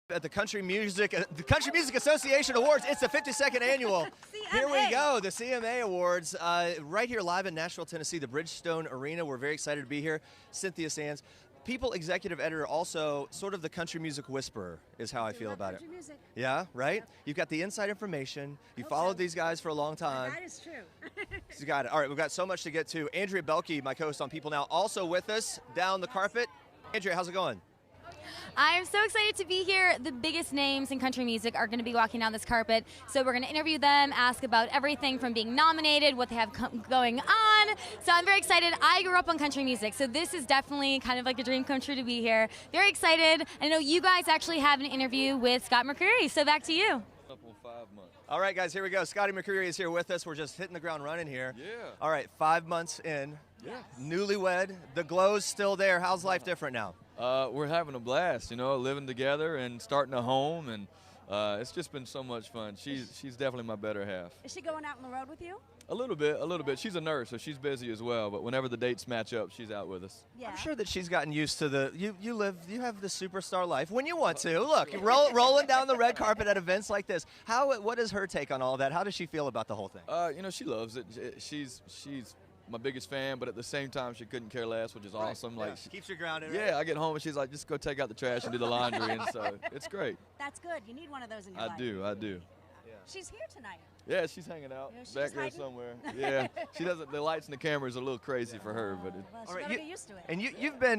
At the Country Music Association Awards. It's the 52nd annual. Here we go, the CMA Awards, right here live in Nashville, Tennessee, the Bridgestone Arena. We're very excited to be here. Cynthia Sands, People executive editor, also sort of the country music whisperer, is how I feel about it. Music. Yeah, right? Yep. You've got the inside information. You followed these guys for a long time. That is true. You got it. All right, we've got so much to get to. Andrea Boehlke, my co-host on People Now, also with us down the carpet. Andrea, how's it going? I'm so excited to be here. The biggest names in country music are going to be walking down this carpet. So we're going to interview them, ask about everything from being nominated, what they have going on. So I'm very excited. I grew up on country music, so this is definitely kind of like a dream come true to be here. Very excited. I know you guys actually have an interview with Scott McCreery, so back to you. Up on 5 months. All right, guys, here we go. Scotty McCreery is here with us. We're just hitting the ground running here. Yeah. All right, 5 months in. Yeah. Newlywed. The glow's still there. How's life different now? We're having a blast, you know, living together and starting a home, and it's just been so much fun. She's definitely my better half. Is she going out on the road with you? A little bit. She's a nurse, so she's busy as well, but whenever the dates match up, she's out with us. Yeah. I'm sure that she's gotten used to you have the superstar life when you want to. Look, rolling down the red carpet at events like this. What is her take on all that? How does she feel about the whole thing? You know, she loves it. She's my biggest fan, but at the same time, she couldn't care less, which is awesome. Yeah. Like, Keeps you grounded. yeah, Right? I get home and she's like, just go take out the trash and do the laundry, and so it's great. That's good. You need one of those in your life. I do. She's here tonight. Yeah, she's hanging out Yeah, she's back there hiding. somewhere. Yeah, she doesn't. The lights and the cameras are a little crazy for her, but Well, she's All right, got to get used to it. And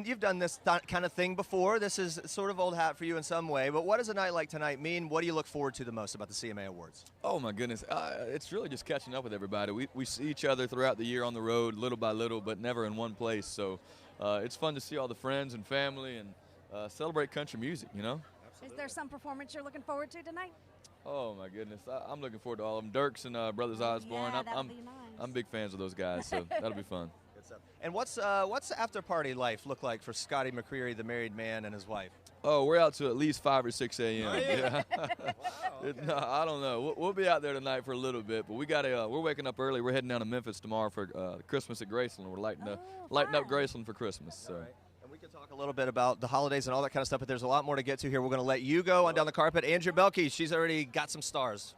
you've done this kind of thing before. This is sort of old hat for you in some way. But what does a night like tonight mean? What do you look forward to the most about the CMA Awards? oh my goodness, it's really just catching up with everybody. We see each other throughout the year on the road, little by little, but never in one place. So it's fun to see all the friends and family and celebrate country music. You know. Is there some performance you're looking forward to tonight? Oh my goodness, I'm looking forward to all of them. Dirks and Brothers Osborne. Yeah, that'll I'm be nice. I'm big fans of those guys, so that'll be fun. Good stuff. And what's the after party life look like for Scotty McCreery, the married man, and his wife? Oh, we're out to at least 5 or 6 a.m. Really? Yeah. No, I don't know. We'll be out there tonight for a little bit, but we're waking up early. We're heading down to Memphis tomorrow for Christmas at Graceland. We're lighting up fun. Graceland for Christmas. So. All right. And we can talk a little bit about the holidays and all that kind of stuff, but there's a lot more to get to here. We're going to let you go on down the carpet. Andrea Boehlke, she's already got some stars.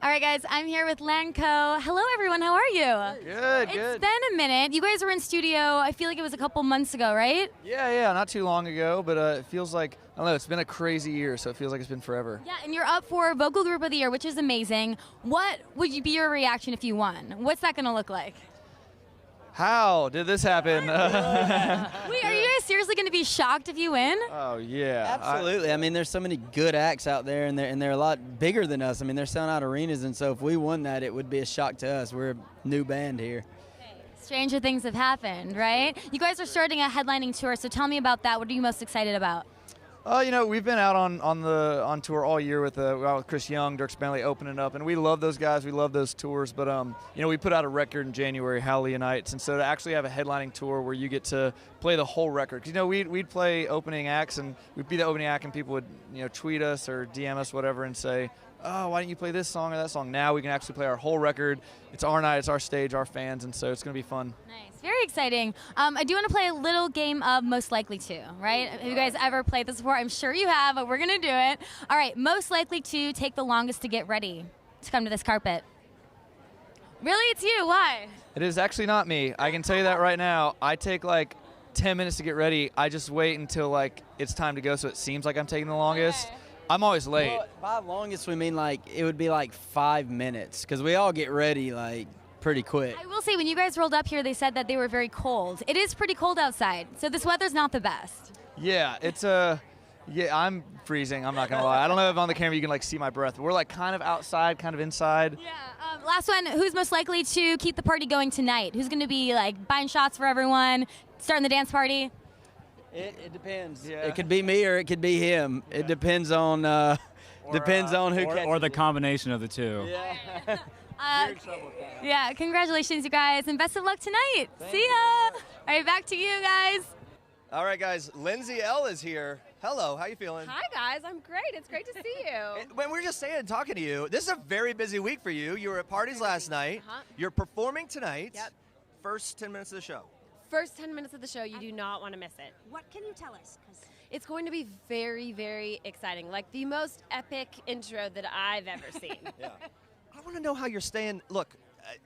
All right, guys, I'm here with LANCO. Hello, everyone. How are you? Good, It's been a minute. You guys were in studio, I feel like it was a couple months ago, right? Yeah, not too long ago, but it feels like, I don't know, it's been a crazy year, so it feels like it's been forever. Yeah, and you're up for Vocal Group of the Year, which is amazing. What would be your reaction if you won? What's that going to look like? How did this happen? Wait, are you guys seriously going to be shocked if you win? Oh, yeah. Absolutely. I mean, there's so many good acts out there, and they're a lot bigger than us. I mean, they're selling out arenas, and so if we won that, it would be a shock to us. We're a new band here. Stranger things have happened, right? You guys are starting a headlining tour, so tell me about that. What are you most excited about? You know, we've been out on tour all year with Chris Young, Dierks Bentley opening up, and we love those guys. We love those tours. But you know, we put out a record in January, Hallelujah Nights, and so to actually have a headlining tour where you get to play the whole record, because you know we'd play opening acts, and we'd be the opening act, and people would tweet us or DM us whatever and say, oh, why didn't you play this song or that song? Now we can actually play our whole record. It's our night, it's our stage, our fans, and so it's going to be fun. Nice. Very exciting. I do want to play a little game of Most Likely To, right? Have you guys ever played this before? I'm sure you have, but we're going to do it. All right, most likely to take the longest to get ready to come to this carpet. Really? It's you. Why? It is actually not me. I can tell you that right now. I take like 10 minutes to get ready. I just wait until like it's time to go, so it seems like I'm taking the longest. Okay. I'm always late. Well, by longest, we mean like it would be like 5 minutes, because we all get ready like pretty quick. I will say, when you guys rolled up here, they said that they were very cold. It is pretty cold outside, so this weather's not the best. Yeah, it's yeah, I'm freezing. I'm not gonna lie. I don't know if on the camera you can like see my breath. We're like kind of outside, kind of inside. Yeah. Last one. Who's most likely to keep the party going tonight? Who's going to be like buying shots for everyone, starting the dance party? It depends. Yeah. It could be me or it could be him. Yeah. It depends on who catches or the it. combination of the two. Yeah. Yeah, congratulations, you guys, and best of luck tonight. See ya. All right, back to you guys. All right, guys. Lindsey Ell is here. Hello. How you feeling? Hi, guys. I'm great. It's great to see you. When we were just talking to you, this is a very busy week for you. You were at parties last night. You're performing tonight. Yep. First 10 minutes of the show. First 10 minutes of the show, you do not want to miss it. What can you tell us? 'Cause It's going to be very, very exciting. Like the most epic intro that I've ever seen. Yeah. I want to know how you're staying. Look,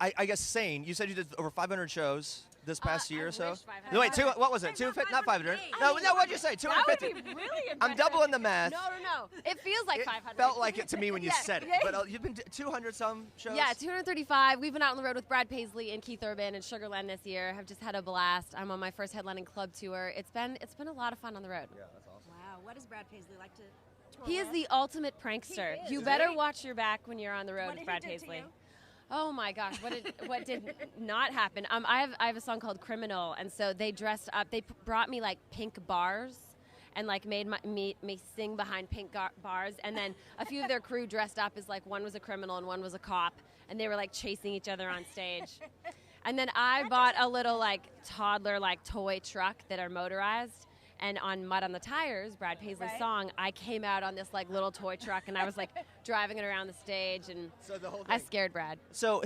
I guess sane. You said you did over 500 shows this past year or so. No, wait, what was it? 250? Not 500. No, what'd you say? 250. That would be really impressive. I'm doubling the math. No. It feels like 500. It felt like it to me when you said it. But you've been 200 some shows? Yeah, 235. We've been out on the road with Brad Paisley and Keith Urban and Sugarland this year. Have just had a blast. I'm on my first headlining club tour. It's been a lot of fun on the road. Yeah, that's awesome. Wow, what does Brad Paisley like to tour He is with? the ultimate prankster. He is. You Is better he? watch your back when you're on the road What with did Brad he do to Paisley. you? Oh my gosh, what did not happen? I have a song called Criminal, and so they dressed up. They brought me like pink bars, and like made me sing behind pink bars. And then a few of their crew dressed up as like one was a criminal and one was a cop, and they were like chasing each other on stage. And then I bought a little like toddler like toy truck that are motorized. And on Mud on the Tires, Brad Paisley's song, I came out on this like little toy truck, and I was like driving it around the stage, and So the whole thing. I scared Brad. So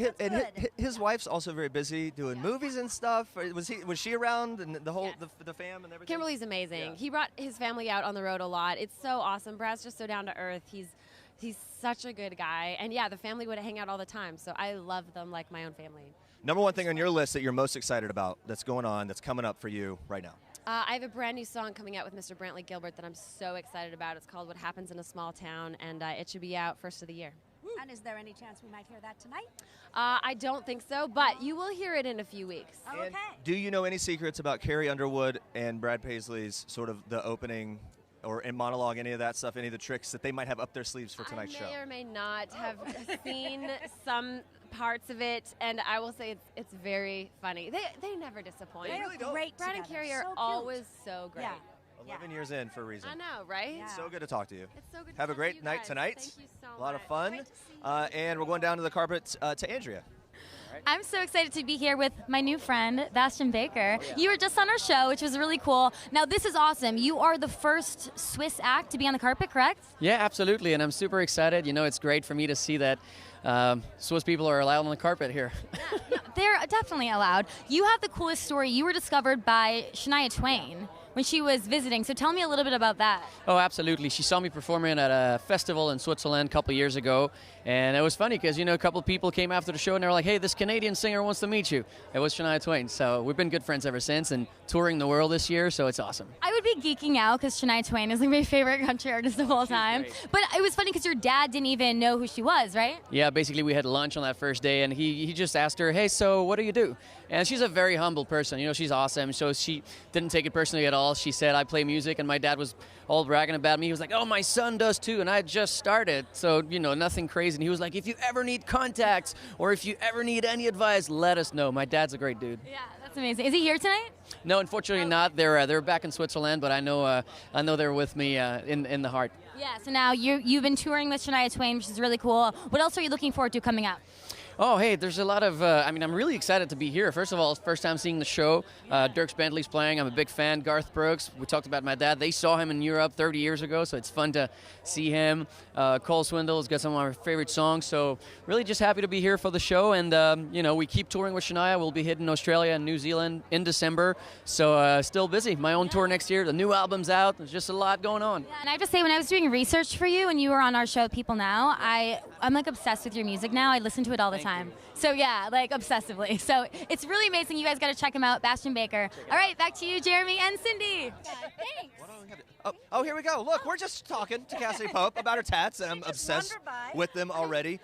his wife's also very busy doing movies and stuff. Was she around and the whole the fam and everything? Kimberly's amazing. Yeah. He brought his family out on the road a lot. It's so awesome. Brad's just so down to earth. He's such a good guy. And yeah, the family would hang out all the time. So I love them like my own family. Number one thing on your list that you're most excited about that's going on, that's coming up for you right now. I have a brand new song coming out with Mr. Brantley Gilbert that I'm so excited about. It's called What Happens in a Small Town, and it should be out first of the year. And is there any chance we might hear that tonight? I don't think so, but you will hear it in a few weeks. Oh, okay. Do you know any secrets about Carrie Underwood and Brad Paisley's sort of the opening or in monologue, any of that stuff, any of the tricks that they might have up their sleeves for tonight's show? I may or may not have seen some parts of it, and I will say it's very funny. They never disappoint. They really are don't. great Brad and together. Carrie are So cute. always so great. Yeah. 11 years in for a reason. I know, right? Yeah. So good to talk to you. It's so good to Have a talk to great you night guys. tonight. Thank you so much. A lot of fun. Great to see you. And we're going down to the carpet to Andrea. I'm so excited to be here with my new friend, Bastian Baker. You were just on our show, which was really cool. Now, this is awesome. You are the first Swiss act to be on the carpet, correct? Yeah, absolutely, and I'm super excited. You know, it's great for me to see that Swiss people are allowed on the carpet here. They're definitely allowed. You have the coolest story. You were discovered by Shania Twain when she was visiting. So tell me a little bit about that. Oh, absolutely. She saw me performing at a festival in Switzerland a couple years ago, and it was funny because, you know, a couple of people came after the show and they were like, hey, this Canadian singer wants to meet you. It was Shania Twain. So we've been good friends ever since and touring the world this year, so it's awesome. I would be geeking out because Shania Twain is like my favorite country artist of all time. great. But it was funny because your dad didn't even know who she was, right? Yeah, basically we had lunch on that first day, and he just asked her, hey, so what do you do? And she's a very humble person. You know, she's awesome. So she didn't take it personally at all. She said, I play music, and my dad was all bragging about me. He was like, oh, my son does too, and I just started. So, you know, nothing crazy. And he was like, if you ever need contacts or if you ever need any advice, let us know. My dad's a great dude. Yeah, that's amazing. Is he here tonight? No, unfortunately not. They're back in Switzerland, but I know they're with me in the heart. Yeah, so now you've been touring with Shania Twain, which is really cool. What else are you looking forward to coming up? Oh, hey, there's a lot of, I'm really excited to be here. First of all, it's first time seeing the show. Dierks Bentley's playing. I'm a big fan. Garth Brooks, we talked about my dad. They saw him in Europe 30 years ago, so it's fun to see him. Cole Swindle's got some of my favorite songs, so really just happy to be here for the show. And, you know, we keep touring with Shania. We'll be hitting Australia and New Zealand in December, so still busy. My own tour next year. The new album's out. There's just a lot going on. And I have to say, when I was doing research for you and you were on our show, People Now, I'm like obsessed with your music now. I listen to it all the time. So yeah, like obsessively. So it's really amazing. You guys got to check him out, Bastian Baker. All right, back to you, Jeremy and Cindy. Thanks. Oh, here we go. Look, we're just talking to Cassie Pope about her tats, and I'm just obsessed wandered by. with them already.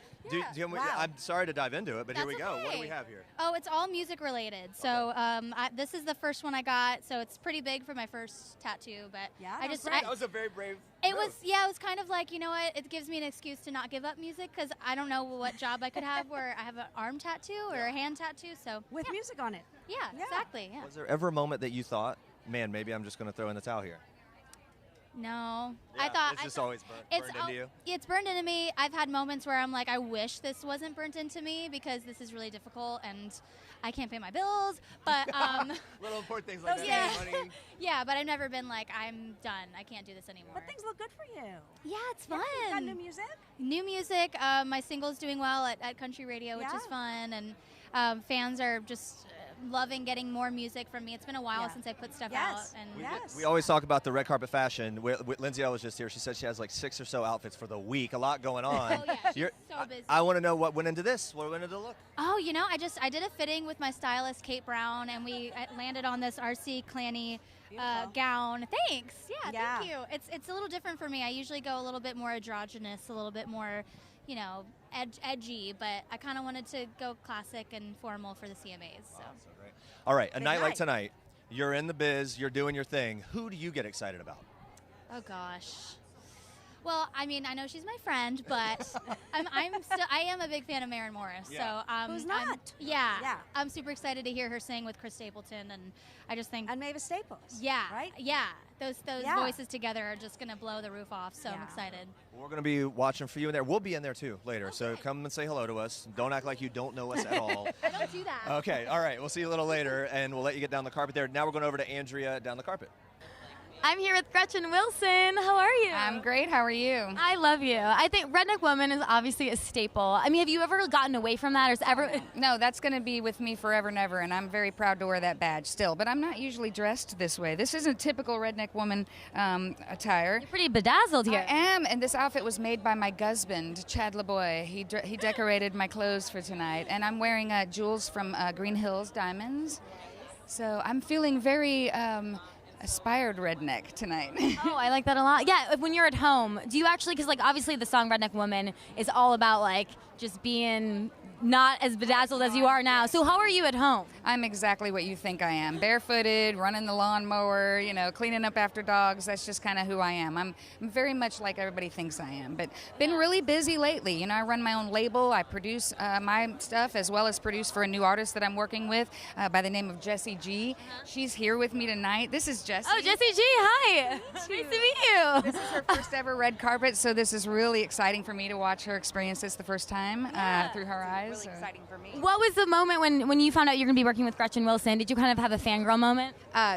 Yeah, wow. I'm sorry to dive into it, but here we That's go. What do okay. we have here? Oh, it's all music related. So this is the first one I got. So it's pretty big for my first tattoo. But Yeah, I that was just great. That was a very brave it move. was it was kind of like, you know what, it gives me an excuse to not give up music because I don't know what job I could have where I have an arm tattoo or a hand tattoo. So With music on it. yeah, Yeah. exactly. Yeah. Was there ever a moment that you thought, man, maybe I'm just going to throw in the towel here? No, I thought it's just I thought- always burned into you. It's burned into me. I've had moments where I'm like, I wish this wasn't burnt into me because this is really difficult and I can't pay my bills. But Little important things like that. yeah. Money. yeah, but I've never been like, I'm done. I can't do this anymore. But things look good for you. Yeah, it's Yeah, fun. you got new music? New music. My single's doing well at country radio, which is Yeah. fun, and fans are just loving getting more music from me. It's been a while since I put stuff out. And We always talk about the red carpet fashion. Lindsey Ell was just here. She said she has like 6 or so outfits for the week. A lot going on. Oh, yeah. She's so busy. I want to know what went into this. What went into the look? Oh, you know, I did a fitting with my stylist, Kate Brown, and we landed on this RC Clanny gown. Thanks. Yeah, thank you. It's a little different for me. I usually go a little bit more androgynous, a little bit more, you know, edgy, but I kind of wanted to go classic and formal for the CMAs. So. Great. All right, a night like tonight, you're in the biz, you're doing your thing. Who do you get excited about? Oh gosh. Well, I mean, I know she's my friend, but I am a big fan of Maren Morris. Yeah. So who's not? I'm super excited to hear her sing with Chris Stapleton, and I just think and Mavis Staples. Yeah, right. Yeah, those voices together are just gonna blow the roof off. So I'm excited. We're going to be watching for you in there. We'll be in there too later. Okay. So come and say hello to us. Don't act like you don't know us at all. I don't do that. Okay. All right. We'll see you a little later, and we'll let you get down the carpet there. Now we're going over to Andrea down the carpet. I'm here with Gretchen Wilson. How are you? I'm great. How are you? I love you. I think Redneck Woman is obviously a staple. I mean, have you ever gotten away from that, or is ever? No, that's going to be with me forever and ever, and I'm very proud to wear that badge still. But I'm not usually dressed this way. This isn't typical Redneck Woman attire. You're pretty bedazzled here. I am, and this outfit was made by my husband, Chad LeBoy. He decorated my clothes for tonight, and I'm wearing jewels from Green Hills Diamonds. So I'm feeling very aspired redneck tonight. Oh, I like that a lot. Yeah, when you're at home, do you actually, because like obviously the song Redneck Woman is all about like just being not as bedazzled as you are now. So how are you at home? I'm exactly what you think I am. Barefooted, running the lawnmower, you know, cleaning up after dogs. That's just kind of who I am. I'm very much like everybody thinks I am, but been really busy lately. You know, I run my own label. I produce my stuff as well as produce for a new artist that I'm working with by the name of Jessie G. She's here with me tonight. This is Jessie. Oh, Jessie G, hi. Nice to meet you. This is her first ever red carpet, so this is really exciting for me to watch her experience this the first time through her eyes. Really exciting for me. What was the moment when you found out you're going to be working with Gretchen Wilson? Did you kind of have a fangirl moment?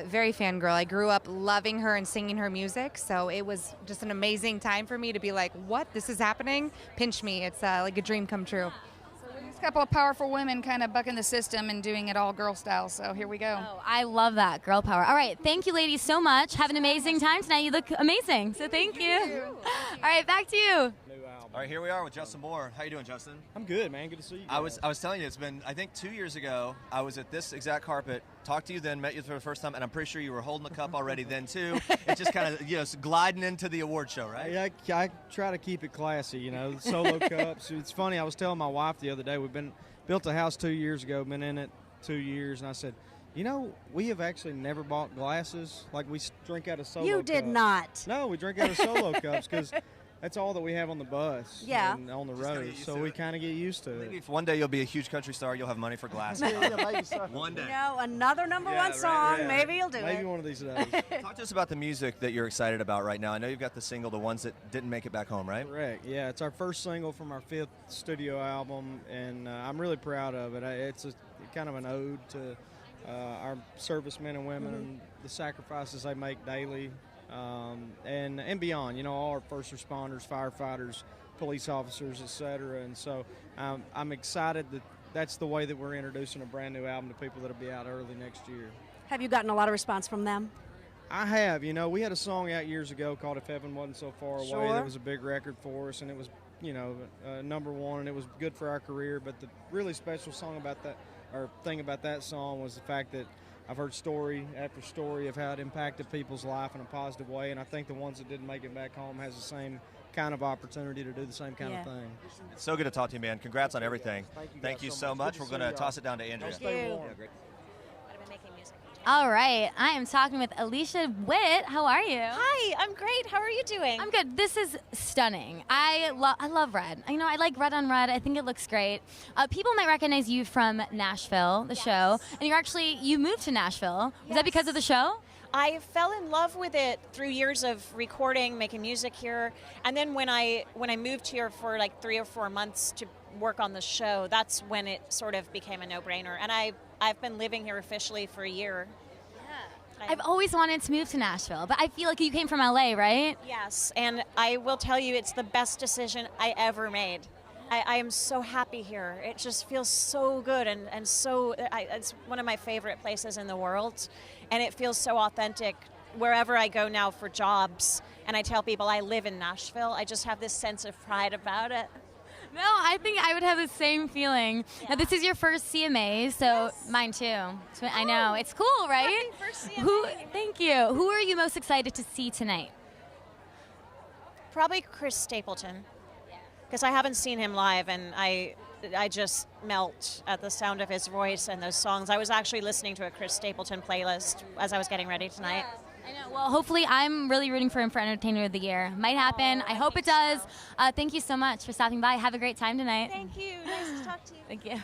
Very fangirl. I grew up loving her and singing her music, so it was just an amazing time for me to be like, what? This is happening? Pinch me. It's like a dream come true. A couple of powerful women kind of bucking the system and doing it all girl style, so here we go. Oh, I love that, girl power. All right, thank you ladies so much. Have an amazing time tonight. You look amazing, so thank you. All right, back to you. All right, here we are with Justin Moore. How you doing, Justin? I'm good, man. Good to see you guys. I was telling you, it's been, I think 2 years ago, I was at this exact carpet, talked to you then, met you for the first time, and I'm pretty sure you were holding the cup already then too. It's just kind of, you know, gliding into the award show, right? Yeah, I try to keep it classy, you know, solo cups. It's funny, I was telling my wife the other day, built a house 2 years ago, been in it 2 years, and I said, you know, we have actually never bought glasses. Like, we drink out of solo cups. You did not. No, we drink out of solo cups because that's all that we have on the bus and on the road. So we kind of get used to it. Maybe if one day you'll be a huge country star, you'll have money for glasses. One day. You know, another number one song. Yeah. Maybe you'll do it. Maybe one of these days. Talk to us about the music that you're excited about right now. I know you've got the single, The Ones That Didn't Make It Back Home, right? Correct. Yeah, it's our first single from our 5th studio album, and I'm really proud of it. It's kind of an ode to our servicemen and women and the sacrifices they make daily. And beyond, you know, all our first responders, firefighters, police officers, etc. And so I'm excited that that's the way that we're introducing a brand new album to people that'll be out early next year. Have you gotten a lot of response from them? I have. You know, we had a song out years ago called If Heaven Wasn't So Far Away. Sure. That was a big record for us, and it was, you know, number one, and it was good for our career. But the really special song about that, or thing about that song, was the fact that I've heard story after story of how it impacted people's life in a positive way, and I think The Ones That Didn't Make It Back Home has the same kind of opportunity to do the same kind of thing. It's so good to talk to you, man. Congrats on everything. Thank you so much. We're going to toss it down to Andrea. Stay warm. Yeah, great. All right, I am talking with Alicia Witt. How are you? Hi, I'm great. How are you doing? I'm good. This is stunning. I love red. You know, I like red on red. I think it looks great. People might recognize you from Nashville, the show, and you moved to Nashville. Was that because of the show? I fell in love with it through years of recording, making music here, and then when I moved here for like 3 or 4 months to work on the show, that's when it sort of became a no-brainer. And I've been living here officially for a year. Yeah. I've always wanted to move to Nashville, but I feel like you came from LA, right? Yes, and I will tell you it's the best decision I ever made. I am so happy here. It just feels so good and so, it's one of my favorite places in the world. And it feels so authentic wherever I go now for jobs. And I tell people I live in Nashville. I just have this sense of pride about it. No, I think I would have the same feeling. Yeah. Now, this is your first CMA, so mine too. So I know. It's cool, right? Happy first CMA. Thank you. Who are you most excited to see tonight? Probably Chris Stapleton, because I haven't seen him live, and I just melt at the sound of his voice and those songs. I was actually listening to a Chris Stapleton playlist as I was getting ready tonight. Yeah. I know. Well, hopefully, I'm really rooting for him for Entertainer of the Year. Might happen. I hope it does. So. Thank you so much for stopping by. Have a great time tonight. Thank you. Nice to talk to you. Thank you.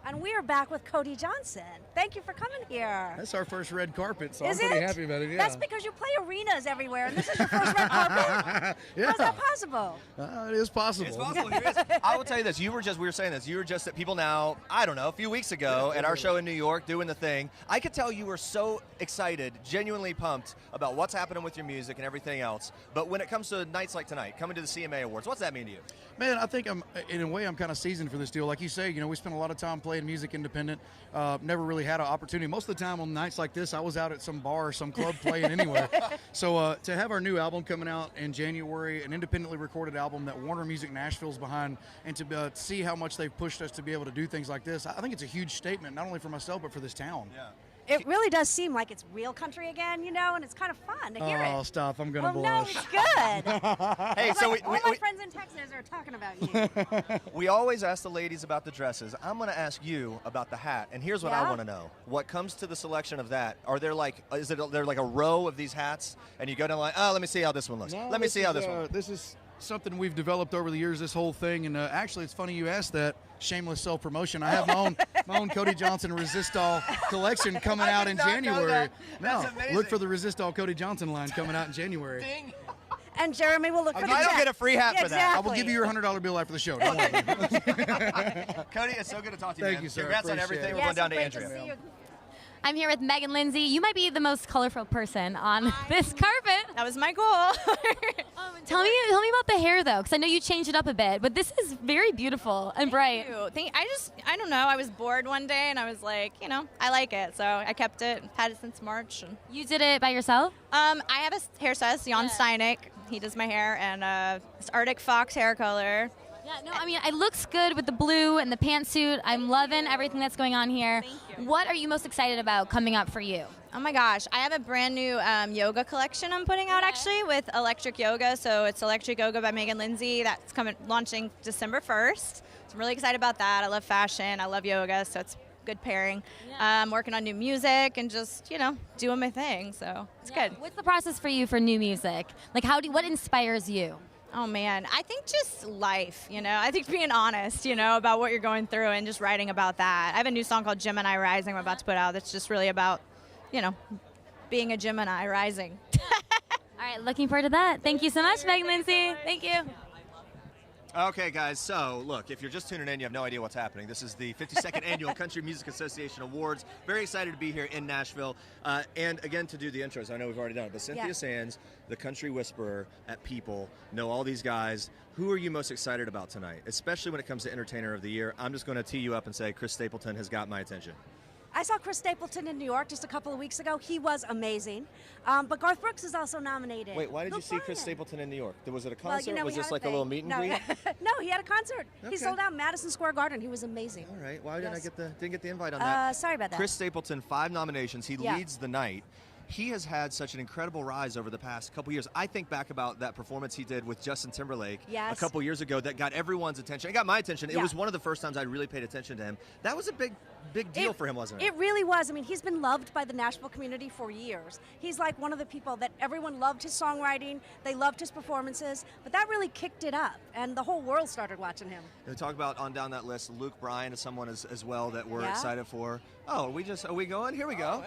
And we are back with Cody Johnson. Thank you for coming here. That's our first red carpet, so Is I'm pretty it? happy about it. Yeah. That's because you play arenas everywhere, and this is your first red carpet? Yeah. How's that possible? It is possible. It's possible. Here it is. I will tell you this. We were saying this. You were just at people now, I don't know, a few weeks ago at our show in New York doing the thing. I could tell you were so excited, genuinely pumped about what's happening with your music and everything else. But when it comes to nights like tonight, coming to the CMA Awards, what's that mean to you? Man, I think in a way, I'm kind of seasoned for this deal. Like you say, we spent a lot of time playing music independent. Never really had an opportunity. Most of the time on nights like this, I was out at some bar or some club playing anyway. So to have our new album coming out in January, an independently recorded album that Warner Music Nashville's behind, and to see how much they've pushed us to be able to do things like this, I think it's a huge statement, not only for myself, but for this town. Yeah. It really does seem like it's real country again, and it's kind of fun to hear it. Oh, stop. I'm going to no, blush. it's good. Hey, so all my friends in Texas are talking about you. We always ask the ladies about the dresses. I'm going to ask you about the hat, and here's what I want to know. What comes to the selection of that? Are there there like a row of these hats, and you go down like, let me see how this one looks. No, Let me see how this one. This is something we've developed over the years, this whole thing, and actually it's funny you asked that. Shameless self-promotion. I have my own Cody Johnson Resistol collection coming out in January. That's amazing. Look for the Resistol Cody Johnson line coming out in January. Ding. And Jeremy will look for the I don't check. get a free hat for that. Exactly. I will give you your $100 bill after the show. Don't worry. Cody, it's so good to talk to you, Thank man. you, sir. Congrats on Appreciate everything. it. We're going down to great Andrea. see you. I'm here with Meghan Lindsey. You might be the most colorful person on this carpet. That was my goal. Tell me about the hair, though, because I know you changed it up a bit, but this is very beautiful and bright. I don't know. I was bored one day, and I was like, I like it, so I kept it. Had it since March. And You did it by yourself? I have a hairstylist, Jan Steinek. He does my hair, and it's Arctic Fox hair color. Yeah, no, I mean, it looks good with the blue and the pantsuit. I'm loving everything that's going on here. Thank you. What are you most excited about coming up for you? Oh my gosh, I have a brand new yoga collection I'm putting out actually with electric yoga. So it's electric yoga by Meghan Lindsey. That's launching December 1st. So I'm really excited about that. I love fashion. I love yoga, so it's a good pairing. Yeah. I'm working on new music and just, doing my thing. So it's good. What's the process for you for new music? Like, what inspires you? Oh man, I think just life, I think being honest, about what you're going through and just writing about that. I have a new song called Gemini Rising I'm about to put out that's just really about, being a Gemini rising. All right, looking forward to that. Thank you so much, Meghan Lindsey. Thank you. Okay, guys, so look, if you're just tuning in, you have no idea what's happening. This is the 52nd Annual Country Music Association Awards. Very excited to be here in Nashville. And again, to do the intros, I know we've already done it, but Cynthia Sands, the country whisperer at People, know all these guys. Who are you most excited about tonight, especially when it comes to Entertainer of the Year? I'm just going to tee you up and say Chris Stapleton has got my attention. I saw Chris Stapleton in New York just a couple of weeks ago. He was amazing. But Garth Brooks is also nominated. Wait, why did you see Chris Stapleton in New York? Was it a concert? Well, was this like a little meet and greet? No, he had a concert. Okay. He sold out Madison Square Garden. He was amazing. All right. Why didn't I get the invite on that? Sorry about that. Chris Stapleton, 5 nominations. He leads the night. He has had such an incredible rise over the past couple years. I think back about that performance he did with Justin Timberlake a couple years ago that got everyone's attention. It got my attention. It was one of the first times I really paid attention to him. That was a big deal for him, wasn't it? It really was. I mean, he's been loved by the Nashville community for years. He's like one of the people that everyone loved his songwriting. They loved his performances. But that really kicked it up, and the whole world started watching him. And talk about on down that list, Luke Bryan is someone as well that we're excited for. Oh, are we going? Here we go.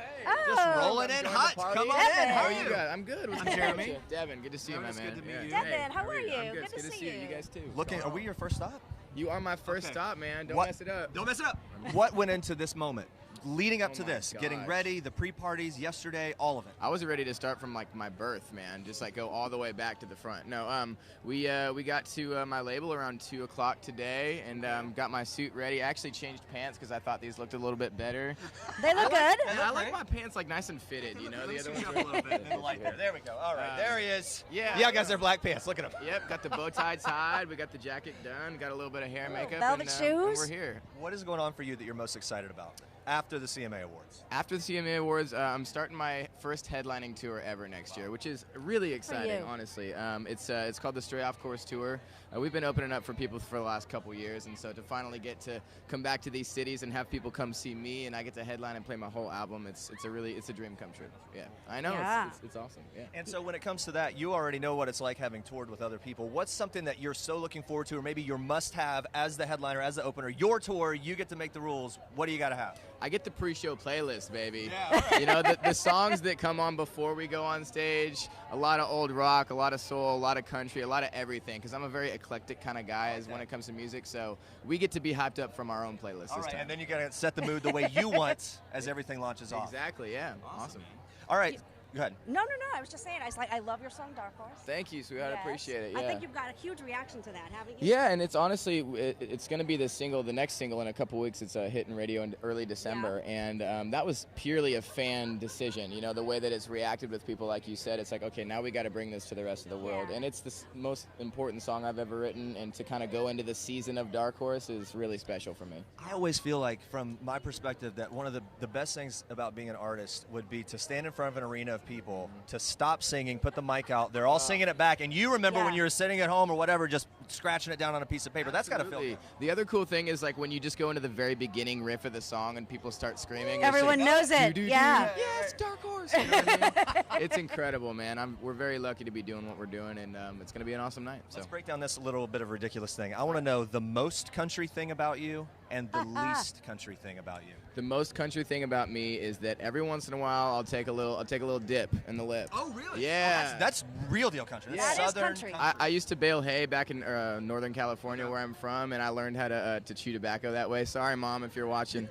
Just rolling in hot. Come on in. How are you? I'm good. I'm Jeremy. Devin, good to see you, my man. Good to meet you. Devin, how are you? I'm good. Good to see you. You guys too. Are we your first stop? You are my first stop, man. Don't mess it up. Don't mess it up. What went into this moment? leading up to this, gosh. getting ready, the pre-parties yesterday, all of it. I was ready to start from like my birth, man. Just like go all the way back to the front. No, we got to my label around 2 o'clock today, and got my suit ready. I actually changed pants because I thought these looked a little bit better. They look good. I like my pants like nice and fitted. You know, the other ones a little bit in the light there. There we go. All right, there he is. Yeah. Yeah, guys, they're black pants. Look at him. Yep, got the bow tie tied. We got the jacket done. Got a little bit of hair, makeup, velvet and shoes. we're here. What is going on for you that you're most excited about after the CMA Awards? After the CMA Awards, I'm starting my first headlining tour ever next year, which is really exciting, honestly. It's called the Stray Off Course Tour. We've been opening up for people for the last couple years, and so to finally get to come back to these cities and have people come see me, and I get to headline and play my whole album, it's a dream come true. Yeah, I know. Yeah. It's awesome. Yeah. And so when it comes to that, you already know what it's like having toured with other people. What's something that you're so looking forward to, or maybe your must-have as the headliner, as the opener? Your tour, you get to make the rules. What do you got to have? I get the pre-show playlist, baby. Yeah, all right. You know, the songs that come on before we go on stage, a lot of old rock, a lot of soul, a lot of country, a lot of everything, because I'm a very eclectic kind of guy when it comes to music, so we get to be hyped up from our own playlist All this right, time. and then you got to set the mood the way you want as everything launches off. Exactly, yeah. Awesome. All right, go ahead. No. I was just saying. I love your song, Dark Horse. Thank you, sweetheart. I appreciate it. Yeah. I think you've got a huge reaction to that, haven't you? Yeah, and it's honestly, it's going to be the next single in a couple weeks. It's hitting radio in early December, and that was purely a fan decision. You know, the way that it's reacted with people, like you said, it's like, okay, now we got to bring this to the rest of the world. And it's the most important song I've ever written, and to kind of go into the season of Dark Horse is really special for me. I always feel like, from my perspective, that one of the best things about being an artist would be to stand in front of an arena of people, to stop singing, put the mic out, they're all singing it back, and you remember when you were sitting at home or whatever, just scratching it down on a piece of paper. That's got to feel good. The other cool thing is, like, when you just go into the very beginning riff of the song and people start screaming. Everyone knows it. Yeah. Yes, Dark Horse. You know what I mean? It's incredible, man. We're very lucky to be doing what we're doing, and it's going to be an awesome night. So. Let's break down this little bit of ridiculous thing. I want to know the most country thing about you and the least country thing about you. The most country thing about me is that every once in a while I'll take a little dip in the lip. Oh, really? Yeah. Oh, that's real deal country. That's That is southern country. I used to bale hay back in Northern California, where I'm from, and I learned how to chew tobacco that way. Sorry, Mom, if you're watching.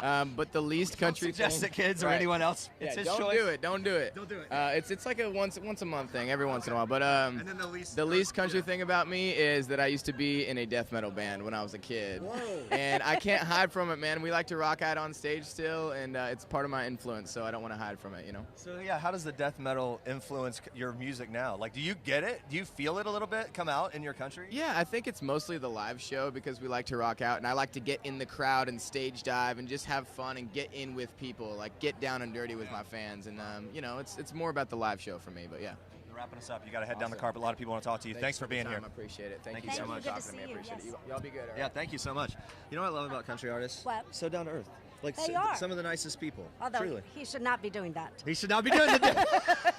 But the least country suggest thing, it, kids, or anyone else. Yeah, It's his don't choice. do it. Don't do it. Don't do it. It's like a once a month thing, every once in a while. But And then the least country thing about me is that I used to be in a death metal band when I was a kid. Whoa. And I can't hide from it, man. We like to rock out on stage still, and it's part of my influence, so I don't want to hide from it, you know? So, yeah, how does the death metal influence your music now? Like, do you get it? Do you feel it a little bit come out in your country? Yeah, I think it's mostly the live show, because we like to rock out, and I like to get in the crowd and stage dive and just have fun and get in with people, like get down and dirty with my fans. And, you know, it's more about the live show for me, but yeah. Wrapping us up, you got to head down the carpet. A lot of people want to talk to you. Thanks for being here. I appreciate it. Thank you Thank so you. much. Good to see I you, appreciate yes. it. Y'all be good. All right? Yeah, thank you so much. You know what I love about country artists? What? So down to earth. Like They are. some of the nicest people. Although Truly. he should not be doing that. He should not be doing that.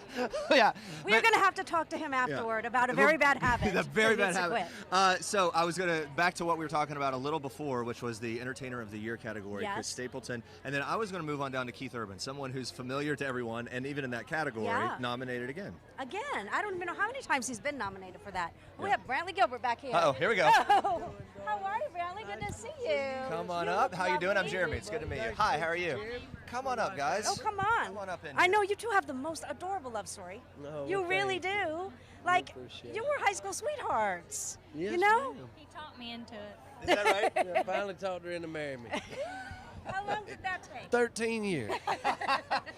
Yeah. We're going to have to talk to him afterward about a very bad habit. The very that he bad needs to habit. quit. So I was going to, back to what we were talking about a little before, which was the Entertainer of the Year category, Yes. Chris Stapleton. And then I was going to move on down to Keith Urban, someone who's familiar to everyone, and even in that category, Yeah. nominated again. Again, I don't even know how many times he's been nominated for that. We have Brantley Gilbert back here. Uh-oh, here we go. Oh, how are you, Brantley? Good to see you. Come on You up. look How you doing? I'm lovely. Jeremy. It's good to meet you. Hi, how are you? Come on up, guys. Oh, come on. Come on up in I here. know you two have the most adorable love story. No, you well, really do. Like, appreciate you it. were high school sweethearts. Yes, you know? ma'am. He talked me into it. Is that right? Yeah, finally talked her into marrying me. How long did that take? 13 years.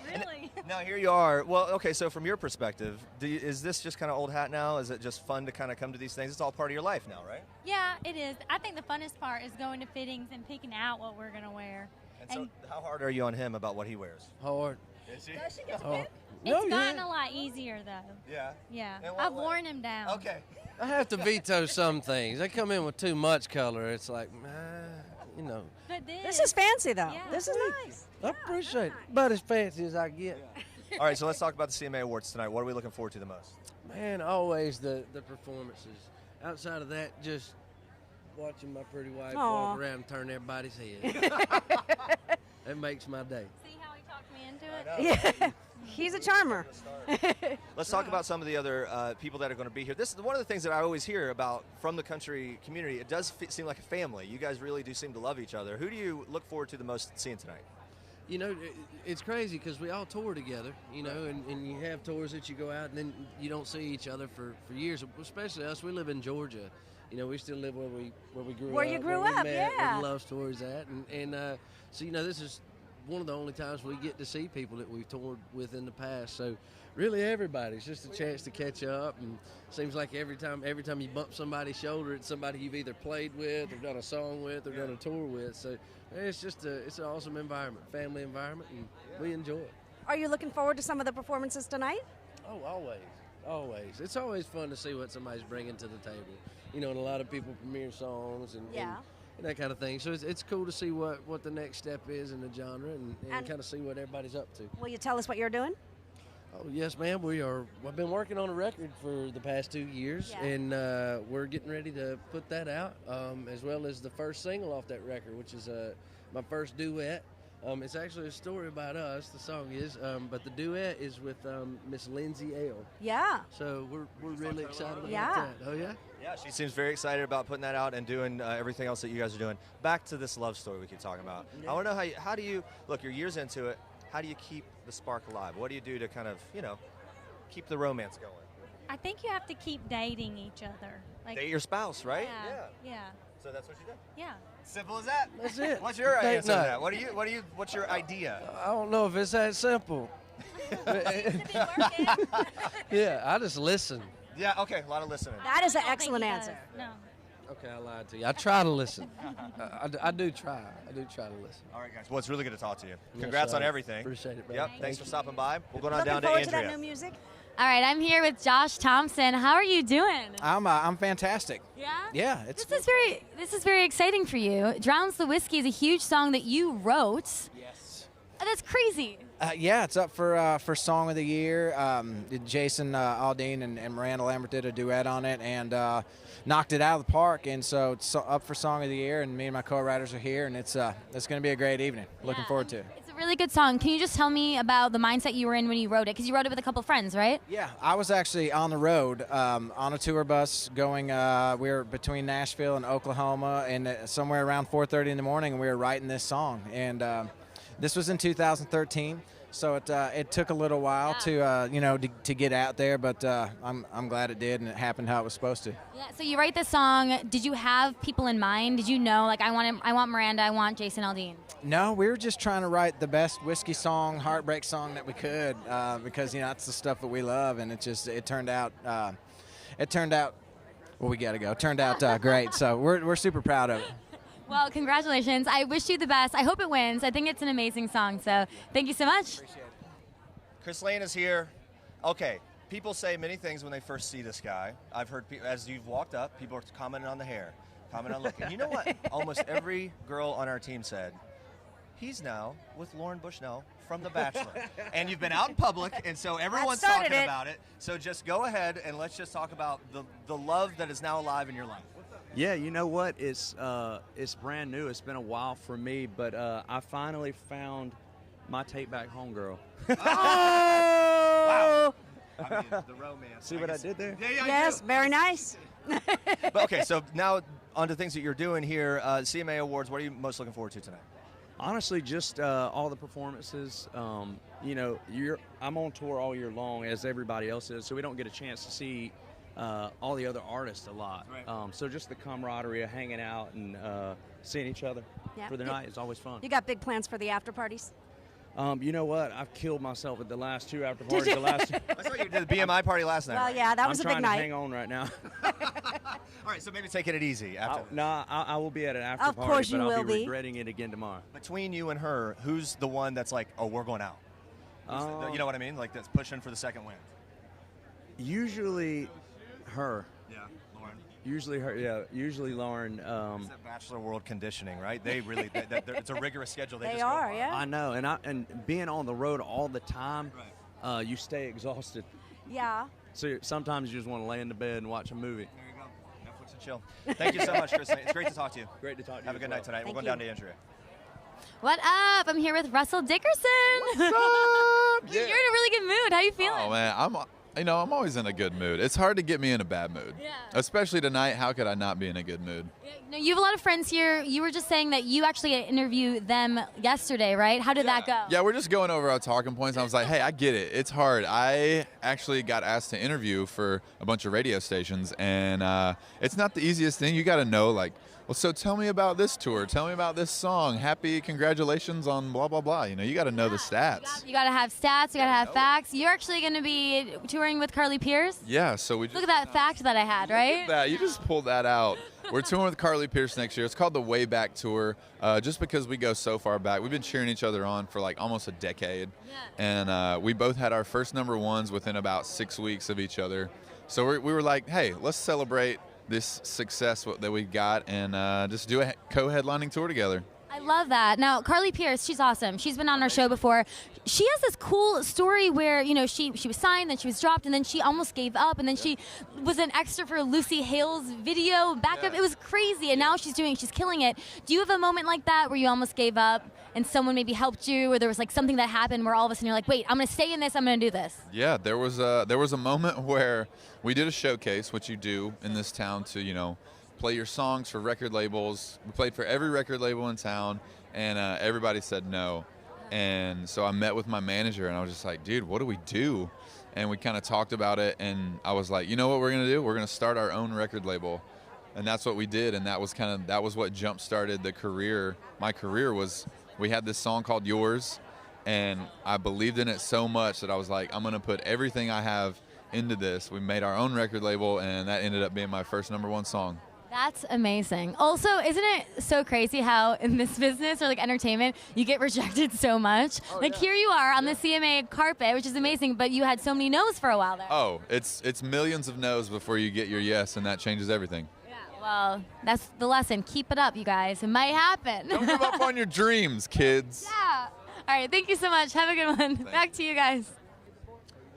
Really? Now here you are. Well, okay, so from your perspective, is this just kind of old hat now? Is it just fun to kind of come to these things? It's all part of your life now, right? Yeah, it is. I think the funnest part is going to fittings and picking out what we're going to wear. And so how hard are you on him about what he wears? Hard. Is he? Does she get to Oh. pick? No, It's gotten yeah. a lot easier, though. Yeah. Yeah. In what I've way? worn him down. Okay. I have to veto some things. They come in with too much color. It's like, you know. But This is fancy, though. Yeah. This is nice. I appreciate it. About as fancy as I get. All right, so let's talk about the CMA Awards tonight. What are we looking forward to the most? Man, always the performances. Outside of that, just watching my pretty wife Aw. walk around and turn everybody's head. It makes my day. See how he talked me into it? Yeah. He's a charmer. Let's talk about some of the other people that are going to be here. This is one of the things that I always hear about from the country community. It does seem like a family. You guys really do seem to love each other. Who do you look forward to the most seeing tonight? you know, it's crazy because we all tour together, you know, and you have tours that you go out and then you don't see each other for years, especially us. We live in Georgia. You know, we still live where we grew up. Where you grew up, met, yeah. Where the love story's at. So, you know, this is one of the only times we get to see people that we've toured with in the past. So really everybody, it's just a chance to catch up, and seems like every time you bump somebody's shoulder, it's somebody you've either played with or done a song with or done a tour with. So it's just it's an awesome environment, family environment, and we enjoy it. Are you looking forward to some of the performances tonight? Oh, always. It's always fun to see what somebody's bringing to the table. You know, and a lot of people premiere songs and that kind of thing. So it's cool to see what the next step is in the genre and kind of see what everybody's up to. Will you tell us what you're doing? Oh, yes, ma'am. I've been working on a record for the past 2 years, and we're getting ready to put that out, as well as the first single off that record, which is my first duet. It's actually a story about us, the song is, but the duet is with Miss Lindsey Ell. Yeah. So we're really excited about that. Oh, yeah? Yeah, she seems very excited about putting that out and doing everything else that you guys are doing. Back to this love story we keep talking about. I want to know how do you, look, you're years into it, how do you keep the spark alive? What do you do to kind of, you know, keep the romance going? I think you have to keep dating each other. Like, date your spouse, right? Yeah. So that's what you do? Yeah. Simple as that. That's it. What's your Date answer to night. that? What's your idea? I don't know if it's that simple. Yeah, I just listen. Yeah, okay, a lot of listening. That is an excellent answer. No. Okay, I lied to you. I try to listen. I do try. I do try to listen. All right, guys. Well, it's really good to talk to you. Yes, Congrats on sir. everything. Appreciate it, bro. Yep, thanks for stopping by. We'll go on down Looking to forward to Andrea. that new music? All right, I'm here with Josh Thompson. How are you doing? I'm fantastic. Yeah? Yeah, it's This is very exciting for you. Drowns the Whiskey is a huge song that you wrote. Yes. That's crazy. Yeah, it's up for Song of the Year. Jason Aldean and Miranda Lambert did a duet on it and knocked it out of the park. And so it's up for Song of the Year, and me and my co-writers are here, and it's going to be a great evening. Looking forward to it. It's a really good song. Can you just tell me about the mindset you were in when you wrote it? Because you wrote it with a couple friends, right? Yeah, I was actually on the road on a tour bus going. We were between Nashville and Oklahoma, and somewhere around 4:30 in the morning, we were writing this song. And this was in 2013, so it took a little while to get out there, but I'm glad it did, and it happened how it was supposed to. Yeah. So you write this song. Did you have people in mind? Did you know, like, I want Miranda, I want Jason Aldean? No, we were just trying to write the best whiskey song, heartbreak song that we could, because that's the stuff that we love, and it turned out. Well, we got to go. It turned out great, so we're super proud of it. Well, congratulations. I wish you the best. I hope it wins. I think it's an amazing song, so thank you so much. Appreciate it. Chris Lane is here. Okay, people say many things when they first see this guy. I've heard, as you've walked up, people are commenting on the hair, commenting on looking. You know what? Almost every girl on our team said, he's now with Lauren Bushnell from The Bachelor. And you've been out in public, and so everyone's talking about it. So just go ahead and let's just talk about the love that is now alive in your life. Yeah, you know what? It's brand new. It's been a while for me, but I finally found my take back home girl. Wow. I mean, the romance. See what I did there? Yeah, Yes, very nice. But okay, so now on to things that you're doing here. CMA Awards, what are you most looking forward to tonight? Honestly, just all the performances. You know, I'm on tour all year long, as everybody else is, so we don't get a chance to see all the other artists a lot. Right. So just the camaraderie of hanging out and seeing each other for the night is always fun. You got big plans for the after parties? You know what? I've killed myself at the last two after parties. I saw you did the BMI party last night. Well, right? yeah, that was a big I'm night. trying to hang on right now. All right, so maybe taking it easy after this. No, I will be at an after Of party, course but you I'll will be be. regretting it again tomorrow. Between you and her, who's the one that's like, oh, we're going out? You know what I mean? Like that's pushing for the second win. Usually her. Yeah, Lauren. Usually her, yeah. Usually Lauren. It's that Bachelor World conditioning, right? They really, it's a rigorous schedule. They They just go are, hard. yeah. I know, and being on the road all the time, you stay exhausted. Yeah. So sometimes you just want to lay in the bed and watch a movie. There you go. Netflix and chill. Thank you so much, Chris. It's great to talk to you. Great to talk to you. Have a good night tonight. We're going down to Andrea. What up? I'm here with Russell Dickerson. What's up? You're in a really good mood. How you feeling? Oh man, You know, I'm always in a good mood. It's hard to get me in a bad mood. Yeah. Especially tonight. How could I not be in a good mood? Now, you have a lot of friends here. You were just saying that you actually interviewed them yesterday, right? How did that go? Yeah, we're just going over our talking points. I was like, hey, I get it. It's hard. I actually got asked to interview for a bunch of radio stations, and it's not the easiest thing. You got to know, like, well, so tell me about this tour. Tell me about this song. Happy congratulations on blah, blah, blah. You know, you got to know the stats. You got to have stats. You got to have facts. You're actually going to be touring with Carly Pearce. Yeah, so we Look at that fact that I had, right? that. You just pulled that out. We're touring with Carly Pearce next year. It's called the Way Back Tour, just because we go so far back. We've been cheering each other on for like almost a decade. And we both had our first #1s within about 6 weeks of each other. So we were like, hey, let's celebrate this success that we got and just do a co-headlining tour together. I love that. Now, Carly Pearce, she's awesome. She's been on our show before. She has this cool story where, you know, she was signed, then she was dropped, and then she almost gave up, and then she was an extra for Lucy Hale's video backup. It was crazy, and now she's killing it. Do you have a moment like that where you almost gave up and someone maybe helped you, or there was like something that happened where all of a sudden you're like, wait, I'm going to stay in this, I'm going to do this? Yeah, there was a moment where we did a showcase, which you do in this town to, you know, play your songs for record labels. We played for every record label in town, and everybody said no. And so I met with my manager, and I was just like, dude, what do we do? And we kind of talked about it, and I was like, you know what we're going to do? We're going to start our own record label. And that's what we did, and that was what jump-started the career. My career was, we had this song called Yours, and I believed in it so much that I was like, I'm going to put everything I have into this. We made our own record label, and that ended up being my first #1 song. That's amazing. Also, isn't it so crazy how in this business or like entertainment, you get rejected so much? Here you are on the CMA carpet, which is amazing, but you had so many no's for a while there. Oh, it's millions of no's before you get your yes, and that changes everything. Well, that's the lesson. Keep it up, you guys. It might happen. Don't give up on your dreams, kids. Yeah. All right, thank you so much. Have a good one. Back to you guys.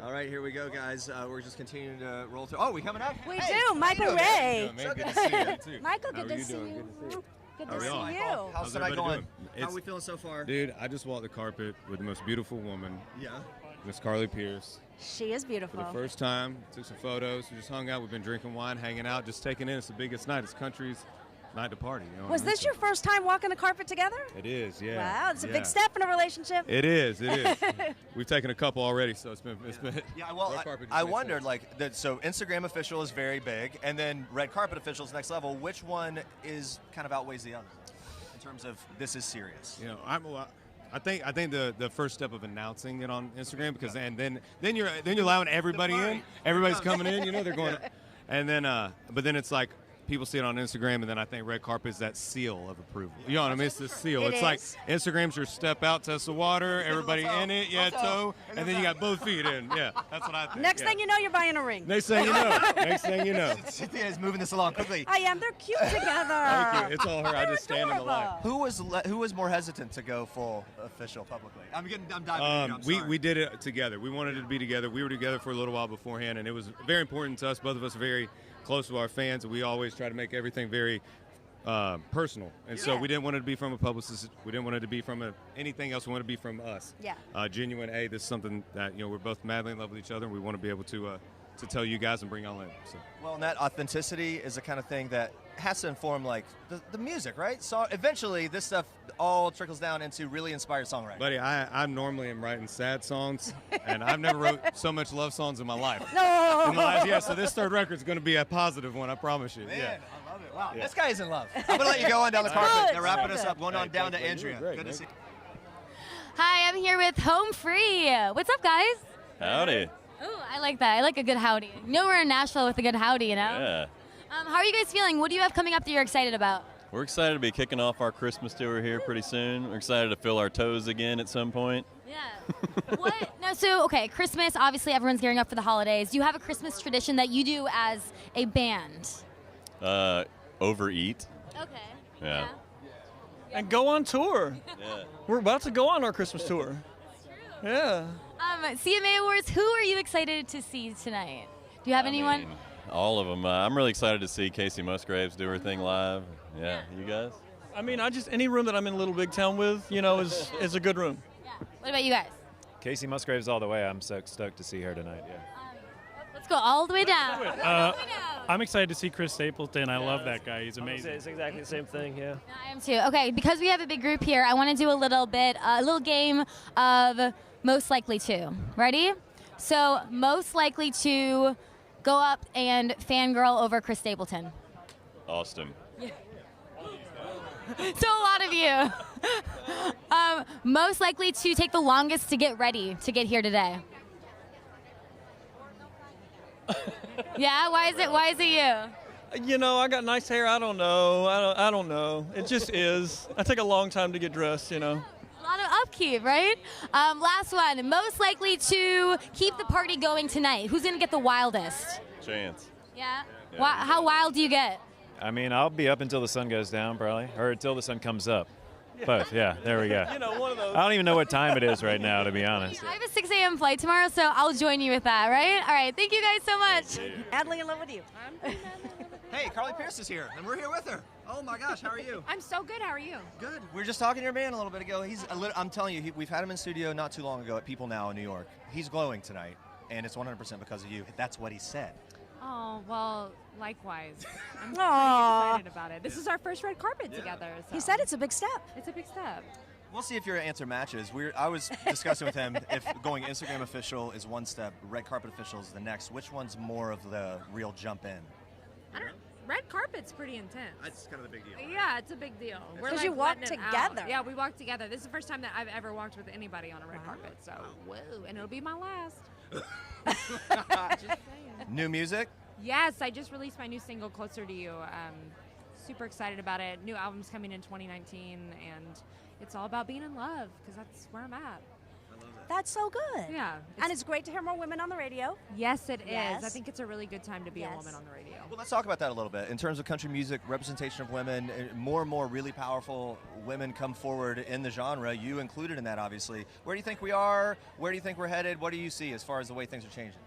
All right, here we go, guys. We're just continuing to roll through. Oh, we coming up? We do. Michael Ray. So good to see you, too. Michael, good to see you. Good to see you. How's tonight going? How are we feeling so far? Dude, I just walked the carpet with the most beautiful woman. Yeah. Miss Carly Pearce. She is beautiful. For the first time, took some photos. We just hung out. We've been drinking wine, hanging out, just taking in. It's the biggest night. It's country's night to party. You know Was this your first time walking the carpet together? It is, yeah. Wow, it's a big step in a relationship. It is. We've taken a couple already, so it's been. Yeah, well, I wondered, so Instagram official is very big, and then red carpet official is next level. Which one is kind of outweighs the other in terms of this is serious? You know, I think the first step of announcing it on Instagram, because then you're allowing everybody in. Everybody's coming in. You know, they're going, and then but then it's like, people see it on Instagram, and then I think red carpet is that seal of approval. You know what I mean? It's the seal. It's like Instagram's your step out, test the water, everybody in it, toe, and then you got both feet in. Yeah, that's what I think. Next thing you know, you're buying a ring. Next thing you know. Cynthia is moving this along quickly. I am. They're cute together. Thank you. It's all her. I just stand in the light. Who was more hesitant to go full official publicly? I'm diving in. We did it together. We wanted it to be together. We were together for a little while beforehand, and it was very important to us. Both of us are very close to our fans, and we always try to make everything very personal. And so we didn't want it to be from a publicist. We didn't want it to be from anything else. We want it to be from us. Yeah. Genuine. This is something that we're both madly in love with each other, and we want to be able to tell you guys and bring y'all in. So. Well, and that authenticity is the kind of thing that has to inform the music, right? So eventually, this stuff all trickles down into really inspired songwriting. Buddy, I normally am writing sad songs, and I've never wrote so much love songs in my life. No. In the last year, so this third record is going to be a positive one, I promise you. Man, yeah. I love it. Wow, this guy is in love. I'm going to let you go on down the carpet. They're wrapping us up. Going on down to Andrea. Good to see you. Hi, I'm here with Home Free. What's up, guys? Howdy. Oh, I like that. I like a good howdy. You know we're in Nashville with a good howdy, you know? Yeah. How are you guys feeling? What do you have coming up that you're excited about? We're excited to be kicking off our Christmas tour here pretty soon. We're excited to fill our toes again at some point. Yeah. What? No, so, okay, Christmas, obviously everyone's gearing up for the holidays. Do you have a Christmas tradition that you do as a band? Overeat. Okay. Yeah. And go on tour. Yeah. We're about to go on our Christmas tour. Yeah. CMA Awards, who are you excited to see tonight? Do you have anyone? All of them. I'm really excited to see Kacey Musgraves do her thing live. Yeah. You guys? I mean, any room that I'm in Little Big Town with, is a good room. Yeah. What about you guys? Kacey Musgraves all the way. I'm so stoked to see her tonight. Yeah. Let's go all the way down. I'm excited to see Chris Stapleton. I love that guy. He's amazing. It's exactly the same thing, yeah. I am too. Okay, because we have a big group here, I want to do a little game of most likely to. Ready? So, most likely to go up and fangirl over Chris Stapleton. Austin. So a lot of you. Most likely to take the longest to get ready to get here today. Yeah, why is it you? You know, I got nice hair. I don't know. I don't know. It just is. I take a long time to get dressed, you know. A lot of upkeep, right? Last one. Most likely to keep the party going tonight. Who's going to get the wildest? Chance. Yeah? How wild do you get? I mean, I'll be up until the sun goes down, probably, or until the sun comes up. Both, yeah, there we go. You know, one of those. I don't even know what time it is right now, to be honest. I have a 6 a.m. flight tomorrow, so I'll join you with that, right? All right, thank you guys so much. Madly in love with you. Hey, Carly Pierce is here, and we're here with her. Oh my gosh, how are you? I'm so good. How are you? Good. We were just talking to your man a little bit ago. I'm telling you, we've had him in studio not too long ago at People Now in New York. He's glowing tonight, and it's 100% because of you. That's what he said. Oh, well, likewise. I'm pretty excited about it. This is our first red carpet together. So. He said it's a big step. It's a big step. We'll see if your answer matches. I was discussing with him if going Instagram official is one step, red carpet official is the next. Which one's more of the real jump in? Red carpet's pretty intense. That's kind of the big deal. Yeah, it's a big deal. We're Because like you walk letting it together. out. Yeah, we walk together. This is the first time that I've ever walked with anybody on a red carpet. So, whoa, and it'll be my last. Just saying. New music? Yes, I just released my new single, Closer to You. Super excited about it. New album's coming in 2019, and it's all about being in love, because that's where I'm at. That's so good. Yeah. And it's great to hear more women on the radio. Yes, it is. Yes. I think it's a really good time to be a woman on the radio. Well, let's talk about that a little bit. In terms of country music, representation of women, more and more really powerful women come forward in the genre, you included in that, obviously. Where do you think we are? Where do you think we're headed? What do you see as far as the way things are changing?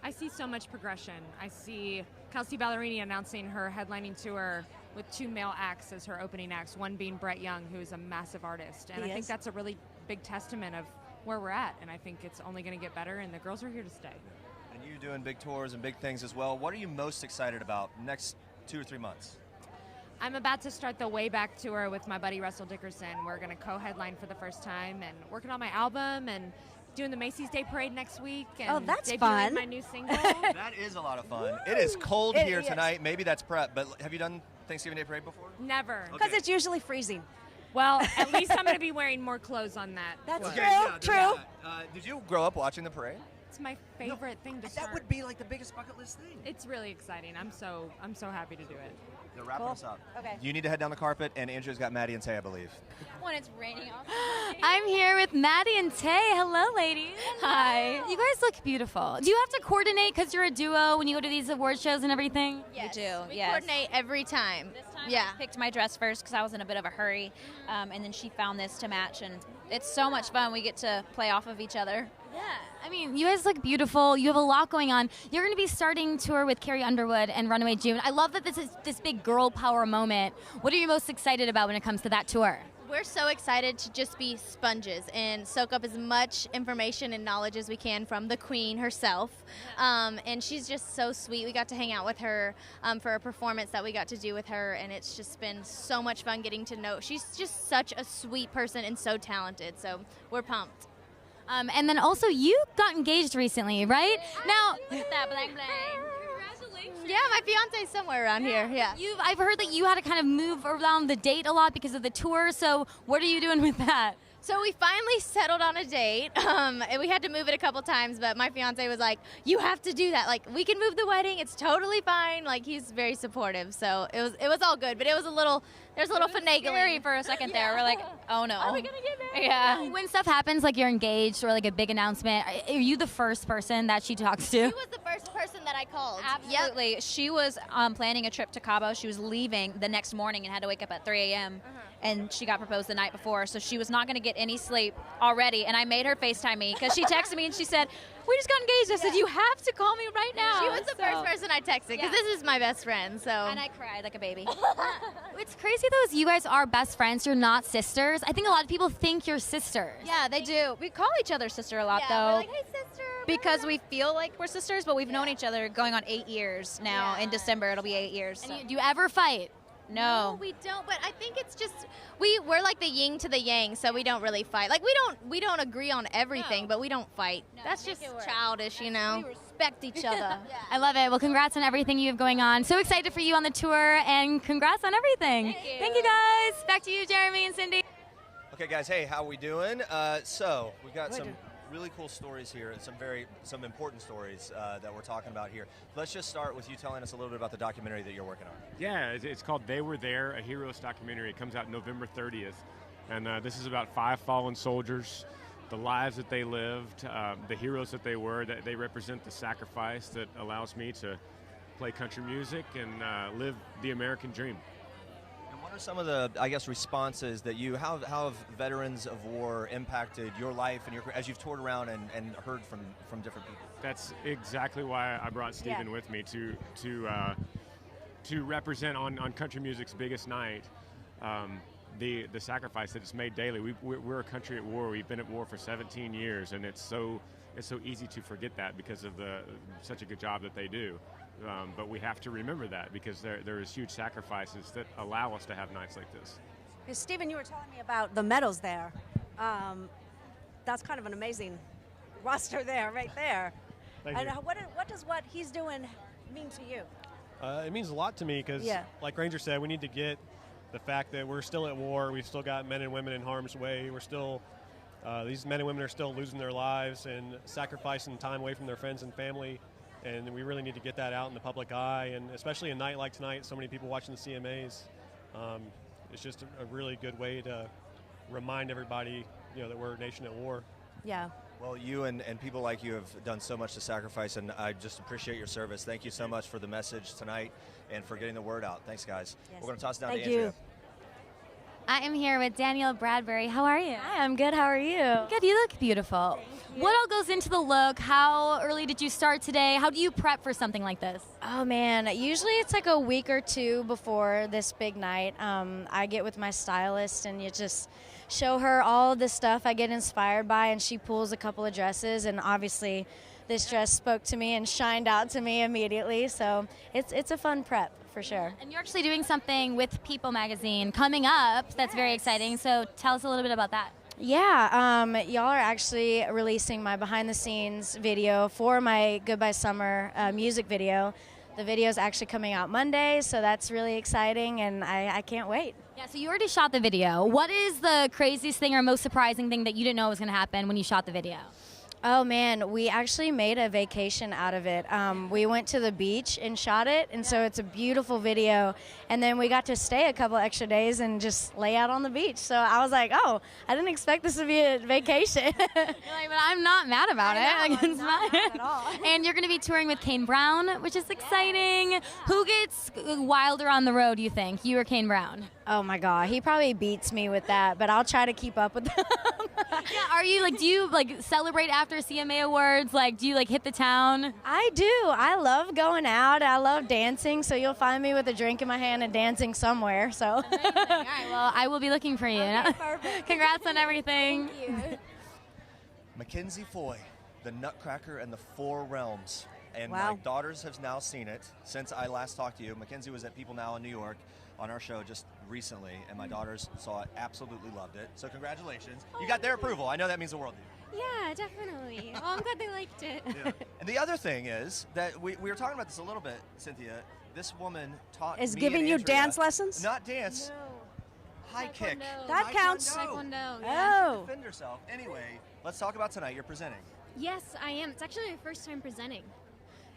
I see so much progression. I see Kelsea Ballerini announcing her headlining tour with 2 male acts as her opening acts, one being Brett Young, who is a massive artist. And I think that's a really big testament of where we're at, and I think it's only going to get better, and the girls are here to stay. And you doing big tours and big things as well. What are you most excited about next 2 or 3 months? I'm about to start the Way Back tour with my buddy Russell Dickerson. We're going to co-headline for the first time and working on my album and doing the Macy's Day Parade next week. And that's debuting fun. my new single. That is a lot of fun. It is cold here tonight. Maybe that's prep, but have you done Thanksgiving Day Parade before? Never. Because it's usually freezing. Well, at least I'm going to be wearing more clothes on that. That's tour. true. Did you grow up watching the parade? It's my favorite thing to start. That would be like the biggest bucket list thing. It's really exciting. I'm so happy to do it. They're wrapping us up. Okay. You need to head down the carpet, and Andrea's got Maddie and Tae, I believe. When it's raining off. I'm here with Maddie and Tae. Hello, ladies. Hi. You guys look beautiful. Do you have to coordinate because you're a duo when you go to these award shows and everything? Yes. We do. We coordinate every time. This time I picked my dress first because I was in a bit of a hurry, and then she found this to match, and it's so much fun. We get to play off of each other. Yeah, I mean, you guys look beautiful. You have a lot going on. You're going to be starting tour with Carrie Underwood and Runaway June. I love that this is this big girl power moment. What are you most excited about when it comes to that tour? We're so excited to just be sponges and soak up as much information and knowledge as we can from the queen herself. And she's just so sweet. We got to hang out with her for a performance that we got to do with her, and it's just been so much fun getting to know. She's just such a sweet person and so talented, so we're pumped. And then also, you got engaged recently, right? Now, look at that, blang blang. Congratulations. Yeah, my fiance's somewhere around here. Yeah. I've heard that you had to kind of move around the date a lot because of the tour. So, what are you doing with that? So we finally settled on a date. And we had to move it a couple times, but my fiance was like, "You have to do that. Like, we can move the wedding. It's totally fine." Like, he's very supportive. So it was all good, but there's a little finagling. Scary for a second there. We're like, oh no. Are we gonna get married? Yeah. When stuff happens, like you're engaged or like a big announcement, are you the first person that she talks to? She was the first person that I called. Absolutely. Yep. She was planning a trip to Cabo. She was leaving the next morning and had to wake up at 3 a.m. And she got proposed the night before, so she was not going to get any sleep already. And I made her FaceTime me because she texted me and she said, "We just got engaged." I said, "You have to call me right now." She was the first person I texted because this is my best friend. So. And I cried like a baby. It's crazy though, is you guys are best friends. You're not sisters. I think a lot of people think you're sisters. Yeah, they do. We call each other sister a lot, though. We're like, "Hey, sister." because we feel like we're sisters, but we've known each other going on 8 years now. In December, it'll be 8 years. And do you ever fight? No. We don't, but I think it's just we're like the yin to the yang, so we don't really fight. Like we don't agree on everything, but we don't fight. That's just childish, you know. We respect each other. I love it. Well, congrats on everything you have going on. So excited for you on the tour, and congrats on everything. Thank you, guys. Back to you, Jeremy and Cindy. Okay, guys. Hey, how we doing? So we've got some really cool stories here, and some important stories that we're talking about here. Let's just start with you telling us a little bit about the documentary that you're working on. Yeah, it's called They Were There, a Heroes documentary. It comes out November 30th, and this is about 5 fallen soldiers, the lives that they lived, the heroes that they were. That they represent the sacrifice that allows me to play country music and live the American dream. What are some of the, I guess, responses that how have veterans of war impacted your life and as you've toured around and heard from different people? That's exactly why I brought Stephen with me to represent on country music's biggest night the sacrifice that is made daily. We're a country at war. We've been at war for 17 years, and it's so easy to forget that because of such a good job that they do. But we have to remember that because there is huge sacrifices that allow us to have nights like this. Stephen, you were telling me about the medals there. That's kind of an amazing roster there, right there. Thank you. What does what he's doing mean to you? It means a lot to me because, like Ranger said, we need to get the fact that we're still at war. We've still got men and women in harm's way. We're still, these men and women are still losing their lives and sacrificing time away from their friends and family. And we really need to get that out in the public eye, and especially a night like tonight, so many people watching the CMAs. It's just a really good way to remind everybody, that we're a nation at war. Yeah. Well, you and people like you have done so much to sacrifice, and I just appreciate your service. Thank you so much for the message tonight and for getting the word out. Thanks, guys. Yes. We're going to toss it down to Thank Andrea. you. I am here with Danielle Bradbery. How are you? Hi, I'm good. How are you? Good. You look beautiful. What all goes into the look? How early did you start today? How do you prep for something like this? Oh, man. Usually it's like a week or two before this big night. I get with my stylist, and you just show her all the stuff I get inspired by, and she pulls a couple of dresses, and obviously this dress spoke to me and shined out to me immediately. So it's a fun prep. For sure. And you're actually doing something with People magazine coming up that's very exciting. So tell us a little bit about that. Yeah, y'all are actually releasing my behind-the-scenes video for my Goodbye Summer music video. The video is actually coming out Monday, so that's really exciting, and I can't wait. Yeah, so you already shot the video. What is the craziest thing or most surprising thing that you didn't know was going to happen when you shot the video? Oh, man, we actually made a vacation out of it. We went to the beach and shot it, and so it's a beautiful video. And then we got to stay a couple extra days and just lay out on the beach. So I was like, oh, I didn't expect this to be a vacation. You're like, but I'm not mad about it. I'm not mad at all. And you're going to be touring with Kane Brown, which is exciting. Yes. Who gets wilder on the road, you think, you or Kane Brown? Oh, my God. He probably beats me with that, but I'll try to keep up with him. Yeah, are you, do you, celebrate after CMA Awards? Do you, hit the town? I do. I love going out. I love dancing, so you'll find me with a drink in my hand and dancing somewhere, so. All right, well, I will be looking for you. Okay, perfect. Congrats on everything. Thank you. Mackenzie Foy, the Nutcracker and the Four Realms. And Wow. my daughters have now seen it since I last talked to you. Mackenzie was at People Now in New York on our show just recently, and my daughters saw it, absolutely loved it. So congratulations. You got their approval. I know that means the world to you. Yeah, definitely. Well, I'm glad they liked it. Yeah. And the other thing is that we were talking about this a little bit, Cynthia. This woman taught Is me giving and you Andrea, dance lessons? Not dance. High kick. That counts. Taekwondo, Yeah, she can defend herself. Anyway, let's talk about tonight. You're presenting. Yes, I am. It's actually my first time presenting.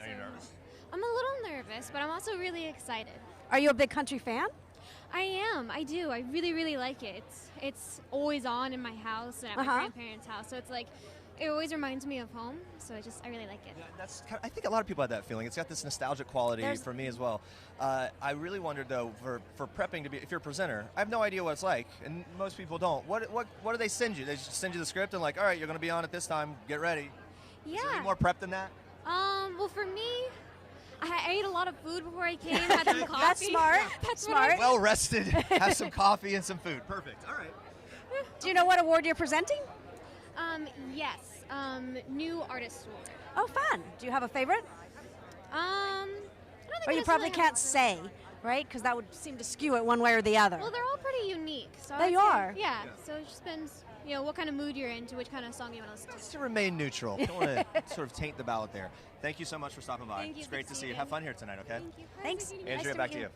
Are you nervous? I'm a little nervous, but I'm also really excited. Are you a big country fan? I am. I do. I really, really like it. It's always on in my house and at my grandparents' house. So it's it always reminds me of home. So I really like it. Yeah, I think a lot of people have that feeling. It's got this nostalgic quality for me as well. I really wondered though, for prepping to be, if you're a presenter, I have no idea what it's like, and most people don't. What do they send you? They just send you the script and all right, you're going to be on it this time. Get ready. Yeah. Is there any more prep than that? Well, for me, I ate a lot of food before I came. Had some coffee. That's smart. That's smart. Well rested. Have some coffee and some food. Perfect. All right. Do you know what award you're presenting? Yes. New Artist Award. Oh, fun. Do you have a favorite? I don't think Or I you probably necessarily can't have a say, right? Because that would seem to skew it one way or the other. Well, they're all pretty unique. So They I'd say- are. Yeah. So it just depends, what kind of mood you're in, to which kind of song you want to listen to. Just to remain neutral. Don't want to sort of taint the ballot there. Thank you so much for stopping by. Thank you. It's great to see you. Have fun here tonight, okay? Thank you. Thanks. Andrea, back to you.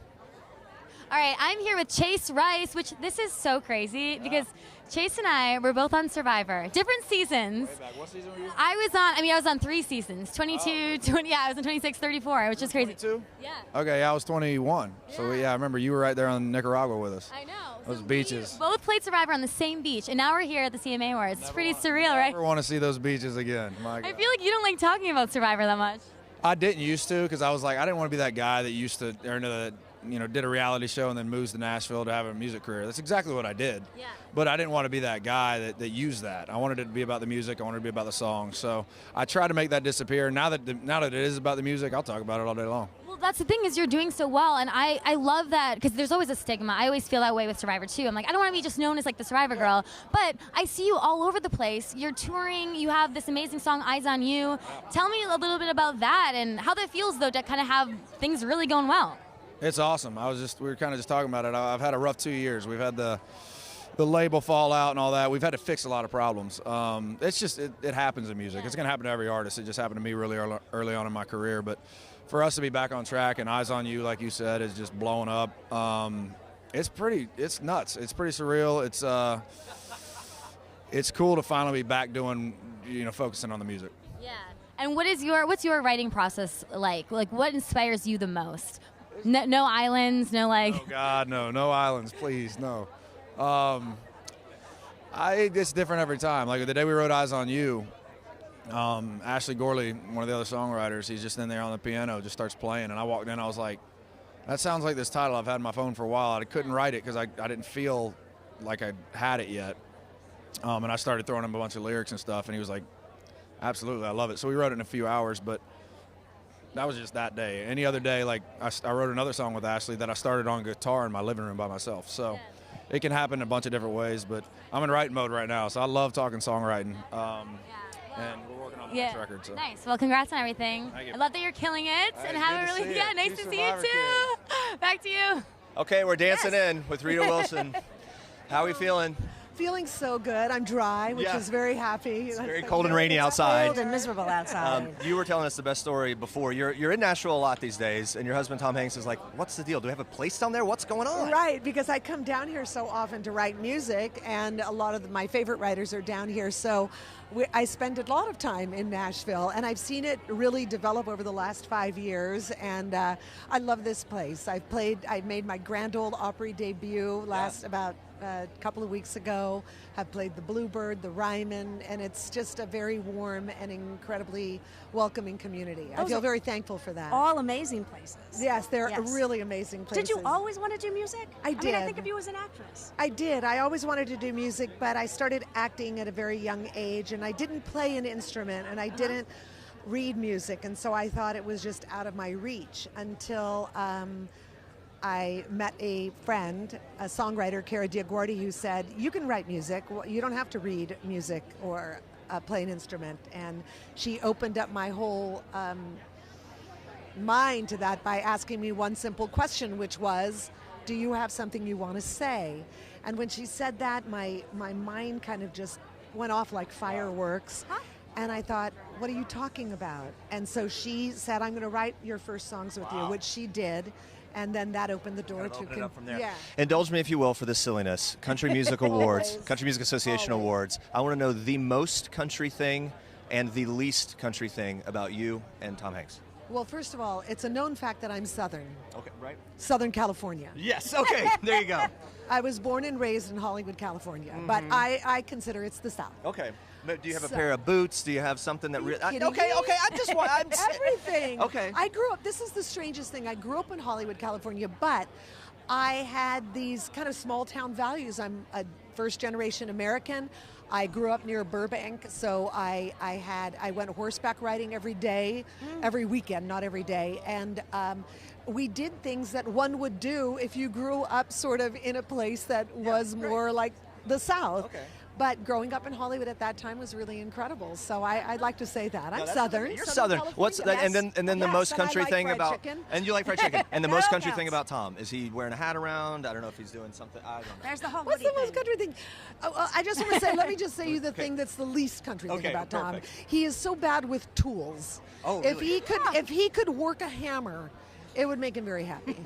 All right, I'm here with Chase Rice, which this is so crazy because Chase and I were both on Survivor, different seasons. Way back. What season were you? I was on 3 seasons, 22, 20, yeah, I was on 26, 34, which is crazy. 22? Yeah. Okay, yeah, I was 21. So I remember you were right there on Nicaragua with us. I know. Those beaches. Both played Survivor on the same beach, and now we're here at the CMA Awards. It's pretty surreal, right? I never want to see those beaches again. My God. I feel like you don't like talking about Survivor that much. I didn't used to because I was like, I didn't want to be that guy that used to, did a reality show and then moves to Nashville to have a music career. That's exactly what I did. Yeah. But I didn't want to be that guy that used that. I wanted it to be about the music. I wanted it to be about the song. So I tried to make that disappear. Now that it is about the music, I'll talk about it all day long. Well, that's the thing is you're doing so well, and I love that because there's always a stigma. I always feel that way with Survivor too. I'm like, I don't want to be just known as like the Survivor girl, but I see you all over the place. You're touring. You have this amazing song, Eyes on You. Tell me a little bit about that and how that feels though to kind of have things really going well. It's awesome. We were kind of just talking about it. I've had a rough 2 years. We've had the label fallout and all that. We've had to fix a lot of problems. It's just, it happens in music. It's going to happen to every artist. It just happened to me really early on in my career. But for us to be back on track and Eyes on You, like you said, is just blowing up. It's nuts. It's pretty surreal. It's cool to finally be back doing, focusing on the music. Yeah. And what's your writing process like? Like what inspires you the most? No islands, no like. Oh God, no islands, please, no. It's different every time. Like the day we wrote Eyes on You, Ashley Gorley, one of the other songwriters, he's just in there on the piano, just starts playing, and I walked in, I was like, that sounds like this title I've had in my phone for a while. I couldn't write it because I didn't feel like I had it yet. And I started throwing him a bunch of lyrics and stuff, and he was like, absolutely, I love it. So we wrote it in a few hours, but that was just that day. Any other day, like I wrote another song with Ashley that I started on guitar in my living room by myself. So it can happen in a bunch of different ways, but I'm in writing mode right now, so I love talking songwriting. And we're working on the next record. So. Nice. Well, congrats on everything. I love that you're killing it, and have a really nice to see you too. Back to you. Okay, we're dancing in with Rita Wilson. How are we feeling? Feeling so good. I'm dry, which is very happy. It's very cold and rainy outside. Cold and miserable outside. You were telling us the best story before. You're in Nashville a lot these days, and your husband Tom Hanks is like, what's the deal? Do we have a place down there? What's going on? Right, because I come down here so often to write music, and a lot of my favorite writers are down here. So I spend a lot of time in Nashville, and I've seen it really develop over the last 5 years, and I love this place. I made my Grand Ole Opry debut about a couple of weeks ago. I've played the Bluebird, the Ryman, and it's just a very warm and incredibly welcoming community. I feel very thankful for that. All amazing places. Yes, they're really amazing places. Did you always want to do music? I did. I think of you as an actress. I did. I always wanted to do music, but I started acting at a very young age, and I didn't play an instrument, and I didn't read music, and so I thought it was just out of my reach until I met a friend, a songwriter, Cara Diaguardi, who said, you can write music. You don't have to read music or play an instrument. And she opened up my whole mind to that by asking me one simple question, which was, do you have something you want to say? And when she said that, my mind kind of just went off like fireworks. And I thought, what are you talking about? And so she said, I'm going to write your first songs with you, which she did. And then that opened the door to open it up from there. Yeah. Indulge me, if you will, for this silliness. Country Music Awards, Country Music Association Awards. I want to know the most country thing and the least country thing about you and Tom Hanks. Well, first of all, it's a known fact that I'm Southern. Okay, right. Southern California. Yes, okay, there you go. I was born and raised in Hollywood, California, but I consider it's the South. Okay. But do you have a pair of boots? Do you have something that really... Okay, I just want... everything. Okay. I grew up... This is the strangest thing. I grew up in Hollywood, California, but I had these kind of small-town values. I'm a first-generation American. I grew up near Burbank, so I went horseback riding every day, every weekend, not every day, and we did things that one would do if you grew up sort of in a place that was more like the South. Okay. But growing up in Hollywood at that time was really incredible. So I'd like to say that. I'm that's Southern. okay. You're Southern. What's California. and then the Yes, most and I country like thing fried about chicken. and you like fried chicken. And the most That country counts. thing about Tom is he wearing a hat around? I don't know if he's doing something. I don't know. There's the whole What's the most country thing? I just want to say, let me just say you the Okay. thing that's the least country thing Okay, about Tom. perfect. He is so bad with tools. Oh, if really? if he could work a hammer, it would make him very happy.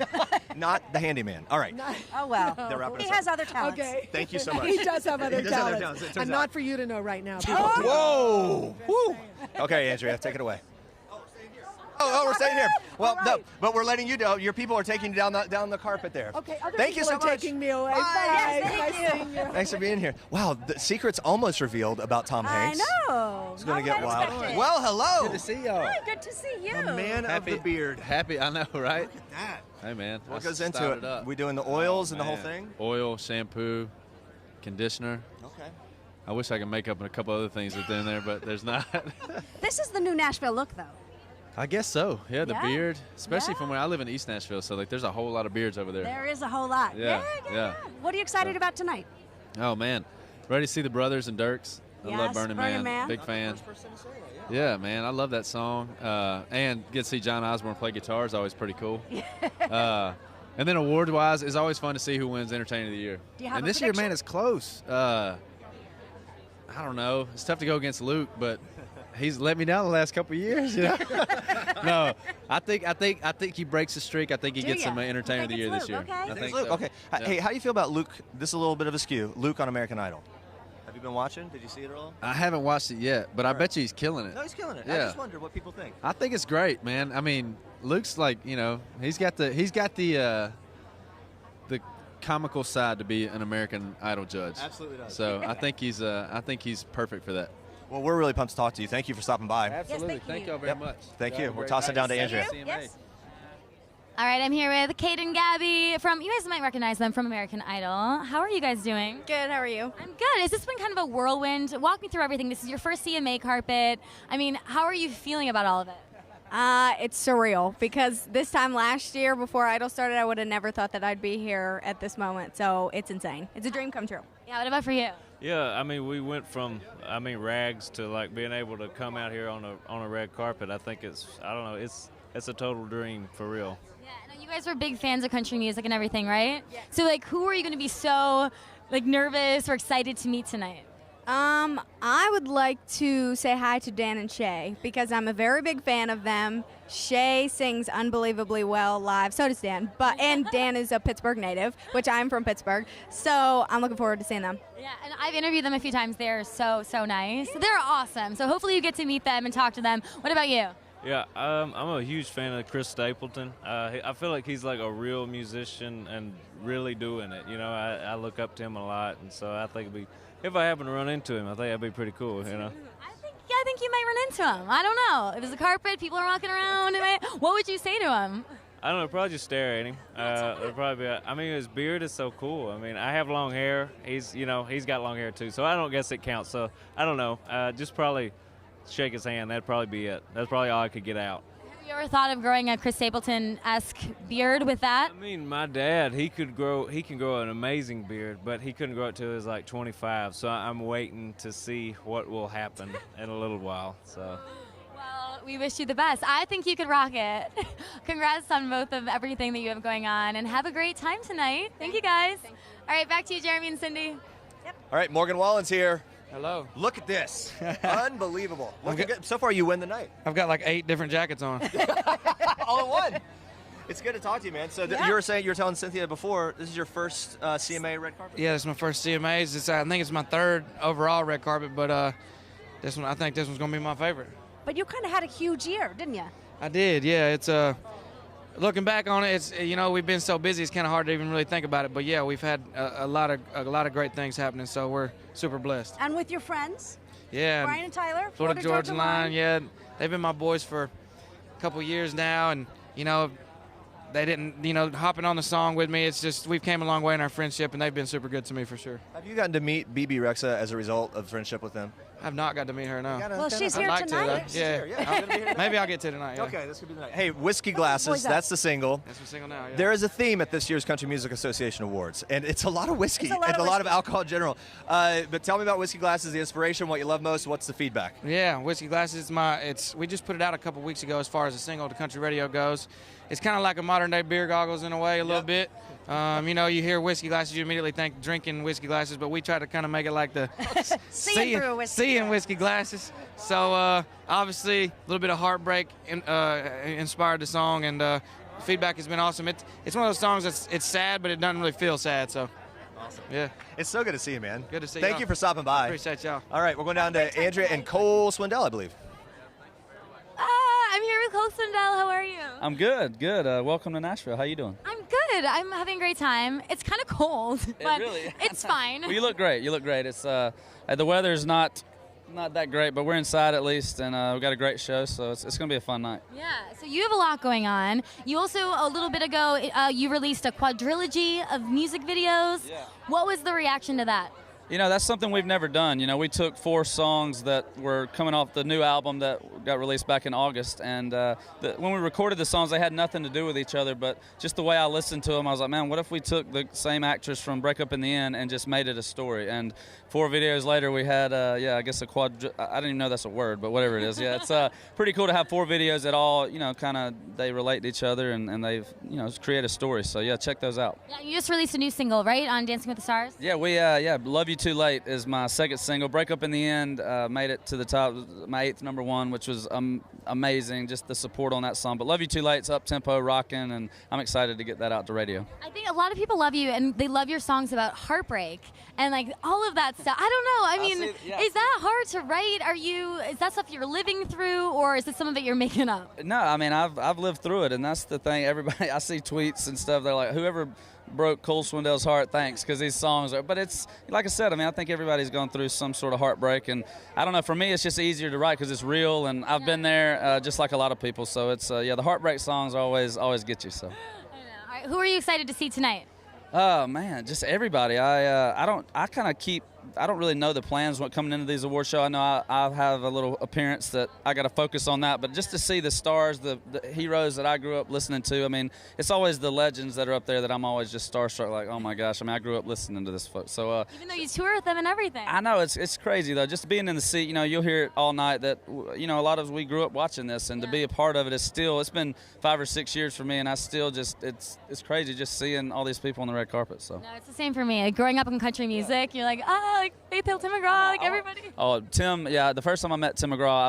Not the handyman. All right. Oh, well. They're wrapping He us up. has other talents. Okay. Thank you so much. He does have other He does have other talents. talents, it turns And out. not for you to know right now. Whoa! Woo. Okay, Andrea, take it away. Oh, we're staying here. Well, no, but we're letting you know. Your people are taking you down the carpet there. Okay, other Thank you people so are much. taking me away. Bye. Bye. Yes, Nice thank seeing you. Thanks for being here. Wow, the secret's almost revealed about Tom Hanks. I know. It's going to Not get what I wild. expected. Well, hello. Good to see y'all. Hi, good to see you. The man of the beard. Happy, I know, right? Look at that. Hey, man. What I goes into started it? up. We doing the oils and the whole Man. thing? Oil, shampoo, conditioner. Okay. I wish I could make up a couple other things within there, but there's not. This is the new Nashville look, though. I guess so. Yeah, the Yeah. beard, especially from where I live in East Nashville, so like there's a whole lot of beards over there. There is a whole lot. Yeah, yeah. What are you excited about tonight? Oh man, ready to see the Brothers and Dirks. I Yes, love Burning Burning Man. Man. Big fan. Yeah, man, I love that song. And get to see John Osborne play guitar is always pretty cool. And then award-wise, it's always fun to see who wins Entertainer of the Year. Do you have and a this year, prediction? man, it's close. I don't know. It's tough to go against Luke, but he's let me down the last couple of years. You know? No, I think he breaks the streak. I think he Do gets ya? some Entertainer of the You Year think this it's year. Luke? Okay. I think Luke. so. Okay. Yeah. Hey, how do you feel about Luke? This is a little bit of a skew. Luke on American Idol. Have you been watching? Did you see it at all? I haven't watched it yet, but I bet you he's killing it. No, he's killing it. I Yeah. just wonder what people think. I think it's great, man. I mean, Luke's like, you know, he's got the comical side to be an American Idol judge. Absolutely does. So I think he's perfect for that. Well, we're really pumped to talk to you. Thank you for stopping by. Absolutely. Thank y'all very much. Thank you. Have a We're great tossing night. down to Andrea. Yes. All right, I'm here with Kate and Gabby from, you guys might recognize them from American Idol. How are you guys doing? Good, how are you? I'm good. Has this been kind of a whirlwind? Walk me through everything. This is your first CMA carpet. I mean, how are you feeling about all of it? It's surreal because this time last year before Idol started, I would have never thought that I'd be here at this moment. So it's insane. It's a dream come true. Yeah, what about for you? Yeah, I mean, we went from, rags to like being able to come out here on a red carpet. I think it's a total dream for real. Yeah, I know you guys were big fans of country music and everything, right? Yeah. So, like, who are you going to be so, like, nervous or excited to meet tonight? I would like to say hi to Dan and Shay because I'm a very big fan of them. Shay sings unbelievably well live, so does Dan. And Dan is a Pittsburgh native, which I'm from Pittsburgh. So I'm looking forward to seeing them. Yeah, and I've interviewed them a few times. They're so nice. They're awesome. So hopefully you get to meet them and talk to them. What about you? Yeah, I'm a huge fan of Chris Stapleton. I feel like he's like a real musician and really doing it. You know, I look up to him a lot, and so I think if I happen to run into him, I think that'd be pretty cool. You know. I think you might run into him. I don't know. If it's a carpet, people are walking around. What would you say to him? I don't know. Probably just stare at him. It'd probably be. His beard is so cool. I mean, I have long hair. He's got long hair too. So I don't guess it counts. So I don't know. Just probably shake his hand. That'd probably be it. That's probably all I could get out. Have you ever thought of growing a Chris Stapleton-esque beard with that? I mean, my dad, he can grow an amazing beard, but he couldn't grow it till he was like 25. So I'm waiting to see what will happen in a little while. So. Well, we wish you the best. I think you could rock it. Congrats on both of everything that you have going on, and have a great time tonight. Thank you, guys. All right, back to you, Jeremy and Cindy. All right, Morgan Wallen's here. Hello. Look at this. Unbelievable. Looking good. So far, you win the night. I've got like 8 different jackets on. All in one. It's good to talk to you, man. So you were telling Cynthia before, this is your first CMA red carpet? Yeah, it's my first CMAs. I think it's my 3rd overall red carpet, but I think this one's going to be my favorite. But you kind of had a huge year, didn't you? I did, yeah. It's looking back on it, it's we've been so busy, it's kind of hard to even really think about it. But yeah, we've had a lot of great things happening, so we're super blessed. And with your friends? Yeah. Brian and Tyler, Florida Georgia Line, yeah. They've been my boys for a couple years now, and they didn't, hopping on the song with me. It's just we've came a long way in our friendship, and they've been super good to me for sure. Have you gotten to meet Bebe Rexha as a result of friendship with them? I have not got to meet her, no. Well, she's here I'd like tonight. To, though. Yeah. Maybe I'll get to tonight. Yeah. Okay, this could be the night. Hey, Whiskey Glasses, that's the single. That's the single now, yeah. There is a theme at this year's Country Music Association Awards, and it's a lot of whiskey and a lot of alcohol in general. But tell me about Whiskey Glasses, the inspiration, what you love most, what's the feedback? Yeah, Whiskey Glasses, we just put it out a couple weeks ago as far as a single to country radio goes. It's kind of like a modern day beer goggles in a way, a little bit. You know, you hear whiskey glasses, you immediately think drinking whiskey glasses, but we try to kind of make it like the seeing whiskey glasses. So obviously, a little bit of heartbreak inspired the song, and feedback has been awesome. It's one of those songs it's sad, but it doesn't really feel sad. So. Awesome. Yeah. It's so good to see you, man. Good to see you. Thank you for stopping by. Appreciate y'all. All right, we're going down to Andrea and Cole Swindell, I believe. I'm here with Cole Swindell. How are you? I'm good, good. Welcome to Nashville. How you doing? I'm good. I'm having a great time. It's kind of cold, but really? It's fine. Well, you look great. You look great. It's the weather's not that great, but we're inside at least, and we've got a great show, so it's going to be a fun night. Yeah, so you have a lot going on. You also, a little bit ago, you released a quadrilogy of music videos. Yeah. What was the reaction to that? You know, that's something we've never done. You know, we took 4 songs that were coming off the new album that got released back in August, and when we recorded the songs, they had nothing to do with each other, but just the way I listened to them, I was like, man, what if we took the same actress from Break Up in the End and just made it a story? And 4 videos later, we had, I guess I didn't even know that's a word, but whatever it is. Yeah, it's pretty cool to have 4 videos that all, you know, kind of, they relate to each other, and they've, you know, create a story. So, yeah, check those out. Yeah, you just released a new single, right, on Dancing with the Stars? Yeah, Love You Too Late is my second single. Break Up in the End made it to the top, my 8th #1, which was amazing, just the support on that song. But Love You Too Late's up-tempo, rocking, and I'm excited to get that out to radio. I think a lot of people love you, and they love your songs about heartbreak and, like, all of that stuff. I don't know. I mean, is that hard to write? Is that stuff you're living through, or is it some of it you're making up? No, I mean, I've lived through it, and that's the thing. Everybody, I see tweets and stuff, they're like, whoever broke Cole Swindell's heart, thanks, because these songs are, but it's, like I said, I mean, I think everybody's gone through some sort of heartbreak, and I don't know, for me, it's just easier to write because it's real, and I've been there just like a lot of people, so it's, the heartbreak songs always get you, so. All right, who are you excited to see tonight? Oh, man, just everybody. I don't really know the plans coming into these award shows. I know I have a little appearance that I got to focus on that, but just to see the stars, the heroes that I grew up listening to, I mean, it's always the legends that are up there that I'm always just starstruck, like, oh my gosh, I mean, I grew up listening to this folks. So even though you tour with them and everything. I know, it's crazy though, just being in the seat, you know, you'll hear it all night that, you know, a lot of us, we grew up watching this, and to be a part of it is still, it's been 5 or 6 years for me, and I still just, it's crazy just seeing all these people on the red carpet, so. No, it's the same for me. Like, growing up in country music, you're like, like Faith Hill, Tim McGraw, like everybody. Oh, Tim, the first time I met Tim McGraw,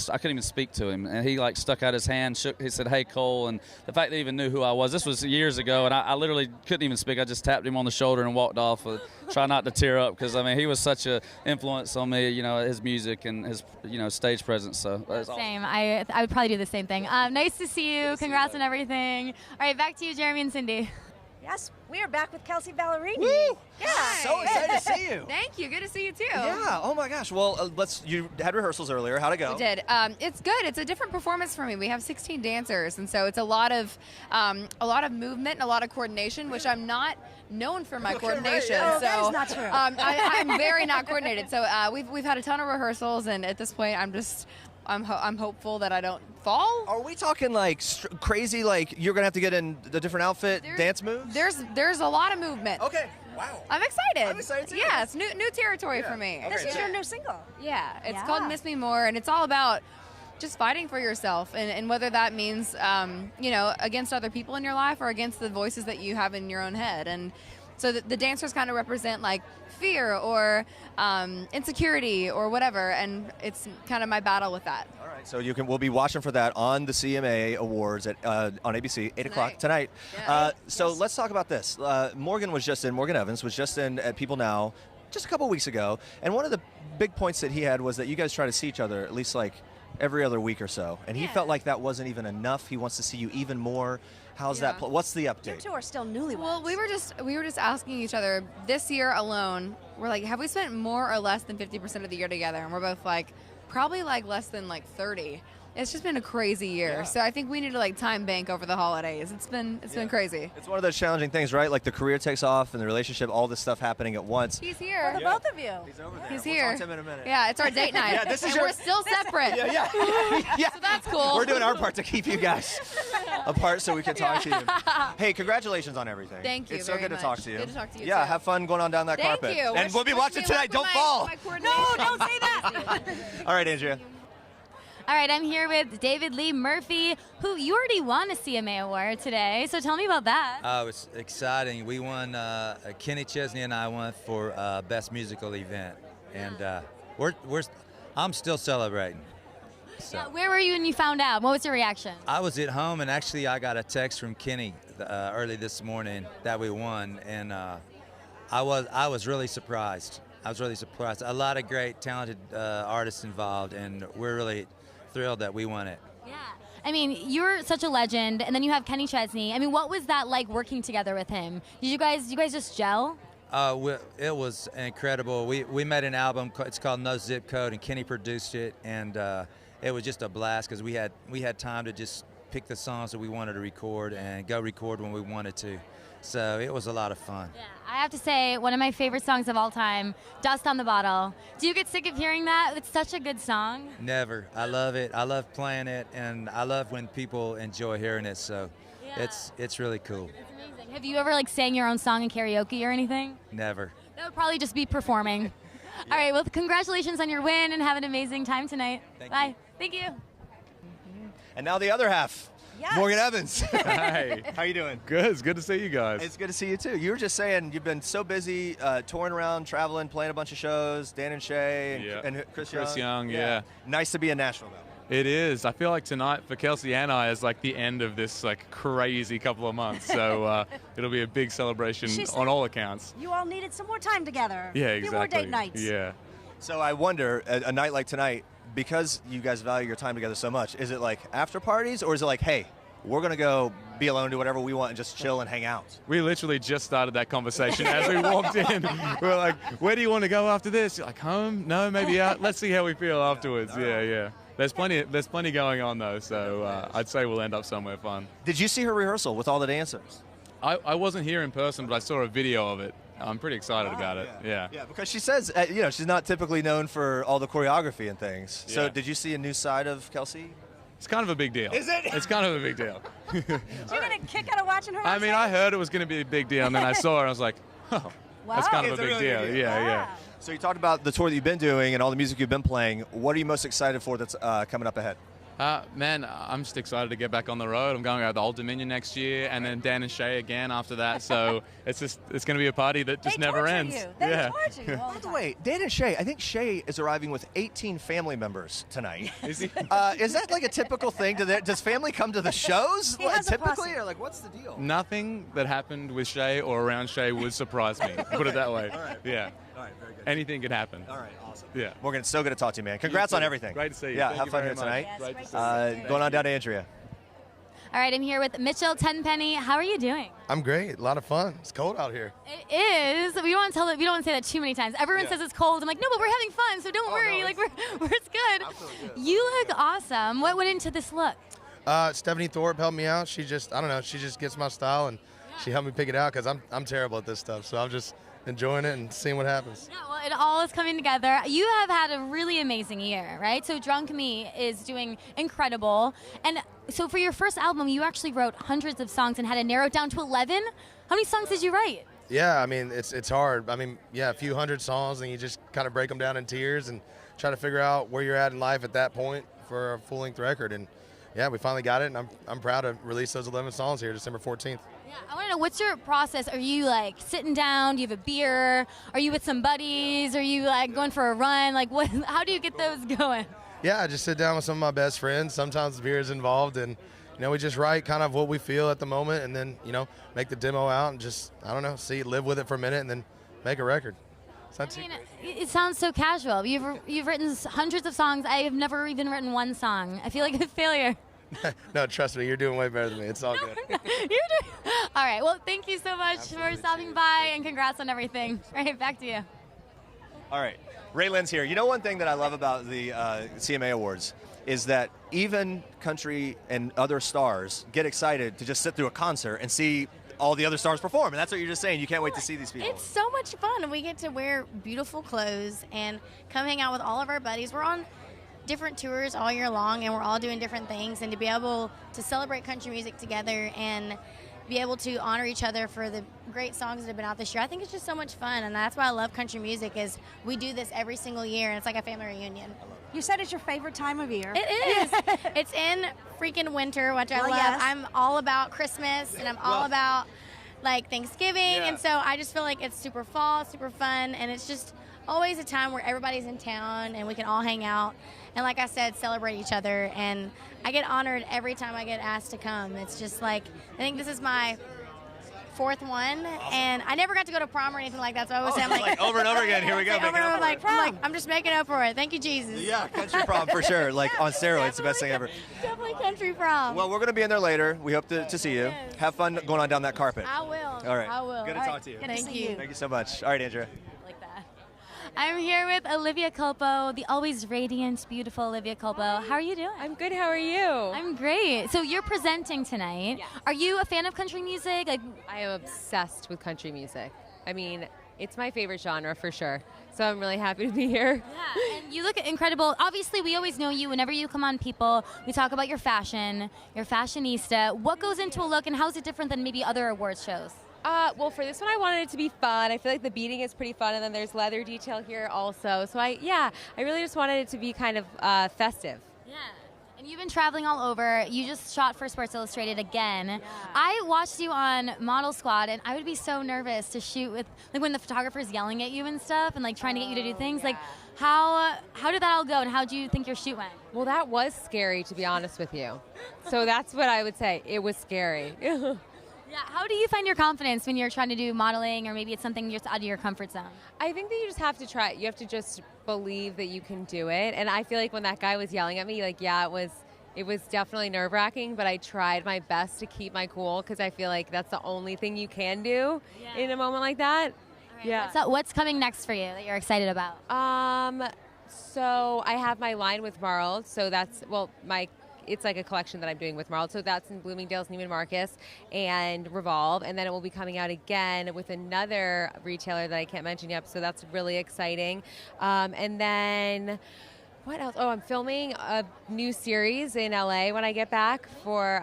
I couldn't even speak to him, and he like stuck out his hand, he said, hey, Cole, and the fact that he even knew who I was, this was years ago, and I literally couldn't even speak. I just tapped him on the shoulder and walked off, try not to tear up, because, I mean, he was such an influence on me, you know, his music and his, you know, stage presence, so. Same. I would probably do the same thing. Nice to see you. Congrats on everything. All right, back to you, Jeremy and Cindy. Yes, we are back with Kelsea Ballerini. Woo! Yeah. So excited to see you. Thank you. Good to see you too. Yeah. Oh my gosh. Well, you had rehearsals earlier. How'd it go? We did. It's good. It's a different performance for me. We have 16 dancers, and so it's a lot of movement and a lot of coordination, which I'm not known for my coordination. Right. So that is not true. I'm very not coordinated. So we've had a ton of rehearsals, and at this point, I'm hopeful that I don't fall. Are we talking like crazy, like you're going to have to get in a different outfit, dance moves? There's a lot of movement. Okay. Wow. I'm excited. I'm excited too. Yeah, it's new territory for me. This is your new single. Yeah, it's called Miss Me More, and it's all about just fighting for yourself, and whether that means, you know, against other people in your life or against the voices that you have in your own head. And so the dancers kind of represent like fear or insecurity or whatever, and it's kind of my battle with that. All right, so we'll be watching for that on the CMA Awards on ABC, 8 o'clock tonight. Yeah. So let's talk about this. Morgan Evans was just in at People Now just a couple weeks ago, and one of the big points that he had was that you guys try to see each other at least like every other week or so, and he felt like that wasn't even enough. He wants to see you even more. How's that? What's the update? You two are still newlyweds. Well, we were just asking each other this year alone. We're like, have we spent more or less than 50% of the year together? And we're both like, probably like less than like 30. It's just been a crazy year. So I think we need to like time bank over the holidays. It's been crazy. It's one of those challenging things, right? Like the career takes off and the relationship, all this stuff happening at once. He's here. For the both of you. He's over there. He's We'll here. talk to him in a minute. Yeah, it's our date night. Yeah, this is and we're still separate. Yeah. So that's cool. We're doing our part to keep you guys apart so we can talk to you. Hey, congratulations on everything. Thank you It's so very good much. to talk to you. Good to talk to you, Yeah, too. have fun going on down that Thank carpet. you. And we'll be watching tonight. Don't fall. No, don't say that. All right, Andrea. All right, I'm here with David Lee Murphy, who you already won a CMA award today. So tell me about that. It was exciting. We won, Kenny Chesney and I won for Best Musical Event. And I'm still celebrating. So. Yeah, where were you when you found out? What was your reaction? I was at home, and actually I got a text from Kenny early this morning that we won, and I was really surprised. I was really surprised. A lot of great, talented artists involved, and we're really thrilled that we won it. Yeah. I mean, you're such a legend, and then you have Kenny Chesney. I mean, what was that like working together with him? Did you guys just gel? It was incredible. We made an album. It's called No Zip Code, and Kenny produced it, and it was just a blast because we had time to just pick the songs that we wanted to record and go record when we wanted to. So it was a lot of fun. Yeah, I have to say, one of my favorite songs of all time, Dust on the Bottle. Do you get sick of hearing that? It's such a good song. Never. I love it. I love playing it, and I love when people enjoy hearing it. So it's really cool. It's amazing. Have you ever sang your own song in karaoke or anything? Never. That would probably just be performing. All right, well, congratulations on your win, and have an amazing time tonight. Bye. Thank you. And now the other half. Yes. Morgan Evans. Hi. How you doing? Good. It's good to see you guys. It's good to see you too. You were just saying you've been so busy touring around, traveling, playing a bunch of shows. Dan and Shay and Chris Young. Chris Young, yeah. Nice to be in Nashville though. It is. I feel like tonight for Kelsey and I is like the end of this crazy couple of months. So it'll be a big celebration on all accounts. You all needed some more time together. Yeah, A few more date nights. Yeah. So I wonder, a night like tonight, because you guys value your time together so much, is it like after parties or is it like, hey, we're going to go be alone, do whatever we want, and just chill and hang out? We literally just started that conversation as we walked in. We were like, where do you want to go after this? You're like, home? No, maybe out. Let's see how we feel afterwards. Yeah. There's plenty going on, though, so I'd say we'll end up somewhere fun. Did you see her rehearsal with all the dancers? I wasn't here in person, but I saw a video of it. I'm pretty excited about it. Yeah, because she says, she's not typically known for all the choreography and things. So did you see a new side of Kelsey? It's kind of a big deal. Is it? It's kind of a big deal. You're going to kick out of watching her? I mean, I heard it was going to be a big deal, and then I saw her, and I was like, oh, that's kind of a big deal. Yeah. So you talked about the tour that you've been doing and all the music you've been playing. What are you most excited for that's coming up ahead? Man, I'm just excited to get back on the road. I'm going out to the Old Dominion next year, and then Dan and Shay again after that. So it's going to be a party that just never ends. They torture you all By the way, Dan and Shay, I think Shay is arriving with 18 family members tonight. Is he? Is that like a typical thing? Does family come to the shows typically, or like what's the deal? Nothing that happened with Shay or around Shay would surprise me. Put it that way. All right. Yeah. All right, very good. Anything could happen. All right, awesome. Yeah. Morgan, it's so good to talk to you, man. Congrats on everything. Great to see you. Yeah, Thank have you fun very here much. tonight. Yes, great to see you. Going on down to Andrea. All right, I'm here with Mitchel Tenpenny. How are you doing? I'm great. A lot of fun. It's cold out here. It is. We don't want to say that too many times. Everyone says it's cold. I'm like, no, but we're having fun, so don't worry. No, it's good. You look awesome. What went into this look? Stephanie Thorpe helped me out. She just gets my style, and she helped me pick it out because I'm terrible at this stuff. So I'm just enjoying it and seeing what happens. Yeah, well, it all is coming together. You have had a really amazing year, right? So Drunk Me is doing incredible. And so for your first album, you actually wrote hundreds of songs and had to narrow it down to 11. How many songs did you write? Yeah, I mean, it's hard. I mean, a few hundred songs, and you just kind of break them down in tiers and try to figure out where you're at in life at that point for a full-length record. And yeah, we finally got it, and I'm proud to release those 11 songs here December 14th. Yeah, I want to know, what's your process? Are you sitting down? Do you have a beer? Are you with some buddies? Are you going for a run? How do you get those going? Yeah, I just sit down with some of my best friends. Sometimes the beer is involved, and we just write kind of what we feel at the moment, and then make the demo out and just live with it for a minute, and then make a record. It sounds so casual. You've written hundreds of songs. I have never even written one song. I feel like a failure. No, trust me, you're doing way better than me. It's all good. You're doing. All right. Well, thank you so much for stopping by, and congrats on everything. All right, back to you. All right. Ray Lynn's here. You know one thing that I love about the CMA Awards is that even country and other stars get excited to just sit through a concert and see all the other stars perform. And that's what you're just saying. You can't wait to see these people. It's so much fun. We get to wear beautiful clothes and come hang out with all of our buddies. We're on different tours all year long, and we're all doing different things. And to be able to celebrate country music together and be able to honor each other for the great songs that have been out this year, I think it's just so much fun. And that's why I love country music, is we do this every single year, and it's like a family reunion. You said it's your favorite time of year. It is. It's in freaking winter, which I love. Yes. I'm all about Christmas, and I'm all about like Thanksgiving, and so I just feel like it's super fall, super fun, and it's just always a time where everybody's in town and we can all hang out and, like I said, celebrate each other. And I get honored every time I get asked to come. It's just like, I think this is my 4th one, and I never got to go to prom or anything like that, so I always say, I'm like over and over again, here we go. I'm just making up for it. Thank you, Jesus. Yeah, country prom for sure. Like on steroids, the best thing ever. Definitely country prom. Well, we're going to be in there later. We hope to see you. Yes. Have fun going on down that carpet. I will. All right. I will. Good to talk to you. Thank you. Thank you so much. All right, Andrea. I'm here with Olivia Culpo, the always radiant, beautiful Olivia Culpo. How are you doing? I'm good. How are you? I'm great. So you're presenting tonight. Yes. Are you a fan of country music? Like, I am obsessed with country music. I mean, it's my favorite genre for sure. So I'm really happy to be here. Yeah, and you look incredible. Obviously, we always know you. Whenever you come on People, we talk about your fashion, your fashionista. What goes into a look, and how is it different than maybe other awards shows? Well, for this one, I wanted it to be fun. I feel like the beading is pretty fun, and then there's leather detail here also. So I really just wanted it to be kind of festive. Yeah. And you've been traveling all over. You just shot for Sports Illustrated again. Yeah. I watched you on Model Squad, and I would be so nervous to shoot with, like, when the photographer's yelling at you and stuff, and like trying to get you to do things. Yeah. Like, how did that all go, and how do you think your shoot went? Well, that was scary, to be honest with you. So that's what I would say. It was scary. Yeah, how do you find your confidence when you're trying to do modeling, or maybe it's something just out of your comfort zone? I think that you just have to try it. You have to just believe that you can do it. And I feel like when that guy was yelling at me, like, yeah, it was definitely nerve-wracking, but I tried my best to keep my cool, because I feel like that's the only thing you can do in a moment like that. Right, yeah. What's coming next for you that you're excited about? So I have my line with Marl. So that's, it's like a collection that I'm doing with Marl. So that's in Bloomingdale's, Neiman Marcus, and Revolve. And then it will be coming out again with another retailer that I can't mention yet. So that's really exciting. And then what else? Oh, I'm filming a new series in LA when I get back for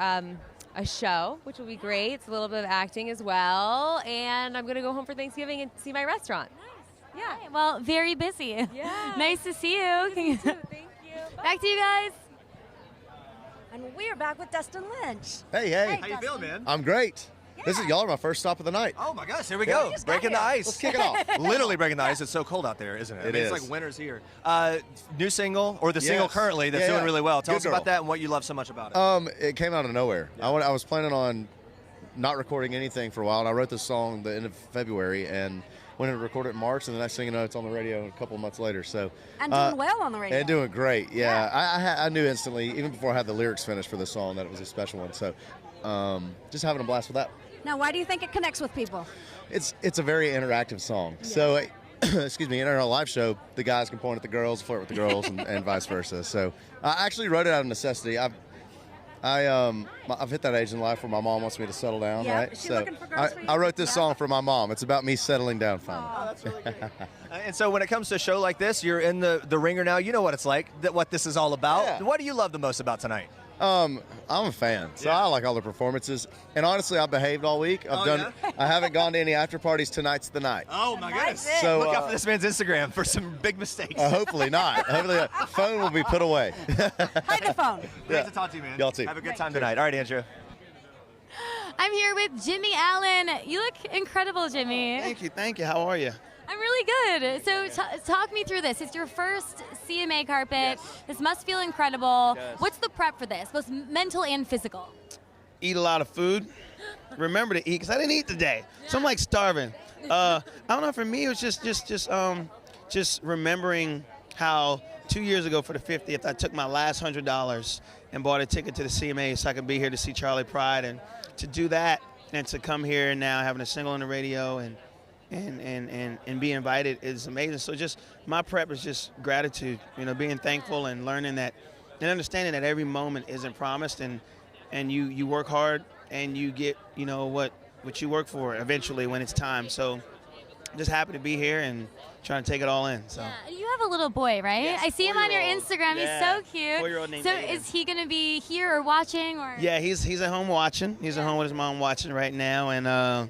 a show, which will be great. It's a little bit of acting as well. And I'm going to go home for Thanksgiving and see my restaurant. Nice. Yeah. Right, well, very busy. Yeah. Nice to see you. Thank you. Bye. Back to you guys. And we're back with Dustin Lynch. Hey. How you feeling, man? I'm great. Yeah. This is y'all are my first stop of the night. Oh my gosh, here we go. Breaking the ice. Let's kick it off. Literally breaking the ice. It's so cold out there, isn't it? It's like winter's here. New single, or the single currently that's doing really well. Tell us about that and what you love so much about it. It came out of nowhere. Yeah. I was planning on not recording anything for a while, and I wrote this song the end of February, and went and recorded it in March, and the next thing you know, it's on the radio a couple of months later. So and doing well on the radio. And doing great, yeah. I knew instantly, even before I had the lyrics finished for the song, that it was a special one. So just having a blast with that. Now, why do you think it connects with people? It's a very interactive song. Yeah. So, excuse me, in our live show, the guys can point at the girls, flirt with the girls, and vice versa. So I actually wrote it out of necessity. I've hit that age in life where my mom wants me to settle down, right? So I wrote this song for my mom. It's about me settling down finally. Oh, that's really good. And so when it comes to a show like this, you're in the ringer now. You know what it's like, what this is all about. Yeah. What do you love the most about tonight? I'm a fan, so I like all the performances. And honestly, I behaved all week. I haven't gone to any after parties. Tonight's the night. Oh my goodness! So look out for this man's Instagram for some big mistakes. Hopefully not. Hopefully the phone will be put away. Hide the phone. Great to talk to you, man. Y'all too. Have a good time tonight. All right, Andrea. I'm here with Jimmie Allen. You look incredible, Jimmie. Thank you. How are you? I'm really good. So talk me through this. It's your first CMA carpet. Yes. This must feel incredible. Yes. What's the prep for this, both mental and physical? Eat a lot of food. Remember to eat, because I didn't eat today. Yeah. So I'm like starving. I don't know, for me it was just remembering how 2 years ago for the 50th I took my last $100 and bought a ticket to the CMA so I could be here to see Charlie Pride, and to do that and to come here and now having a single on the radio and be invited is amazing. So just my prep is just gratitude, being thankful and learning that understanding that every moment isn't promised, and you work hard and you get, you know, what you work for eventually when it's time. So I'm just happy to be here and trying to take it all in. So. Yeah. You have a little boy, right? Yes, I see him on your 4-year-old. Instagram. Yeah, He's so cute. 4-year-old named So Aiden. is he going to be here or watching? Or? Yeah, he's at home watching. He's at home with his mom watching right now, and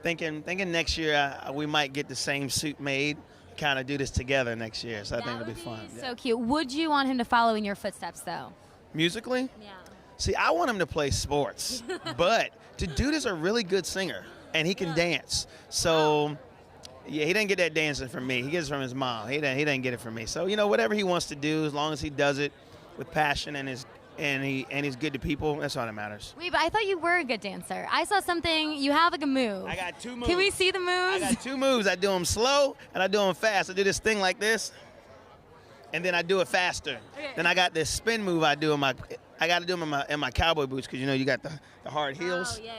thinking next year we might get the same suit made, kind of do this together next year. So I think it'll be fun. So cute. Would you want him to follow in your footsteps, though? Musically? Yeah. See, I want him to play sports, but the dude is a really good singer, and he can dance. So, yeah, he didn't get that dancing from me. He gets it from his mom. He didn't get it from me. So, you know, whatever he wants to do, as long as he does it with passion and he's good to people, that's all that matters. Wait, but I thought you were a good dancer. I saw something. You have like a move. I got 2 moves. Can we see the moves? I got 2 moves. I do them slow and I do them fast. I do this thing like this, and then I do it faster. Okay. Then I got this spin move I do I got to do them in my cowboy boots, because, you know, you got the hard heels. Oh, yeah.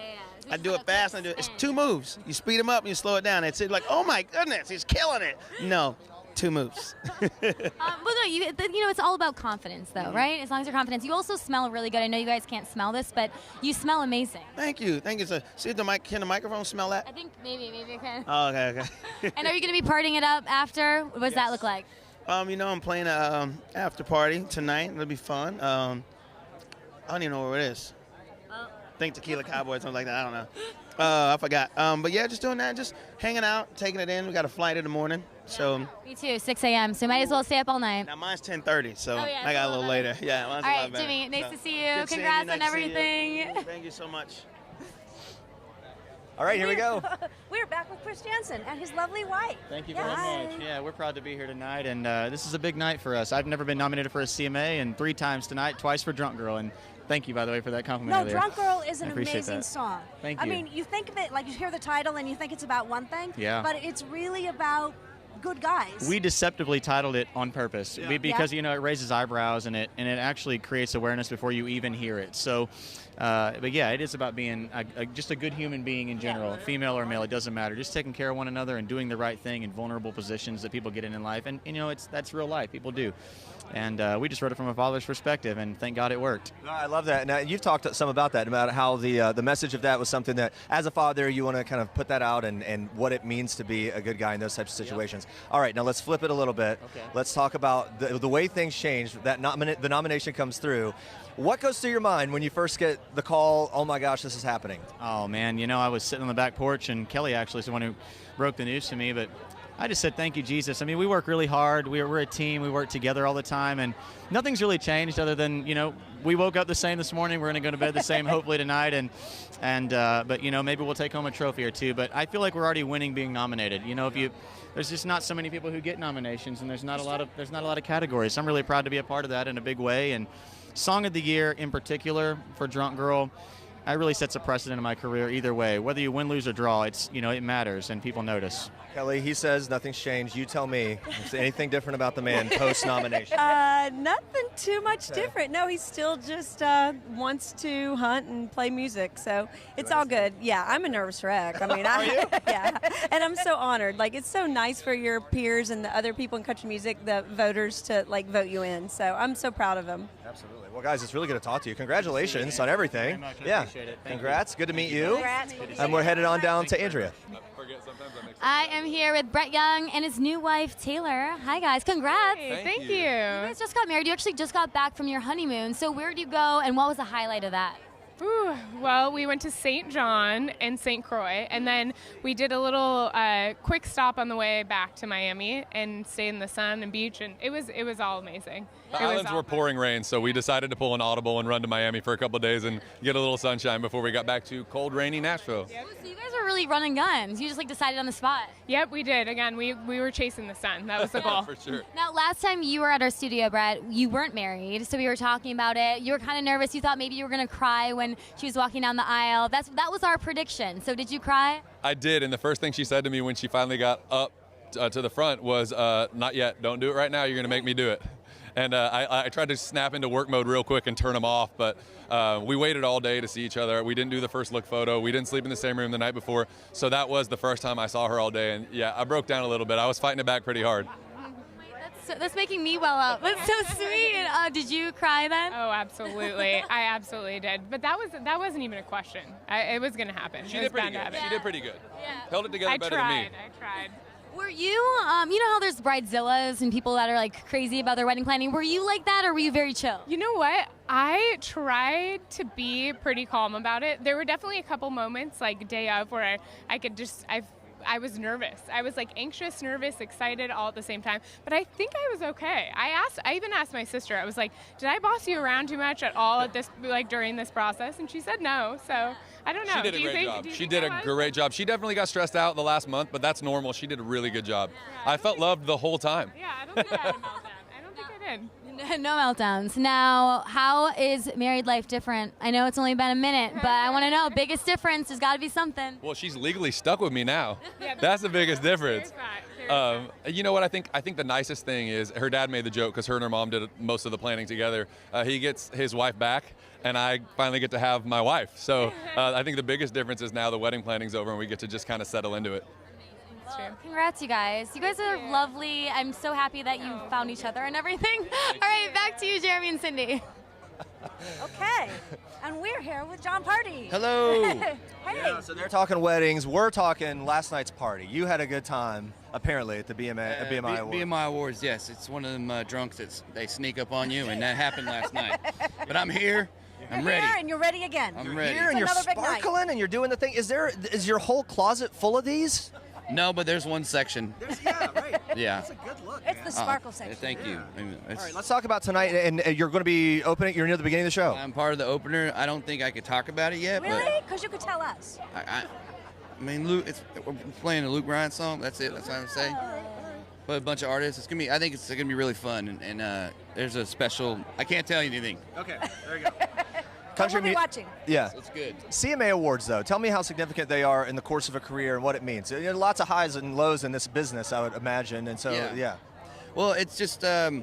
I do it fast and I do it. It's 2 moves. You speed them up and you slow it down. It's like, oh my goodness, he's killing it. No, 2 moves. But no, you know, it's all about confidence, though, right? As long as you're confident. You also smell really good. I know you guys can't smell this, but you smell amazing. Thank you. So, see if can the microphone smell that? I think maybe I can. Oh, okay. And are you going to be partying it up after? What does that look like? You know, I'm playing a after party tonight. It'll be fun. I don't even know where it is. I think Tequila Cowboy or something like that. I don't know. I forgot. But yeah, just doing that, just hanging out, taking it in. We got a flight in the morning, so. Me too, 6 a.m. So might as well stay up all night. Now mine's 10:30, so Oh, yeah, I got a little later. Yeah, mine's All a right, lot better. Jimmie, nice So, to see you. good seeing Congrats nice on to see you. everything. Thank you so much. All right, here we go. We're back with Chris Jansen and his lovely wife. Thank you Yeah. very much. Yeah, we're proud to be here tonight, and this is a big night for us. I've never been nominated for a CMA, and 3 times tonight, twice for Drunk Girl, and thank you, by the way, for that compliment No, earlier. Drunk Girl is I an appreciate amazing that. song. Thank I you. mean, you think of it, like you hear the title and you think it's about one thing, Yeah. but it's really about good guys. We deceptively titled it on purpose because Yeah. you know it raises eyebrows and it actually creates awareness before you even hear it. So, but yeah, it is about being just a good human being in general, female or male, it doesn't matter. Just taking care of one another and doing the right thing in vulnerable positions that people get in life, and you know that's real life. People do, and we just wrote it from a father's perspective, and thank God it worked. No, I love that. Now, you've talked some about that, about how the message of that was something that, as a father, you want to kind of put that out and what it means to be a good guy in those types of situations. All right, now let's flip it a little bit. Okay. Let's talk about the way things changed. That the nomination comes through. What goes through your mind when you first get the call, oh my gosh, this is happening? Oh man, you know, I was sitting on the back porch, and Kelly actually is the one who broke the news to me, but I just said, thank you, Jesus. I mean, we work really hard. We're a team. We work together all the time, and nothing's really changed other than, you know, we woke up the same this morning. We're going to go to bed the same hopefully tonight, but, you know, maybe we'll take home a trophy or 2. But I feel like we're already winning being nominated. You know, there's just not so many people who get nominations, and there's not a lot of categories. So I'm really proud to be a part of that in a big way. And Song of the Year in particular for Drunk Girl, it really sets a precedent in my career either way. Whether you win, lose, or draw, it matters, and people notice. Kelly, he says nothing's changed. You tell me, is there anything different about the man post-nomination? Nothing too much different. No, he still just wants to hunt and play music, so it's all good. Yeah, I'm a nervous wreck. I mean, yeah, and I'm so honored. Like, it's so nice for your peers and the other people in country music, the voters, to like vote you in. So I'm so proud of him. Absolutely. Well, guys, it's really good to talk to you. Congratulations on everything. Thank you very much. I Yeah. appreciate it. Thank Congrats. Good to meet you. Congrats. And we're headed on down to Andrea. I am here with Brett Young and his new wife, Taylor. Hi, guys. Congrats. Thank you. You guys just got married. You actually just got back from your honeymoon. So where did you go, and what was the highlight of that? Ooh, well, we went to St. John and St. Croix, and then we did a little quick stop on the way back to Miami and stayed in the sun and beach, and it was all amazing. The islands were pouring rain, so we decided to pull an audible and run to Miami for a couple of days and get a little sunshine before we got back to cold, rainy Nashville. So you guys were really running guns. You just decided on the spot. Yep, we did. Again, we were chasing the sun. That was the goal. For sure. Now, last time you were at our studio, Brett, you weren't married, so we were talking about it. You were kind of nervous. You thought maybe you were going to cry when she was walking down the aisle. That was our prediction. So did you cry? I did, and the first thing she said to me when she finally got up to the front was, not yet, don't do it right now, you're going to make me do it. And I tried to snap into work mode real quick and turn them off, but we waited all day to see each other. We didn't do the first look photo. We didn't sleep in the same room the night before. So that was the first time I saw her all day. And yeah, I broke down a little bit. I was fighting it back pretty hard. That's That's making me well up. That's so sweet. Did you cry then? Oh, absolutely. I absolutely did. But that wasn't even a question. It was going to happen. She did pretty good. She did pretty good. Held it together better than me. I tried. Were you, you know how there's bridezillas and people that are like crazy about their wedding planning? Were you like that, or were you very chill? You know what? I tried to be pretty calm about it. There were definitely a couple moments, like day of, where I was nervous. I was like anxious, nervous, excited all at the same time. But I think I was okay. I even asked my sister. I was like, "Did I boss you around too much at all at this, like during this process?" And she said no. So I don't know. She did a great job. She did a great job. She definitely got stressed out the last month, but that's normal. She did a really good job. I felt loved the whole time. Yeah, I don't think I had a meltdown. I don't think I did. No meltdowns. Now, how is married life different? I know it's only been a minute, but I want to know, biggest difference, there's got to be something. Well, she's legally stuck with me now. That's the biggest difference. You know what I think? I think the nicest thing is her dad made the joke because her and her mom did most of the planning together. He gets his wife back, and I finally get to have my wife. So I think the biggest difference is now the wedding planning's over and we get to just kind of settle into it. Well, congrats, you guys. You guys are lovely. I'm so happy that you found each other and everything. All right, back to you, Jeremy and Cindy. Okay, and we're here with John Party. Hello. Hey. Yeah, so they're talking weddings. We're talking last night's party. You had a good time, apparently, at the BMI Awards. BMI Awards, yes. It's one of them drunks that they sneak up on you, and that happened last night. But I'm here. I'm ready. Here and you're ready again. I'm ready. Here and you're sparkling and you're doing the thing. Is your whole closet full of these? No, but there's one section. Yeah, right. Yeah. That's a good look. It's the sparkle section. Thank you. All right, let's talk about tonight. And you're going to be opening. You're near the beginning of the show. I'm part of the opener. I don't think I could talk about it yet. Really? Because you could tell us. I mean, Luke. We're playing a Luke Bryan song. That's it. That's what I'm saying. But a bunch of artists. It's gonna be. I think it's gonna be really fun. And there's a special. I can't tell you anything. Okay. There you go. We'll be watching. Yeah. It's good. CMA Awards, though. Tell me how significant they are in the course of a career and what it means. You know, lots of highs and lows in this business, I would imagine. And so, yeah. Well, it's just the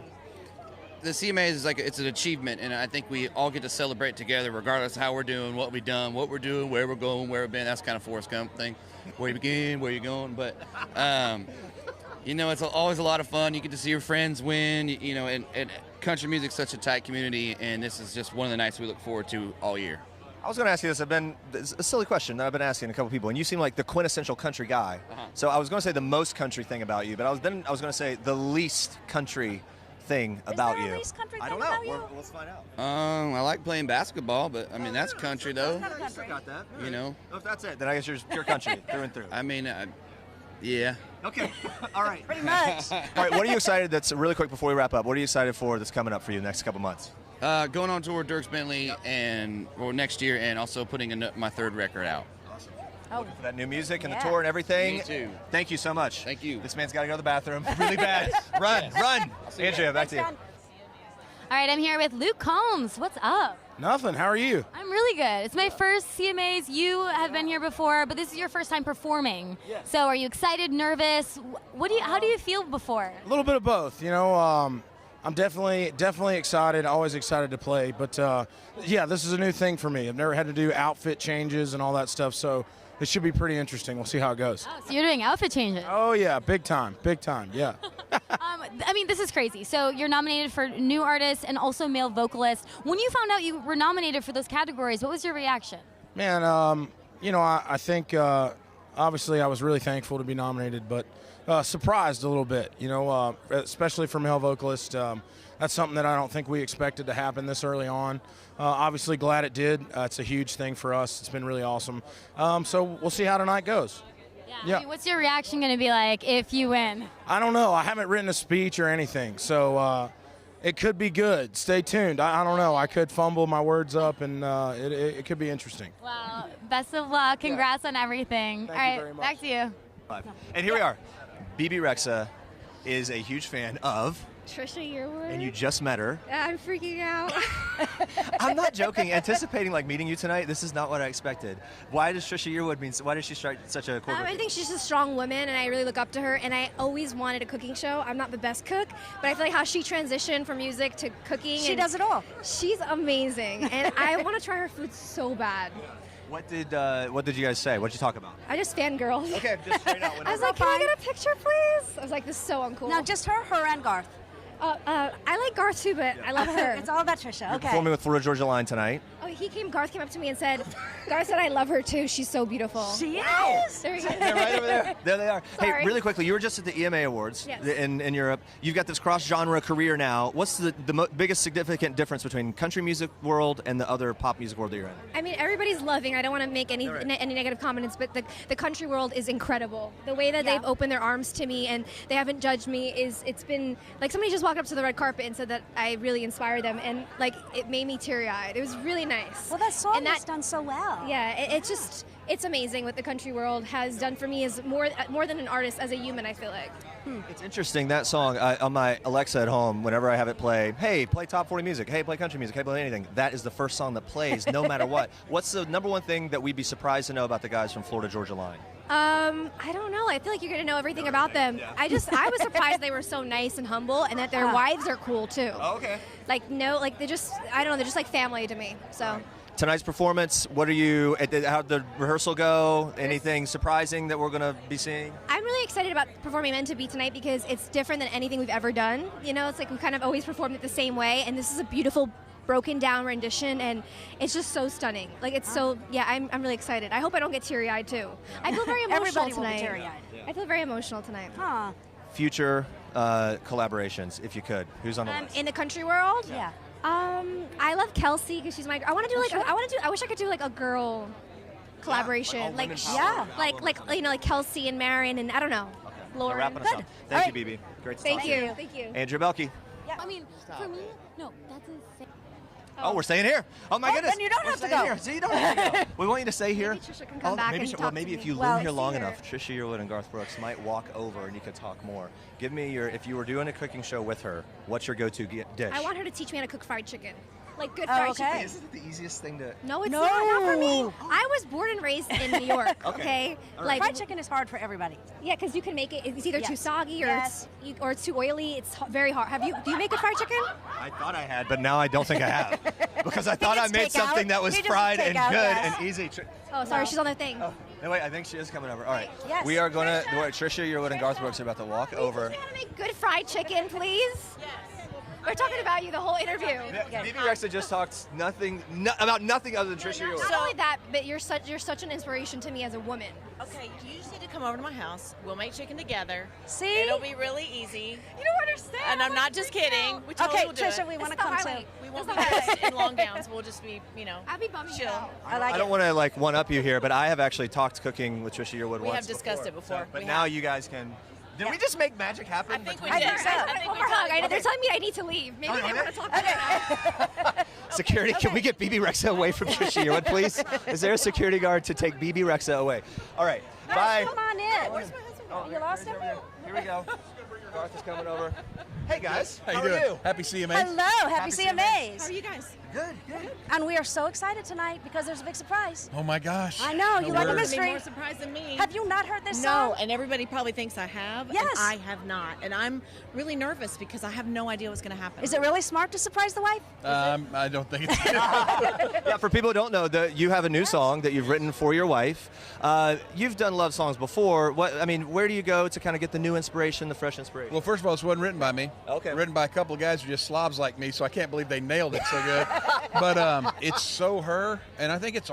CMA is like it's an achievement, and I think we all get to celebrate together, regardless of how we're doing, what we've done, what we're doing, where we're going, where we've been. That's kind of Forrest Gump thing. Where you begin, where you're going. But you know, it's always a lot of fun. You get to see your friends win. You know, and country music's such a tight community, and this is just one of the nights we look forward to all year. I was going to ask you this. It's a silly question that I've been asking a couple people, and you seem like the quintessential country guy. So I was going to say the most country thing about you, but I was going to say the least country thing about you. I don't know. Let's find out. I like playing basketball, but I mean that's country though. I still got that. You know. If that's it, then I guess you're pure country through and through. I mean, yeah. Okay. All right. Pretty much. All right. What are you excited? That's really quick before we wrap up. What are you excited for? That's coming up for you the next couple months. Going on tour with Dierks Bentley next year, and also putting my third record out. Awesome. Looking for that new music and the tour and everything. Me too. Thank you so much. Thank you. This man's got to go to the bathroom really bad. Run. Andrea, back to you. All right, I'm here with Luke Combs. What's up? Nothing. How are you? I'm really good. It's my first CMAs. You have been here before, but this is your first time performing. Yes. So are you excited, nervous? How do you feel before? A little bit of both. You know, I'm definitely excited. Always excited to play. But, yeah, this is a new thing for me. I've never had to do outfit changes and all that stuff, so it should be pretty interesting. We'll see how it goes. Oh, so you're doing outfit changes? Oh, yeah, big time, yeah. I mean, this is crazy. So you're nominated for new artist and also male vocalist. When you found out you were nominated for those categories, what was your reaction? Man, you know, I think obviously I was really thankful to be nominated, but surprised a little bit, you know, especially for male vocalist. That's something that I don't think we expected to happen this early on. Obviously glad it did. It's a huge thing for us. It's been really awesome. So we'll see how tonight goes. Yeah. I mean, what's your reaction going to be like if you win? I don't know. I haven't written a speech or anything, so it could be good. Stay tuned. I don't know. I could fumble my words up, and it could be interesting. Well, best of luck. Congrats on everything. Thank All you right, very much. back to you. And here we are. Bebe Rexha is a huge fan of Trisha Yearwood. And you just met her. I'm freaking out. I'm not joking. Anticipating meeting you tonight, this is not what I expected. Why does Trisha Yearwood mean? Why does she strike such a chord? I think she's a strong woman, and I really look up to her. And I always wanted a cooking show. I'm not the best cook, but I feel like how she transitioned from music to cooking. She does it all. She's amazing, and I want to try her food so bad. What did you guys say? What did you talk about? I just fangirled. Okay, just straight out. I was like, can I get a picture, please? I was like, this is so uncool. No, just her and Garth. I like Garth too, but I love her. It's all about Trisha. You're Okay. performing with Florida Georgia Line tonight. Oh, Garth came up to me and said, Garth said I love her too. She's so beautiful. She Wow. is. There you go. They're right over there. There they are. Hey, Sorry. really quickly, you were just at the EMA Awards Yes. in Europe. You've got this cross-genre career now. What's the biggest significant difference between country music world and the other pop music world that you're in? I mean, everybody's loving. I don't want to make any negative comments, but the country world is incredible. The way that they've opened their arms to me and they haven't judged me it's been like somebody just walked up to the red carpet and said that I really inspired them, and like it made me teary-eyed. It was really nice. Well, that song has done so well. Yeah, it's amazing what the country world has done for me as more than an artist, as a human. I feel like. It's interesting, that song, on my Alexa at home, whenever I have it play, hey, play top 40 music, hey, play country music, hey, play anything, that is the first song that plays no matter what. What's the number one thing that we'd be surprised to know about the guys from Florida Georgia Line? I don't know. I feel like you're going to know everything about them. Yeah. I was surprised they were so nice and humble, and that their wives are cool too. Oh, okay. They're just, I don't know, they're just like family to me. So. Tonight's performance, how'd the rehearsal go? Anything surprising that we're going to be seeing? I'm really excited about performing Meant to Be tonight because it's different than anything we've ever done. You know, it's like we kind of always performed it the same way, and this is a beautiful broken down rendition, and it's just so stunning. Like, it's so, yeah, I'm really excited. I hope I don't get teary-eyed too. I feel very emotional Everybody tonight. will be teary-eyed. I feel very emotional tonight. Huh. Future collaborations, if you could. Who's on the list? In the country world? Yeah. I love Kelsea because she's my. I wish I could do like a girl collaboration, like like Kelsea and Marion, and I don't know, Lauren. Wrapping us up. Thank you, Bebe. Great stuff. Thank you. Thank you. Andrea Boehlke. Yeah, I mean, for me, no, that's insane. Oh, we're staying here. Oh my goodness. Then you don't have to go. Here. See, you don't have to go. We want you to stay here. Maybe Trisha can come back and talk maybe to if me. you live here long enough, Trisha Yearwood and Garth Brooks might walk over and you could talk more. Give me if you were doing a cooking show with her, what's your go-to dish? I want her to teach me how to cook fried chicken. Like good fried chicken. Isn't it the easiest thing to... No, it's not for me. I was born and raised in New York, okay? Right. Like fried chicken is hard for everybody. Yeah, because you can make it. It's either too soggy or Yes. it's too oily. It's very hard. Do you make a fried chicken? I thought I had, but now I don't think I have. Because I thought I made something that was fried and good and easy. Oh, sorry, she's on the thing. Oh, no, wait, I think she is coming over. All right. Yes. We are going to... Trisha Yearwood and Garth Brooks are about to walk over. Can you make good fried chicken, please? Yes. We're talking about you the whole interview. Bebe Rexha just talked about nothing other than Trisha Yearwood. Not only that, but you're such an inspiration to me as a woman. Okay, you just need to come over to my house. We'll make chicken together. See? It'll be really easy. You don't understand. And I'm not just kidding. We totally will do Trisha, it. we want to come too. We won't be dressed in long gowns. We'll just be, I'll be bumming chill. I don't want to one-up you here, but I have actually talked cooking with Trisha Yearwood once. We have discussed it before. But now you guys can... Did we just make magic happen? I think we I did. think so. They're telling me I need to leave. Maybe they want to talk to me. Security, can we get Bebe Rexha away from Trisha Yearwood, please? Is there a security guard to take Bebe Rexha away? All right, bye. Come on in. Where's my husband? You lost him? Here we go. Garth is coming over. Hey guys, how are you? Happy CMAs. Hello, happy CMAs. How are you guys? Good. And we are so excited tonight because there's a big surprise. Oh my gosh. I know, you like a mystery. More surprised than me. Have you not heard this No, song? and everybody probably thinks I have. Yes. And I have not. And I'm really nervous because I have no idea what's going to happen. Is it really smart to surprise the wife? I don't think it's Yeah, for people who don't know, you have a new song that you've written for your wife. You've done love songs before. Where do you go to kind of get the new inspiration, the fresh inspiration? Well, first of all, this wasn't written by me. Okay. Written by a couple of guys who are just slobs like me, so I can't believe they nailed it so good. But it's so her, and I think it's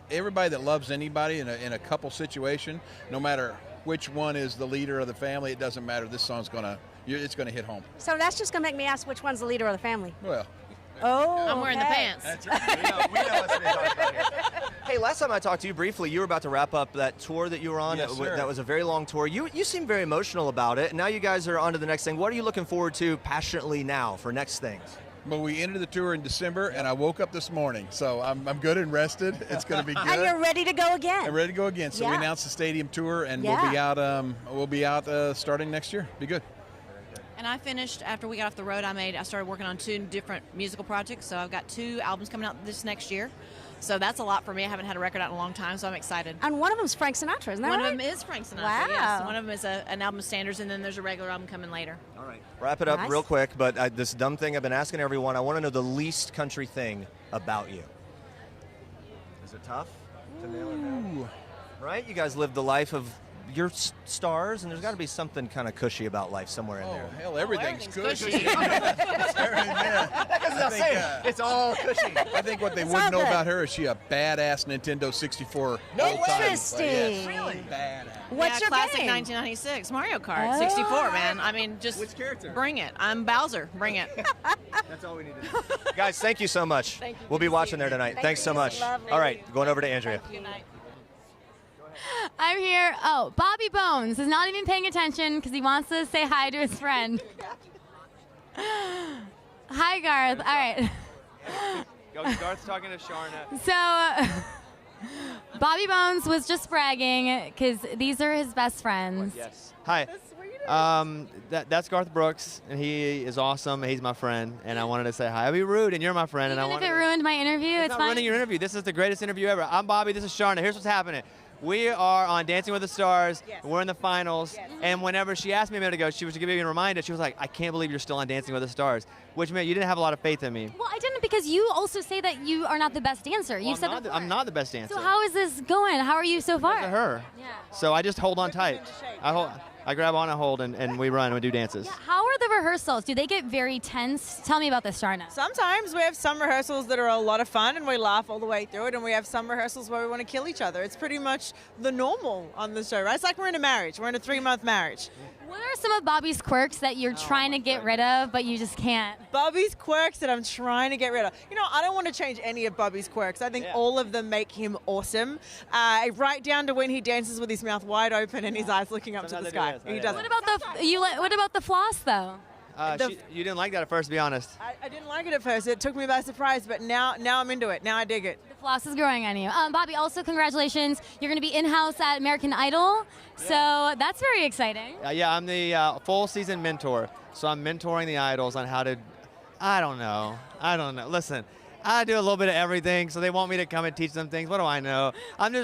everybody that loves anybody in a couple situation, no matter which one is the leader of the family, it doesn't matter. This song's it's gonna hit home. So that's just going to make me ask which one's the leader of the family. Well. Oh, I'm wearing the pants. That's right. We know what's being talked about here. Hey, last time I talked to you briefly, you were about to wrap up that tour that you were on. Yes, sir. That was a very long tour. You seem very emotional about it. Now you guys are on to the next thing. What are you looking forward to passionately now for next things? Well, we ended the tour in December, and I woke up this morning, so I'm good and rested. It's going to be good. And you're ready to go again. I'm ready to go again. So Yeah. we announced the stadium tour, and Yeah. we'll be out starting next year. Be good. And I finished, after we got off the road, I started working on 2 different musical projects. So I've got 2 albums coming out this next year. So that's a lot for me. I haven't had a record out in a long time, so I'm excited. And one of them's Frank Sinatra, isn't that One right? of them is Frank Sinatra, Wow. yes. One of them is an album of standards, and then there's a regular album coming later. All right. Wrap it up Nice. real quick, but this dumb thing I've been asking everyone, I want to know the least country thing about you. Is it tough to nail it down? Right? You guys lived the life of you're stars, and there's got to be something kind of cushy about life somewhere in there. Hell, everything's cushy. It's all cushy. I think what they wouldn't know about her is she a badass Nintendo 64. Interesting. Really? Badass. What's your classic game? 1996 Mario Kart Oh. 64, man. I mean, just Which character? bring it. I'm Bowser. Bring it. That's all we need to do. Guys, thank you so much. Thank you. We'll be watching there tonight. Thanks so much. Lovely. All right, going over to Andrea. Good night. I'm here. Oh, Bobby Bones is not even paying attention because he wants to say hi to his friend. Hi, Garth. All right. Garth's talking to Sharna. So, Bobby Bones was just bragging because these are his best friends. Yes. Hi. That's Garth Brooks, and he is awesome. He's my friend, and I wanted to say hi. I'd be rude, and you're my friend, Even and I if wanted it ruined my interview, it's not fine. ruining your interview. This is the greatest interview ever. I'm Bobby. This is Sharna. Here's what's happening. We are on Dancing with the Stars. Yes. We're in the finals. Yes. And whenever she asked me a minute ago, she was giving me a reminder. She was like, I can't believe you're still on Dancing with the Stars, which meant you didn't have a lot of faith in me. Well, I didn't because you also say that you are not the best dancer. You Well, said I'm not the best dancer. So how is this going? How are you so far? Because of her. Yeah. So I just hold on tight. I grab on and hold, and we run and we do dances. How are the rehearsals? Do they get very tense? Tell me about this, Sharna. Sometimes we have some rehearsals that are a lot of fun and we laugh all the way through it, and we have some rehearsals where we want to kill each other. It's pretty much the normal on the show, right? It's like we're in a marriage. We're in a 3-month marriage. What are some of Bobby's quirks that you're trying to get rid of, but you just can't? Bobby's quirks that I'm trying to get rid of. You know, I don't want to change any of Bobby's quirks. I think all of them make him awesome. Right down to when he dances with his mouth wide open and his eyes looking up to the sky. He does. What about what about the floss though? You didn't like that at first, to be honest. I didn't like it at first. It took me by surprise, but now I'm into it. Now I dig it. The floss is growing on you. Bobby, also congratulations. You're going to be in-house at American Idol, so that's very exciting. Yeah, I'm the full season mentor. So I'm mentoring the idols on how to, I don't know. Listen, I do a little bit of everything, so they want me to come and teach them things. What do I know? I'm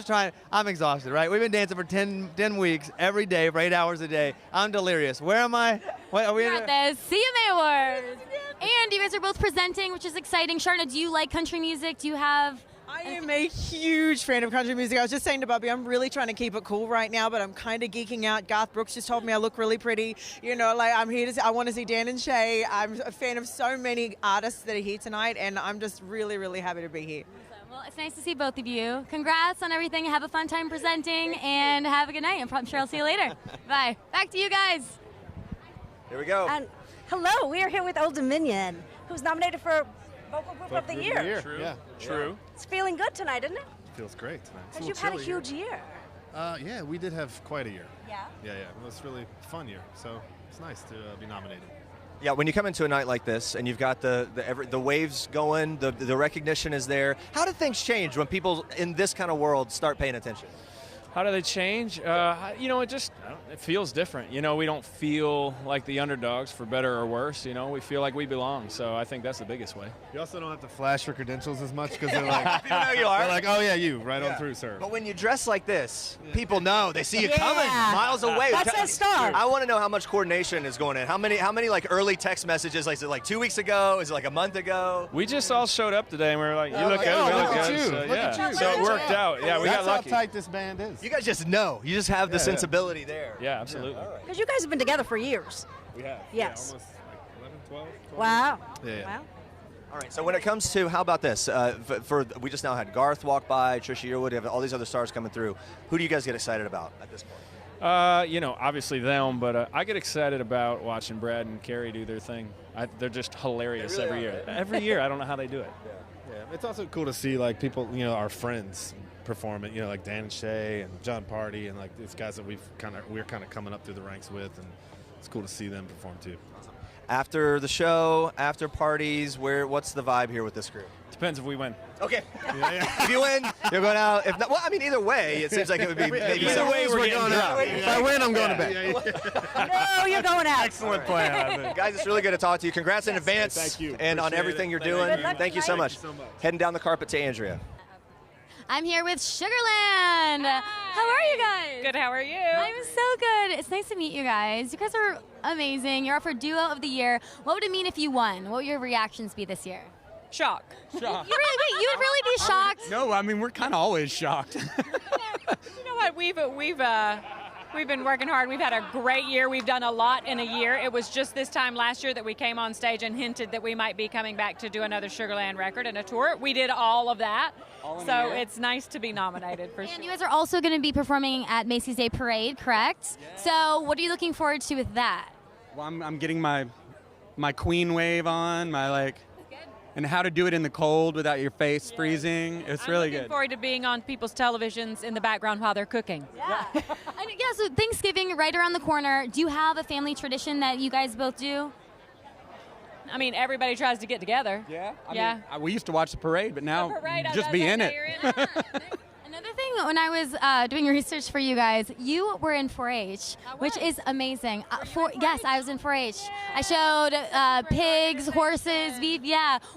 exhausted, right? We've been dancing for 10 weeks, every day, for 8 hours a day. I'm delirious. Where am I? What, are we We're at the CMA Awards. And you guys are both presenting, which is exciting. Sharna, do you like country music? Do you have... I am a huge fan of country music. I was just saying to Bobby, I'm really trying to keep it cool right now, but I'm kind of geeking out. Garth Brooks just told me I look really pretty. You know, like I'm here I want to see Dan and Shay. I'm a fan of so many artists that are here tonight, and I'm just really, really happy to be here. Well, it's nice to see both of you. Congrats on everything. Have a fun time presenting, and have a good night. I'm sure I'll see you later. Bye. Back to you guys. Here we go. And hello, we are here with Old Dominion, who's nominated for Vocal Group of the Year. True. Yeah, true. It's feeling good tonight, isn't it? Feels great tonight. It's Because a you've little had a chilly huge year. Yeah, we did have quite a year. Yeah? Yeah. It was really a fun year, so it's nice to be nominated. Yeah, when you come into a night like this and you've got the waves going, the recognition is there. How do things change when people in this kind of world start paying attention? How do they change? It feels different. You know, we don't feel like the underdogs, for better or worse. You know, we feel like we belong. So I think that's the biggest way. You also don't have to flash your credentials as much because they're like, People know you are. They're like, oh yeah, you, right on through, sir. But when you dress like this, people know. They see you coming miles away. That's a star. I want to know how much coordination is going in. How many like early text messages? Like, is it like 2 weeks ago? Is it like a month ago? We just all showed up today and we were like, you look good, oh, we look look at good. you. So, Look yeah. at you. So it worked out. Yeah, we got lucky. That's how tight this band is. You guys just know. You just have the sensibility there. Yeah, absolutely. Because you guys have been together for years. We have. Yes. Yeah, almost like 11, 12. Wow. Yeah. Wow. All right, so when it comes to, how about this? We just now had Garth walk by, Trisha Yearwood, have all these other stars coming through. Who do you guys get excited about at this point? Obviously them, but I get excited about watching Brad and Carrie do their thing. They're just hilarious every year. Every year, I don't know how they do it. Yeah, it's also cool to see like people, our friends perform it. Like Dan and Shay and John Party and like these guys that we're kind of coming up through the ranks with, and it's cool to see them perform too. After the show, after parties, what's the vibe here with this group? Depends if we win. Okay. If you win, you're going out. If not, well, I mean, either way, it seems like it would be maybe. Either way, we're going out. If I win, I'm going to bed. No, you're going out. Excellent plan. Guys, it's really good to talk to you. Congrats in advance. Thank you. And on Appreciate everything it. you're Thank doing. you. Thank you so much. Heading down the carpet to Andrea. I'm here with Sugarland. How are you guys? Good, how are you? I'm so good. It's nice to meet you guys. You guys are amazing. You're up for Duo of the Year. What would it mean if you won? What would your reactions be this year? Shock. You would really be shocked? No, I mean, we're kind of always shocked. You know what? We've We've been working hard. We've had a great year. We've done a lot in a year. It was just this time last year that we came on stage and hinted that we might be coming back to do another Sugarland record and a tour. We did all of that. So it's nice to be nominated for sure. And you guys are also going to be performing at Macy's Day Parade, correct? So what are you looking forward to with that? Well, I'm getting my queen wave on, and how to do it in the cold without your face freezing. It's really good. I'm looking forward to being on people's televisions in the background while they're cooking. Yeah. So Thanksgiving right around the corner. Do you have a family tradition that you guys both do? I mean, everybody tries to get together. Yeah? I mean, we used to watch the parade, but now just be in it. Another thing, when I was doing research for you guys, you were in 4-H, which is amazing. Yes, I was in 4-H. I showed pigs, horses,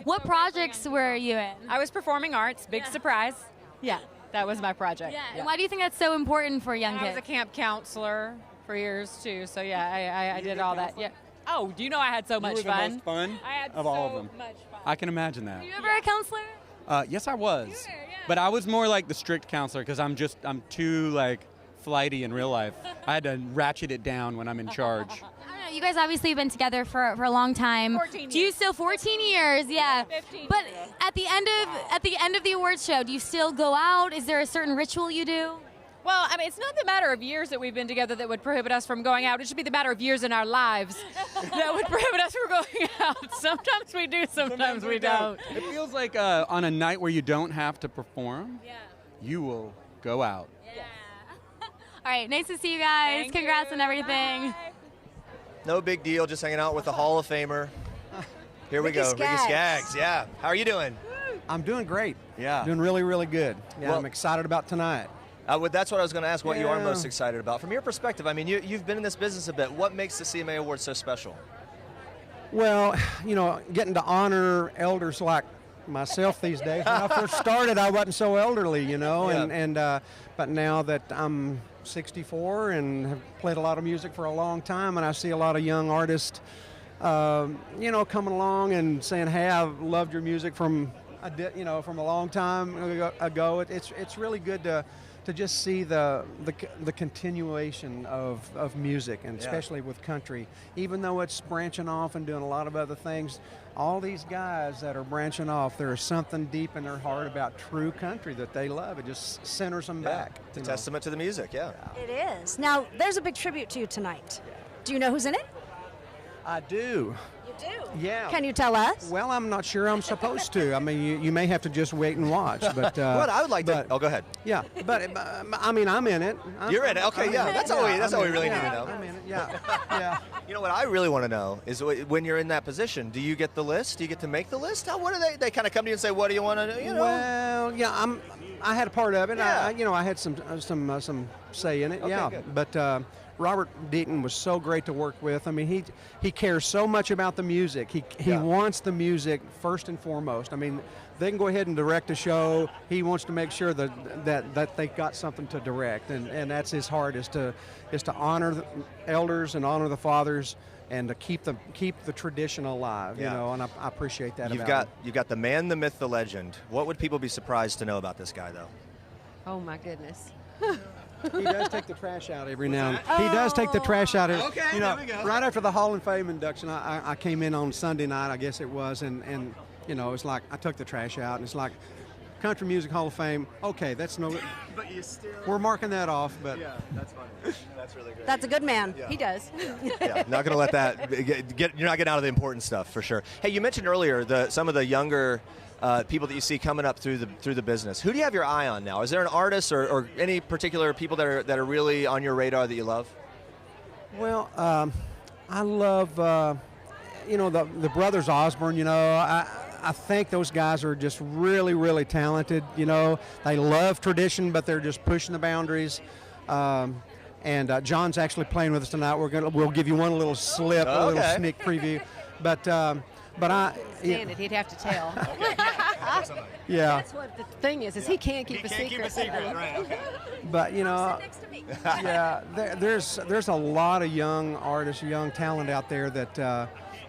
What projects were you in? I was performing arts, big surprise. Yeah, that was my project. Yeah. And why do you think that's so important for young kids? I was a camp counselor for years, too, so I did all that. Yeah. Oh, do you know I had so much fun? The most fun I had of all of them. Much fun. I can imagine that. Were you ever a counselor? Yes, I was. But I was more like the strict counselor because I'm too flighty in real life. I had to ratchet it down when I'm in charge. I don't know. You guys obviously have been together for a long time. 14 years. Do you still 14 years? Yeah. 15 But years. at the end of the awards show, do you still go out? Is there a certain ritual you do? Well, I mean, it's not the matter of years that we've been together that would prohibit us from going out. It should be the matter of years in our lives that would prohibit us from going out. Sometimes we do, sometimes we don't. It feels like on a night where you don't have to perform, you will go out. Yeah. All right, nice to see you guys. Thank Congrats you. on everything. Bye. No big deal, just hanging out with the Hall of Famer. Here we Ricky go, Skaggs. Ricky Skaggs. Yeah. How are you doing? I'm doing great. Yeah. Doing really, really good. Yeah, Well- I'm excited about tonight. That's what I was going to ask, what you are Yeah. most excited about. From your perspective, I mean, you've been in this business a bit. What makes the CMA Awards so special? Well, getting to honor elders like myself these days. When I first started, I wasn't so elderly, but now that I'm 64 and have played a lot of music for a long time, and I see a lot of young artists, coming along and saying, "Hey, I've loved your music from a long time ago." It's really good to just see the continuation of music, and especially with country. Even though it's branching off and doing a lot of other things, all these guys that are branching off, there's something deep in their heart about true country that they love. It just centers them back. It's a testament to the music, yeah. It is. Now, there's a big tribute to you tonight. Do you know who's in it? I do. You do? Yeah. Can you tell us? Well, I'm not sure I'm supposed to. I mean, you may have to just wait and watch. But What I would like to. Oh, go ahead. Yeah, but I mean, I'm in it. You're in it. Okay, yeah. That's all we really need to know. I'm in it. Yeah. You know what I really want to know is when you're in that position, do you get the list? Do you get to make the list? What do they kind of come to you and say, "What do you want to do?" Well, yeah, I had a part of it. Yeah. I had some say in it. Okay, yeah, good. but. Robert Deaton was so great to work with. I mean, he cares so much about the music. He wants the music first and foremost. I mean, they can go ahead and direct a show. He wants to make sure that they got something to direct, and that's his heart is to honor the elders and honor the fathers and to keep the tradition alive. Yeah. And I appreciate that. You've got the man, the myth, the legend. What would people be surprised to know about this guy, though? Oh my goodness. He does take the trash out every now and then. He does take the trash out. Okay, there we go. Right after the Hall of Fame induction, I came in on Sunday night, I guess it was, and it's like I took the trash out, and it's like Country Music Hall of Fame. Okay, that's no. But you still. We're marking that off, but. Yeah, that's funny. That's really great. That's a good man. Yeah. He does. Yeah, not going to let that you're not getting out of the important stuff for sure. Hey, you mentioned earlier some of the younger people that you see coming up through the business. Who do you have your eye on now? Is there an artist or any particular people that are really on your radar that you love? Well, I love the brothers Osborne. I think those guys are just really, really talented. They love tradition, but they're just pushing the boundaries. And John's actually playing with us tonight. We'll give you one little slip, a little sneak preview. But I. Stand it. He'd have to tell. Yeah. That's what the thing is he can't keep a secret. Keep a secret, right? Okay. But yeah, there's a lot of young artists, young talent out there that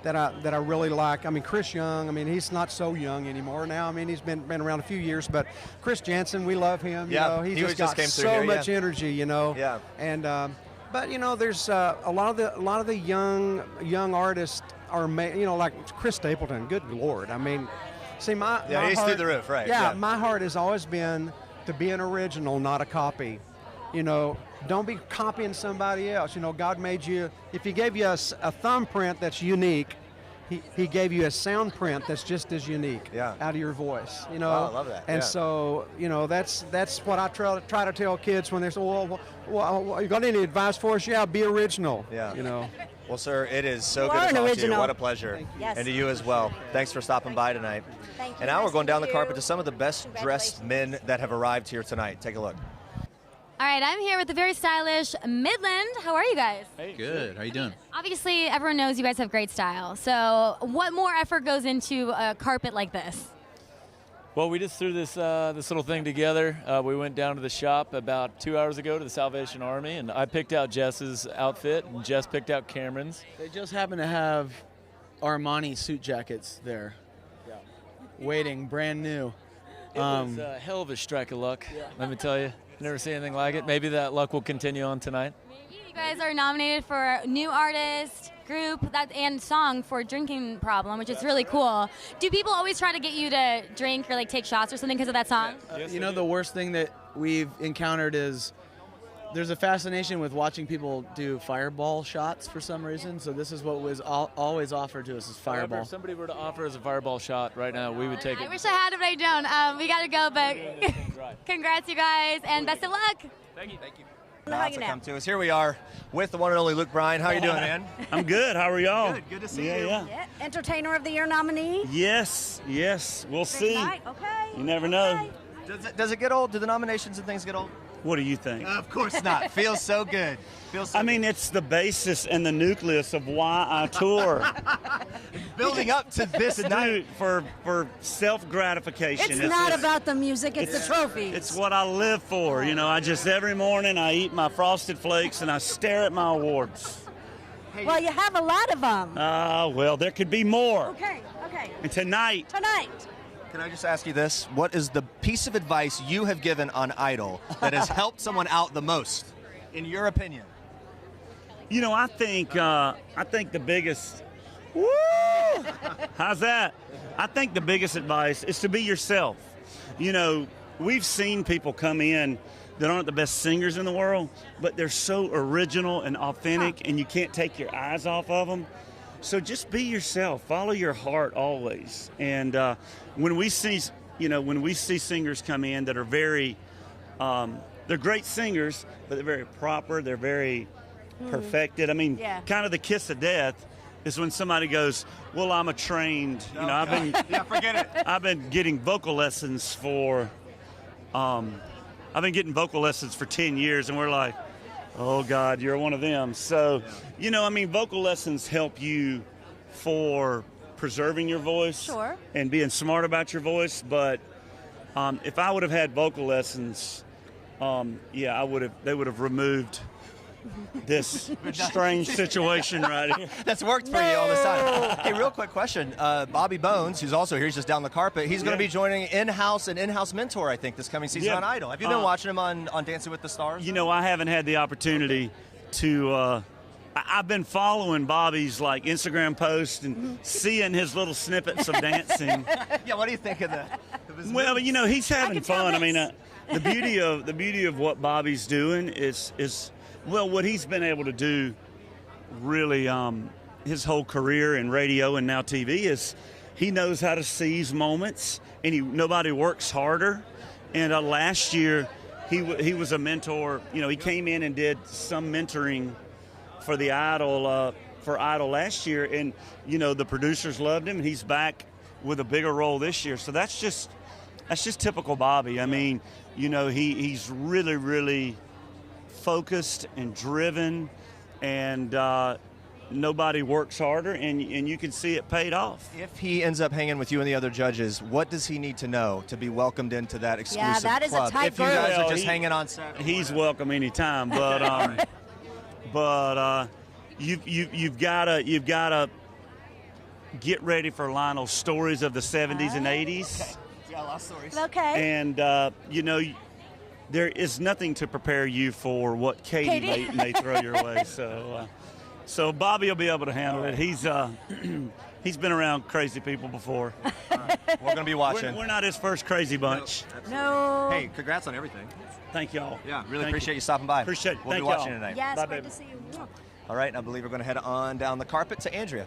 I really like. I mean, Chris Young. I mean, he's not so young anymore now. I mean, he's been around a few years. But Chris Jansen, we love him. Yeah, he's he just got came through so here, much yeah. energy. Yeah. And But you know, there's a lot of the young artists are like Chris Stapleton. Good Lord, I mean, see my he's heart, through the roof, right? Yeah, my heart has always been to be an original, not a copy. You know, don't be copying somebody else. You know, God made you. If He gave you a thumbprint that's unique, He gave you a sound print that's just as unique out of your voice, you know. Oh, I love that. And so, you know, that's what I try to tell kids when they say, well, you got any advice for us? Yeah, be original. Yeah. You know. Well, sir, it is so You good are to an talk to you. original. What a pleasure. Yes. And to you as well. Thanks for stopping by tonight. Thank you. And now Nice we're going to down the meet carpet you. to some of the best dressed men that have arrived here tonight. Take a look. All right, I'm here with the very stylish Midland. How are you guys? Hey, good. How you doing? Obviously, everyone knows you guys have great style. So what more effort goes into a carpet like this? Well, we just threw this this little thing together. We went down to the shop about 2 hours ago to the Salvation Army, and I picked out Jess's outfit, and Jess picked out Cameron's. They just happen to have Armani suit jackets there, waiting, brand new. It was a hell of a strike of luck, let me tell you. Never seen anything like it. Maybe that luck will continue on tonight. You guys are nominated for New Artist, Group, and Song for Drinking Problem, which is really cool. Do people always try to get you to drink or like take shots or something because of that song? You know, the worst thing that we've encountered is there's a fascination with watching people do fireball shots for some reason. So this is what was always offered to us is However, fireball. if somebody were to offer us a fireball shot right now, we would take it. I wish I had it, but I don't. We got to go, but congrats, you guys, and best of luck. Thank you. Thank you. Now to come to us. Here we are with the one and only Luke Bryan. How you doing, man? I'm good. How are y'all? Good to see you. Yeah. Entertainer of the Year nominee. Yes. We'll see. Tonight. Okay. You never know. Does it get old? Do the nominations and things get old? What do you think? Of course not. Feels so good. I mean, it's the basis and the nucleus of why I tour. Building up to this night. For self-gratification. It's not about the music, it's the trophies. It's what I live for. You know, I just every morning I eat my Frosted Flakes and I stare at my awards. Well, you have a lot of them. Well, there could be more. Okay. And tonight. Can I just ask you this? What is the piece of advice you have given on Idol that has helped someone out the most, in your opinion? You know, I think the biggest. Woo! How's that? I think the biggest advice is to be yourself. You know, we've seen people come in that aren't the best singers in the world, but they're so original and authentic, and you can't take your eyes off of them. So just be yourself. Follow your heart always. And when we see singers come in that are very, they're great singers, but they're very proper. They're very perfected. I mean, kind of the kiss of death is when somebody goes, "Well, I'm a trained." You know, I've been forget it. I've been getting vocal lessons for 10 years, and we're like, oh, God, you're one of them. So, you know, I mean, vocal lessons help you for preserving your voice and being smart about your voice. But if I would have had vocal lessons, they would have removed this strange situation right here. That's worked for you all this time. Hey, real quick question. Bobby Bones, who's also here, he's just down the carpet. He's going to be joining in-house mentor, I think, this coming season on Idol. Have you been watching him on Dancing with the Stars? You know, I haven't had the opportunity to. I've been following Bobby's like Instagram posts and seeing his little snippets of dancing. Yeah, what do you think of that? Well, you know, he's having fun. I mean, the beauty of what Bobby's doing is what he's been able to do really his whole career in radio and now TV is he knows how to seize moments, and nobody works harder. And last year he was a mentor. You know, he came in and did some mentoring for the Idol last year, and you know the producers loved him, and he's back with a bigger role this year. So that's just typical Bobby. I mean, you know, he's really focused and driven, and nobody works harder, and you can see it paid off. If he ends up hanging with you and the other judges, what does he need to know to be welcomed into that exclusive that is club? a tight if you guys are just hanging on set, he's welcome anytime. But you've got to get ready for Lionel's stories of the 70s and 80s. Okay. Yeah, a lot of stories. Okay. And you know, there is nothing to prepare you for what Katie may throw your way. So Bobby will be able to handle it. He's been around crazy people before. We're going to be watching. We're not his first crazy bunch. No. Hey, congrats on everything. Thank y'all. Yeah, really appreciate you stopping by. Appreciate it. We'll Thank be watching y'all. tonight. Yes, Bye, great baby. to see you. All right, I believe we're going to head on down the carpet to Andrea.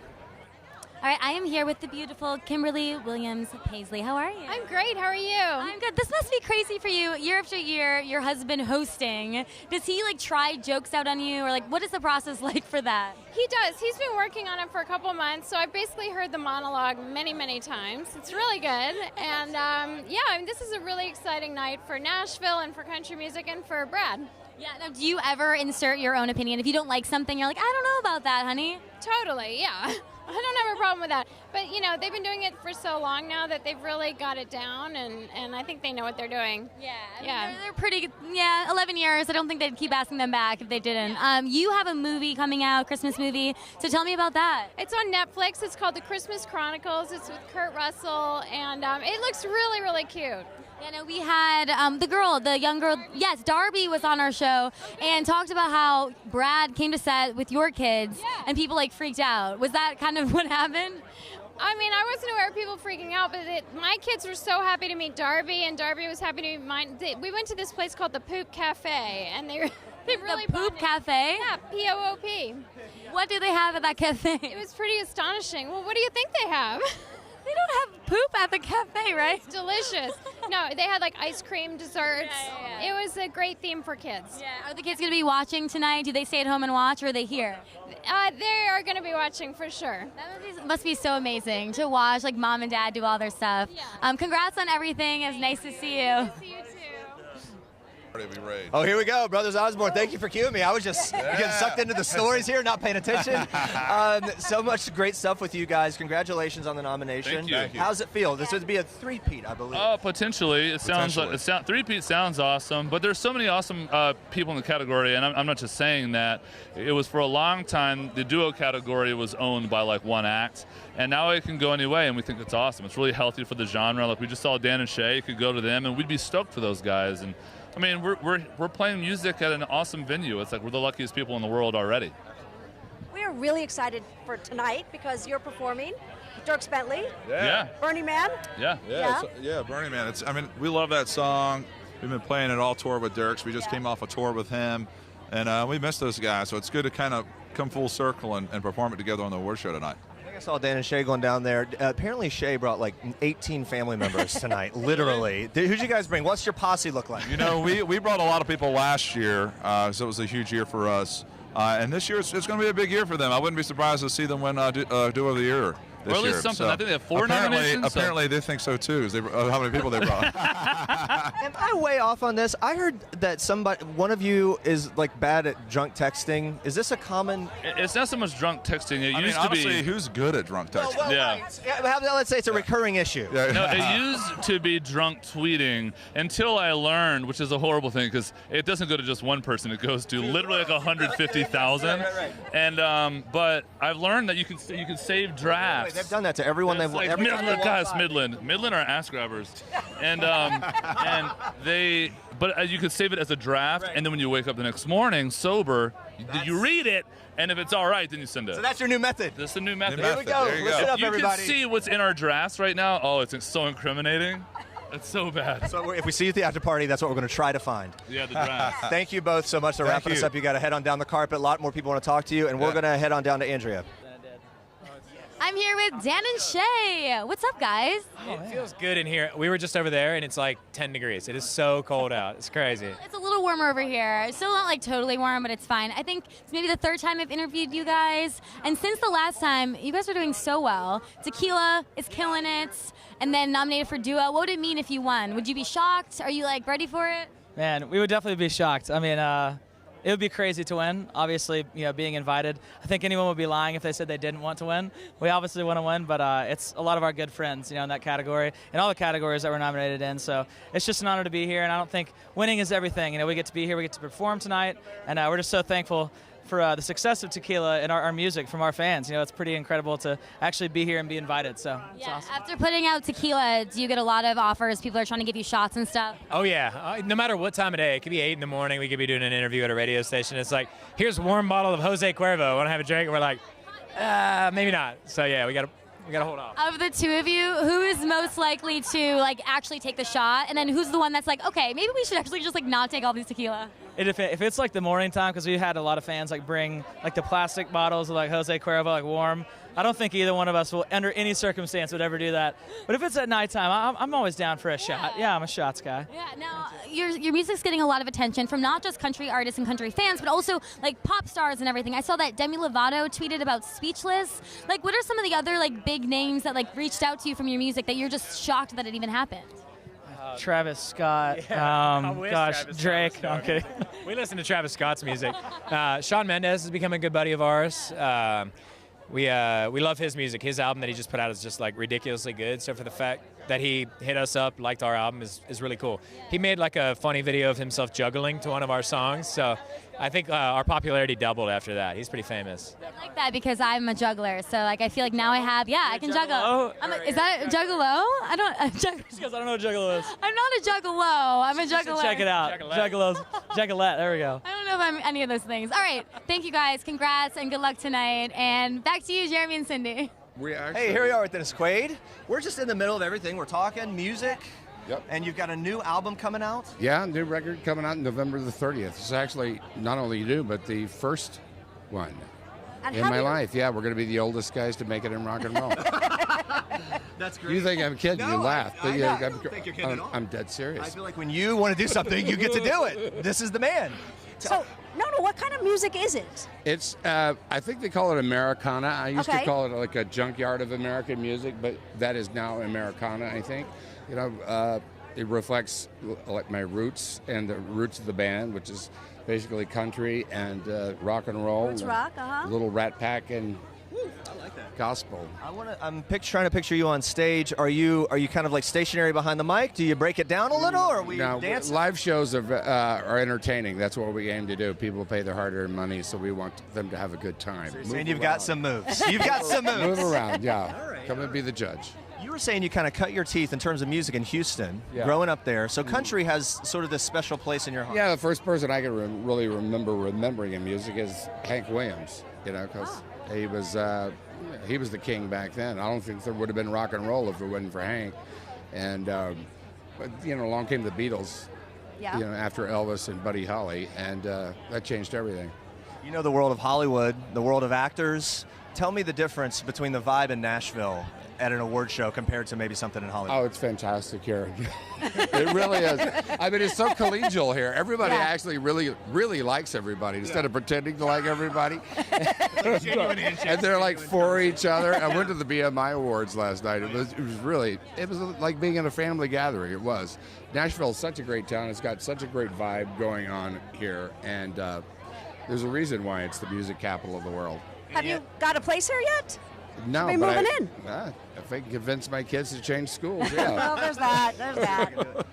All right, I am here with the beautiful Kimberly Williams-Paisley. How are you? I'm great. How are you? I'm good. This must be crazy for you. Year after year, your husband hosting. Does he try jokes out on you, or what is the process like for that? He does. He's been working on it for a couple months, so I've basically heard the monologue many, many times. It's really good, and this is a really exciting night for Nashville and for country music and for Brad. Yeah. Now, do you ever insert your own opinion? If you don't like something, you're like, I don't know about that, honey. Totally. Yeah. I don't have a problem with that. But, they've been doing it for so long now that they've really got it down, and I think they know what they're doing. Yeah. They're pretty good. Yeah, 11 years. I don't think they'd keep asking them back if they didn't. You have a movie coming out, Christmas movie. So tell me about that. It's on Netflix. It's called The Christmas Chronicles. It's with Kurt Russell, and it looks really, really cute. Yeah, no, we had the young girl, yes, Darby was on our show and talked about how Brad came to set with your kids and people freaked out. Was that kind of what happened? I mean, I wasn't aware of people freaking out, but my kids were so happy to meet Darby, and Darby was happy to meet mine. We went to this place called the Poop Cafe, and they really The Poop Cafe? Yeah, P-O-O-P. What do they have at that cafe? It was pretty astonishing. Well, what do you think they have? They don't have poop at the cafe, right? It's delicious. No, they had ice cream, desserts. Yeah. It was a great theme for kids. Yeah. Are the kids going to be watching tonight? Do they stay at home and watch, or are they here? They are going to be watching for sure. That must be so amazing to watch mom and dad do all their stuff. Yeah. Congrats on everything. It's nice to see you. Nice to see you too. Oh, here we go. Brothers Osborne, thank you for cueing me. I was just getting sucked into the stories here, not paying attention. So much great stuff with you guys. Congratulations on the nomination. Thank you. How's it feel? This would be a three-peat, I believe. Potentially. It sounds like three-peat sounds awesome, but there's so many awesome people in the category, and I'm not just saying that. It was for a long time, the duo category was owned by one act, and now it can go any way, and we think it's awesome. It's really healthy for the genre. We just saw Dan and Shay. It could go to them, and we'd be stoked for those guys. And I mean, we're playing music at an awesome venue. It's we're the luckiest people in the world already. We are really excited for tonight because you're performing. Dierks Bentley. Yeah. Burning Man. Yeah. Burning Man. We love that song. We've been playing it all tour with Dierks. We just came off a tour with him, and we miss those guys. So it's good to kind of come full circle and perform it together on the award show tonight. I saw Dan and Shay going down there. Apparently Shay brought 18 family members tonight, literally. Who'd you guys bring? What's your posse look like? We brought a lot of people last year, so it was a huge year for us. And this year it's going to be a big year for them. I wouldn't be surprised to see them win Duo of the Year this or at least year. something. I think they have 4 nominations. Apparently they think so too, how many people they brought. Am I way off on this? I heard that one of you is bad at drunk texting. Is this a common? It's not so much drunk texting. It used honestly, to be. Who's good at drunk texting? Let's say it's a recurring issue. No, it used to be drunk tweeting until I learned, which is a horrible thing because it doesn't go to just one person. It goes to literally 150,000. Right. And but I've learned that you can save drafts. They've done that to everyone. Midland are ass grabbers, and you could save it as a draft, and then when you wake up the next morning sober, you read it, and if it's all right, then you send it. So that's your new method. That's the new method. Here we go. Listen up, everybody. You can see what's in our drafts right now. Oh, it's so incriminating. It's so bad. So if we see you at the after party, that's what we're going to try to find. Yeah, the draft. Thank you both so much for wrapping us up. You got to head on down the carpet. A lot more people want to talk to you, and we're going to head on down to Andrea. I'm here with Dan and Shay. What's up, guys? It feels good in here. We were just over there, and it's 10 degrees. It is so cold out. It's crazy. It's a little warmer over here. Still not totally warm, but it's fine. I think it's maybe the third time I've interviewed you guys. And since the last time, you guys are doing so well. Tequila is killing it. And then nominated for Duo. What would it mean if you won? Would you be shocked? Are you ready for it? Man, we would definitely be shocked. I mean, it would be crazy to win. Obviously, being invited. I think anyone would be lying if they said they didn't want to win. We obviously want to win, but it's a lot of our good friends, in that category and all the categories that we're nominated in. So it's just an honor to be here, and I don't think winning is everything. We get to be here, we get to perform tonight, and we're just so thankful for the success of tequila and our music from our fans. You know, it's pretty incredible to actually be here and be invited. So it's awesome. After putting out tequila, do you get a lot of offers? People are trying to give you shots and stuff? Oh, yeah. No matter what time of day. It could be 8 in the morning. We could be doing an interview at a radio station. It's like, here's a warm bottle of Jose Cuervo. Want to have a drink? And we're like, maybe not. So, yeah, we got to hold off. Of the two of you, who is most likely to like actually take the shot, and then who's the one that's like, okay, maybe we should actually just like not take all these tequila? If it's like the morning time, because we had a lot of fans like bring like the plastic bottles of like Jose Cuervo like warm. I don't think either one of us will, under any circumstance, would ever do that. But if it's at nighttime, I'm always down for a shot. Yeah, I'm a shots guy. Yeah. Now your music's getting a lot of attention from not just country artists and country fans, but also like pop stars and everything. I saw that Demi Lovato tweeted about Speechless. Like, what are some of the other like big names that like reached out to you from your music that you're just shocked that it even happened? Travis Scott, Drake. Okay. We listen to Travis Scott's music. Shawn Mendes has become a good buddy of ours. We love his music. His album that he just put out is just like ridiculously good. So for the fact that he hit us up, liked our album is really cool. He made like a funny video of himself juggling to one of our songs. So I think our popularity doubled after that. He's pretty famous. I like that because I'm a juggler. So like I feel like now I can juggle. Is that a juggalo? I don't. She goes, I don't know what juggalo is. I'm not a juggalo. I'm a juggler. Check it out. Juggalette. There we go. I don't know if I'm any of those things. All right. Thank you guys. Congrats and good luck tonight. And back to you, Jeremy and Cindy. Hey, here we are with Dennis Quaid. We're just in the middle of everything. We're talking music. Yep. And you've got a new album coming out? Yeah, new record coming out November the 30th. It's actually not only new, but the first one in my life. Yeah, we're going to be the oldest guys to make it in rock and roll. That's great. You think I'm kidding? No, you laugh. I don't think you're kidding at all. I'm dead serious. I feel like when you want to do something, you get to do it. This is the man. So, what kind of music is it? It's, I think they call it Americana. I used to call it like a junkyard of American music, but that is now Americana, I think. You know, it reflects like my roots and the roots of the band, which is basically country and rock and roll. Roots rock, Little Rat Pack and I like that. Gospel. I'm trying to picture you on stage. Are you kind of like stationary behind the mic? Do you break it down a little, or are we dancing? Live shows are entertaining. That's what we aim to do. People pay their hard-earned money, so we want them to have a good time. So and you've got some moves. You've got some moves. Move around, yeah. All right. Come and be the judge. You were saying you kind of cut your teeth in terms of music in Houston, growing up there. So country has sort of this special place in your heart. Yeah, the first person I can really remembering in music is Hank Williams. You know, because he was the king back then. I don't think there would have been rock and roll if it wasn't for Hank. And but you know, along came the Beatles. Yeah. You know, after Elvis and Buddy Holly, and that changed everything. You know the world of Hollywood, the world of actors. Tell me the difference between the vibe in Nashville at an award show compared to maybe something in Hollywood. Oh, it's fantastic here. It really is. I mean, it's so collegial here. Everybody actually really likes everybody instead of pretending to like everybody. And they're like for each other. I went to the BMI Awards last night. It was like being in a family gathering. It was. Nashville's such a great town. It's got such a great vibe going on here, and there's a reason why it's the music capital of the world. Have you got a place here yet? No, Should be moving in. If I can convince my kids to change schools, yeah. Well, there's that.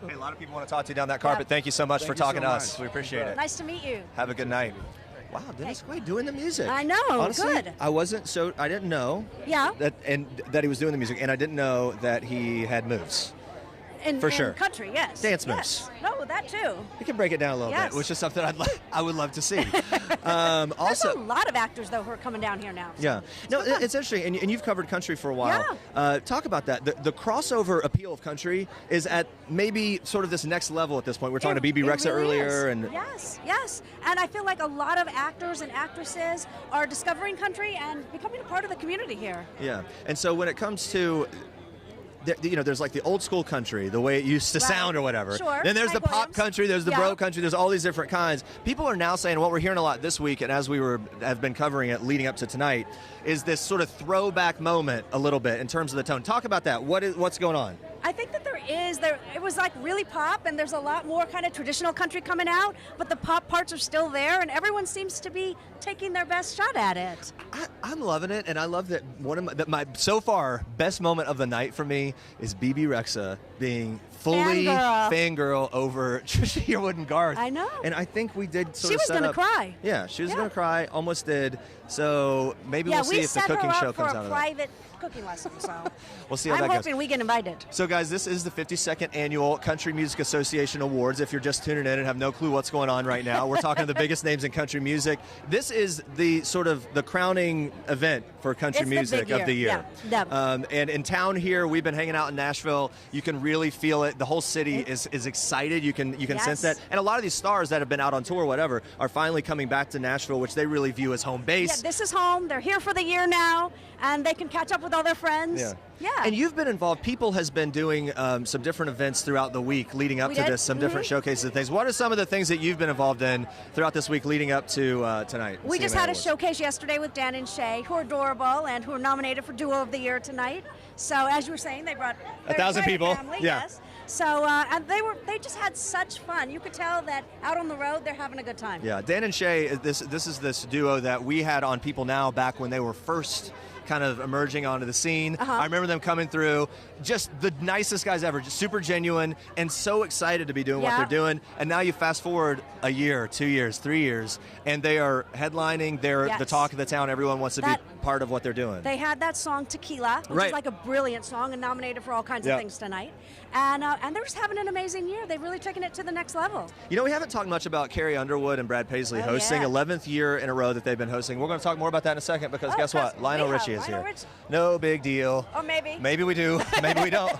Hey, a lot of people want to talk to you down that carpet. Thank you so much for talking to us. We appreciate it. Nice to meet you. Have a good night. Wow, Dennis Quaid doing the music. I know. Honestly, Good. I didn't know. Yeah. That he was doing the music, and I didn't know that he had moves. In country, yes. Dance moves. Yes. No, that too. We can break it down a little bit, which is something I would love to see. There's a lot of actors, though, who are coming down here now. So. Yeah. No, it's interesting, and you've covered country for a while. Yeah. Talk about that. The crossover appeal of country is at maybe sort of this next level at this point. We're talking to Bebe Rexha earlier. And Yes. And I feel like a lot of actors and actresses are discovering country and becoming a part of the community here. Yeah. And so when it comes to there's like the old school country, the way it used to sound or whatever. Sure. Then there's the pop country, there's the bro country, there's all these different kinds. People are now saying, what we're hearing a lot this week, and as have been covering it leading up to tonight, is this sort of throwback moment a little bit in terms of the tone. Talk about that. What's going on? I think that there is. It was like really pop, and there's a lot more kind of traditional country coming out, but the pop parts are still there, and everyone seems to be taking their best shot at it. I'm loving it, and I love that my so far best moment of the night for me is Bebe Rexha being fully fangirl over Trisha Yearwood and Garth. I know. And I think we did sort she of was set gonna up. cry. Yeah, she was going to cry, almost did. So maybe we'll see if the cooking show comes out of that. Yeah, we set her up for a private cooking lesson, so we'll see how I'm that goes. hoping we get invited. So guys, this is the 52nd Annual Country Music Association Awards. If you're just tuning in and have no clue what's going on right now, we're talking to the biggest names in country music. This is the sort of the crowning event for country music of the year. Yeah. And in town here, we've been hanging out in Nashville. You can really feel it. The whole city is excited. You can sense that. And a lot of these stars that have been out on tour or whatever are finally coming back to Nashville, which they really view as home base. Yeah, this is home. They're here for the year now, and they can catch up with all their friends. Yeah. And you've been involved. People has been doing some different events throughout the week leading up to this, some different showcases and things. What are some of the things that you've been involved in throughout this week leading up to tonight? We just had a showcase yesterday with Dan and Shay, who are adorable and who are nominated for Duo of the Year tonight. So as you were saying, they brought 1,000 people. Family, yeah. Yes. So and they just had such fun. You could tell that out on the road they're having a good time. Yeah, Dan and Shay, this is this duo that we had on People Now back when they were first kind of emerging onto the scene. I remember them coming through, just the nicest guys ever, just super genuine and so excited to be doing what they're doing. And now you fast forward a year, 2 years, 3 years, and they are headlining. They're the talk of the town. Everyone wants to be part of what they're doing. They had that song Tequila, which is like a brilliant song and nominated for all kinds of things tonight. And they're just having an amazing year. They've really taken it to the next level. You know, we haven't talked much about Carrie Underwood and Brad Paisley hosting. 11th year in a row that they've been hosting. We're going to talk more about that in a second because guess what? Lionel Richie is here. No big deal. Or maybe. Maybe we do. Maybe we don't.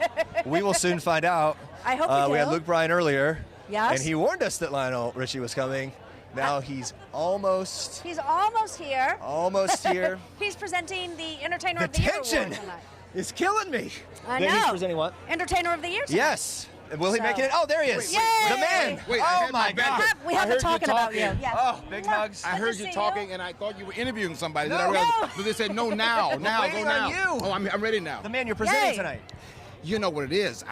We will soon find out. I hope we do. We had Luke Bryan earlier. Yes. And he warned us that Lionel Richie was coming. Now he's almost. He's almost here. Almost here. He's presenting the Entertainer of the Year award tonight. It's killing me. I know. He's presenting what? Entertainer of the Year tonight. Yes. Will he make it? Oh, there he is. Yay! The man. Wait, oh, my God. We have been talking about you. Yes. Oh, big hugs. I heard you talking, and I thought you were interviewing somebody. Then I realized, but they said, no, now, go now. You. Oh, I'm ready now. The man you're presenting tonight. You know what it is.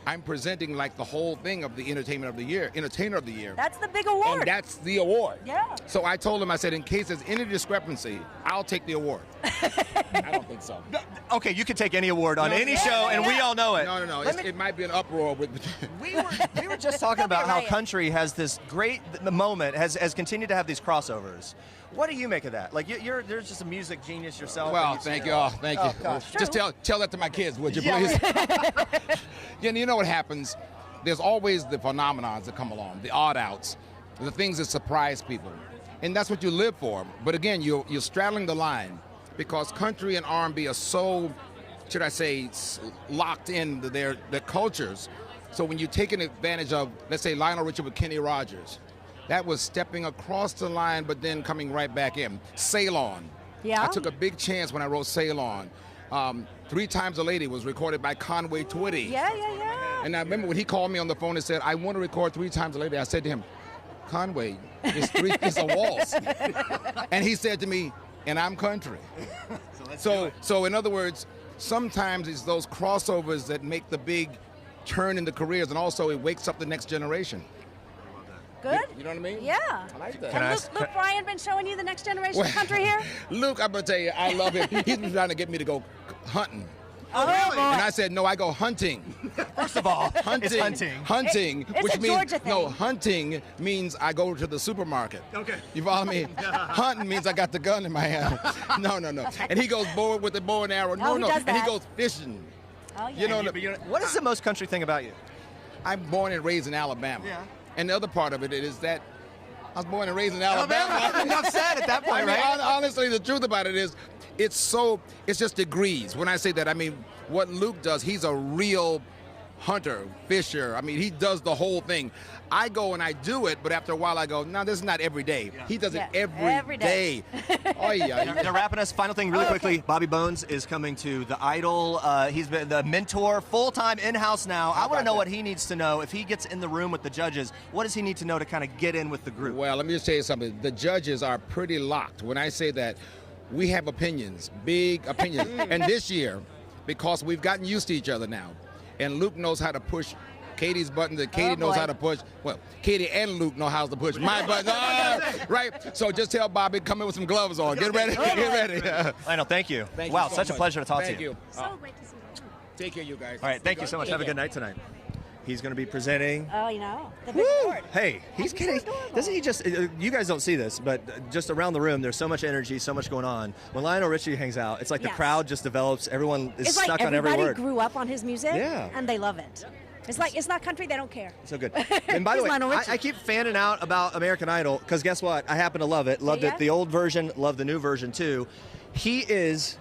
I'm presenting like the whole thing of the Entertainer of the Year. That's the big award. And that's the award. Yeah. So I told him, I said, in case there's any discrepancy, I'll take the award. I don't think so. Okay, you can take any award on any show, and we all know it. No. It might be an uproar with. We were just talking about how country has this great moment, has continued to have these crossovers. What do you make of that? Like there's just a music genius yourself. Well, thank you. Oh, thank you. Gosh. Just tell that to my kids, would you please? You know what happens? There's always the phenomenons that come along, the odd outs, the things that surprise people, and that's what you live for. But again, you're straddling the line because country and R&B are so, should I say, locked into their cultures. So when you're taking advantage of, let's say, Lionel Richie with Kenny Rogers, that was stepping across the line, but then coming right back in. Sail On. Yeah. I took a big chance when I wrote Sail On. 3 Times a Lady was recorded by Conway Twitty. Yeah. And I remember when he called me on the phone and said, I want to record 3 Times a Lady. I said to him, Conway, it's a waltz. And he said to me, and I'm country. So in other words, sometimes it's those crossovers that make the big turn in the careers, and also it wakes up the next generation. Good. You know what I mean? Yeah. I like that. And Luke Bryan been showing you the next generation of country here? Luke, I'm going to tell you, I love him. He's been trying to get me to go hunting. Oh, really? And I said, no, I go hunting. First of all, hunting. It's hunting. Hunting, it's which a means, Georgia thing. no, hunting means I go to the supermarket. Okay. You follow me? Hunting means I got the gun in my hand. No. And he goes with the bow and arrow. No. And he goes fishing. Oh, yeah. You know, what is the most country thing about you? I'm born and raised in Alabama. Yeah. And the other part of it is that I was born and raised in Alabama. Enough said at that point, I mean, right? Honestly, the truth about it is, it's just degrees. When I say that, I mean, what Luke does, he's a real hunter, fisher. I mean, he does the whole thing. I go and I do it, but after a while I go, no, this is not every day. Yeah. He does it every day. Oh, yeah. They're wrapping us. Final thing really quickly. Bobby Bones is coming to The Idol. He's been the mentor, full-time in-house now. I want to know what he needs to know. If he gets in the room with the judges, what does he need to know to kind of get in with the group? Well, let me just tell you something. The judges are pretty locked. When I say that, we have opinions, big opinions. And this year, because we've gotten used to each other now, and Luke knows how to push Katie's buttons, and Katie knows how to push. Well, Katie and Luke know how to push my buttons. Right? So just tell Bobby, come in with some gloves on. Get ready. Get ready. Lionel, thank you. Thank wow, you so such much. a pleasure to talk Thank to you. you. So great to see you. Take care, you guys. All right, thank you so much. Have a good night tonight. He's going to be presenting. Oh, you know. The big award. Hey, he's kidding. Doesn't he just, you guys don't see this, but just around the room, there's so much energy, so much going on. When Lionel Richie hangs out, it's like the crowd just develops. Everyone is It's stuck like on every word. everybody grew up on his music, Yeah. and they love it. It's like, it's not country, they don't care. So good. And by the way, I keep fanning out about American Idol because guess what? I happen to love it. Loved it, the old version, love the new version too. He is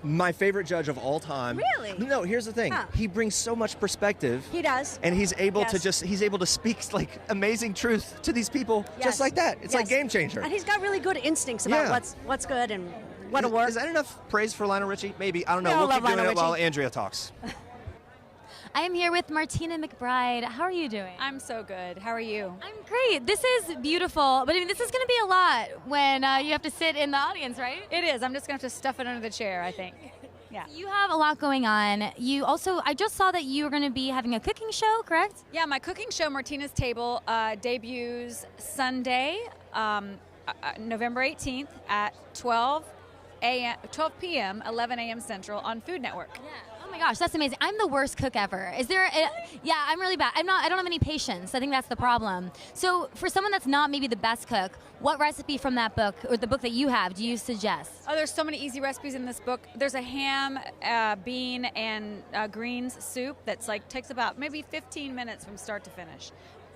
my favorite judge of all time. Really? No, here's the thing. Huh. He brings so much perspective. He does. And he's able to Yes. he's able to speak like amazing truth to these people Yes. just like that. It's like Yes. game changer. And he's got really good instincts about Yeah. what's good and what'll work. Is that enough praise for Lionel Richie? Maybe. I don't know. We all We'll love keep doing Lionel it while Richie. Andrea talks. I am here with Martina McBride. How are you doing? I'm so good. How are you? I'm great. This is beautiful, but I mean, this is going to be a lot when you have to sit in the audience, right? It is. I'm just going to have to stuff it under the chair, I think. Yeah. You have a lot going on. You also, I just saw that you were going to be having a cooking show, correct? Yeah, my cooking show, Martina's Table, debuts Sunday, November 18th at 12 p.m., 11 a.m. Central on Food Network. Yeah. Oh my gosh, that's amazing. I'm the worst cook ever. Is there yeah, I'm really bad. I don't have any patience. I think that's the problem. So for someone that's not maybe the best cook, what recipe from that book or the book that you have do you suggest? Oh, there's so many easy recipes in this book. There's a ham, bean, and greens soup that's takes about maybe 15 minutes from start to finish.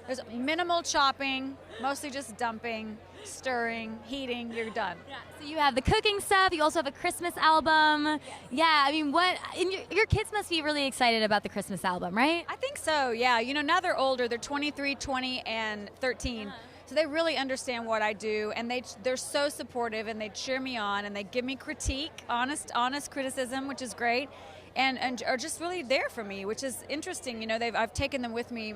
There's minimal chopping, mostly just dumping, stirring, heating, you're done. Yeah. So you have the cooking stuff, you also have a Christmas album. Yeah, I mean, and your kids must be really excited about the Christmas album, right? I think so, yeah. You know, now they're older. They're 23, 20, and 13. So they really understand what I do, and they're so supportive, and they cheer me on, and they give me critique, honest criticism, which is great. And are just really there for me, which is interesting. You know, I've taken them with me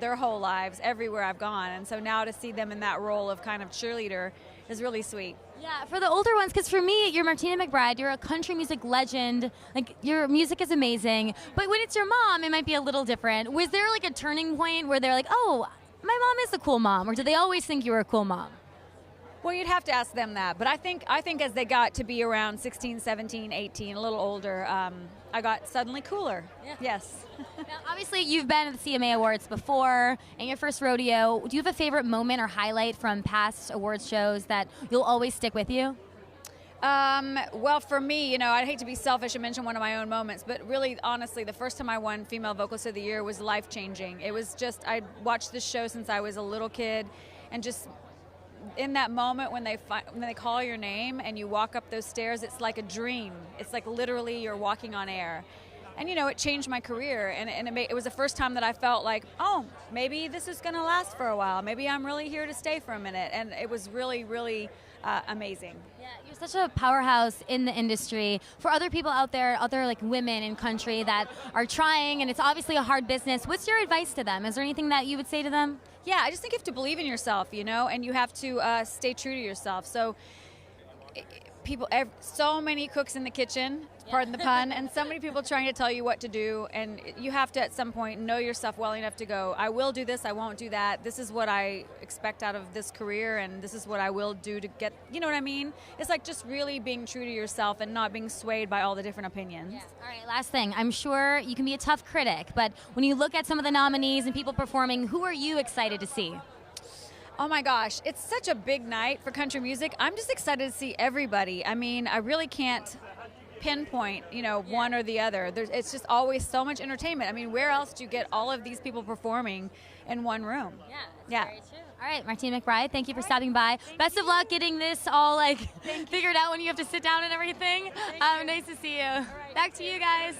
their whole lives everywhere I've gone, and so now to see them in that role of kind of cheerleader is really sweet. Yeah, for the older ones, because for me, you're Martina McBride, you're a country music legend, your music is amazing, but when it's your mom, it might be a little different. Was there a turning point where they're like, oh, my mom is a cool mom, or did they always think you were a cool mom? Well, you'd have to ask them that, but I think as they got to be around 16, 17, 18, a little older, I got suddenly cooler. Yeah. Yes. Now, obviously, you've been at the CMA Awards before, and your first rodeo. Do you have a favorite moment or highlight from past awards shows that you'll always stick with you? Well, for me, you know, I'd hate to be selfish and mention one of my own moments, but really, honestly, the first time I won Female Vocalist of the Year was life-changing. It was just, I'd watched this show since I was a little kid, and just in that moment when they call your name and you walk up those stairs, it's like a dream. It's like literally you're walking on air. And, you know, it changed my career, and it was the first time that I felt like, oh, maybe this is going to last for a while. Maybe I'm really here to stay for a minute, and it was really, really amazing. Yeah, you're such a powerhouse in the industry. For other people out there, other women in country that are trying, and it's obviously a hard business, what's your advice to them? Is there anything that you would say to them? Yeah, I just think you have to believe in yourself, you know, and you have to stay true to yourself. So so many cooks in the kitchen, pardon the pun, and so many people trying to tell you what to do, and you have to at some point know yourself well enough to go, I will do this, I won't do that, this is what I expect out of this career, and this is what I will do to get, you know what I mean? It's like just really being true to yourself and not being swayed by all the different opinions. Yeah. All right, last thing. I'm sure you can be a tough critic, but when you look at some of the nominees and people performing, who are you excited to see? Oh my gosh, it's such a big night for country music. I'm just excited to see everybody. I mean, I really can't pinpoint, you know, one or the other. It's just always so much entertainment. I mean, where else do you get all of these people performing in one room? Yeah, very true. All right, Martina McBride, thank you for stopping by. Best of luck getting this all figured out when you have to sit down and everything. Nice to see you. Back to you guys.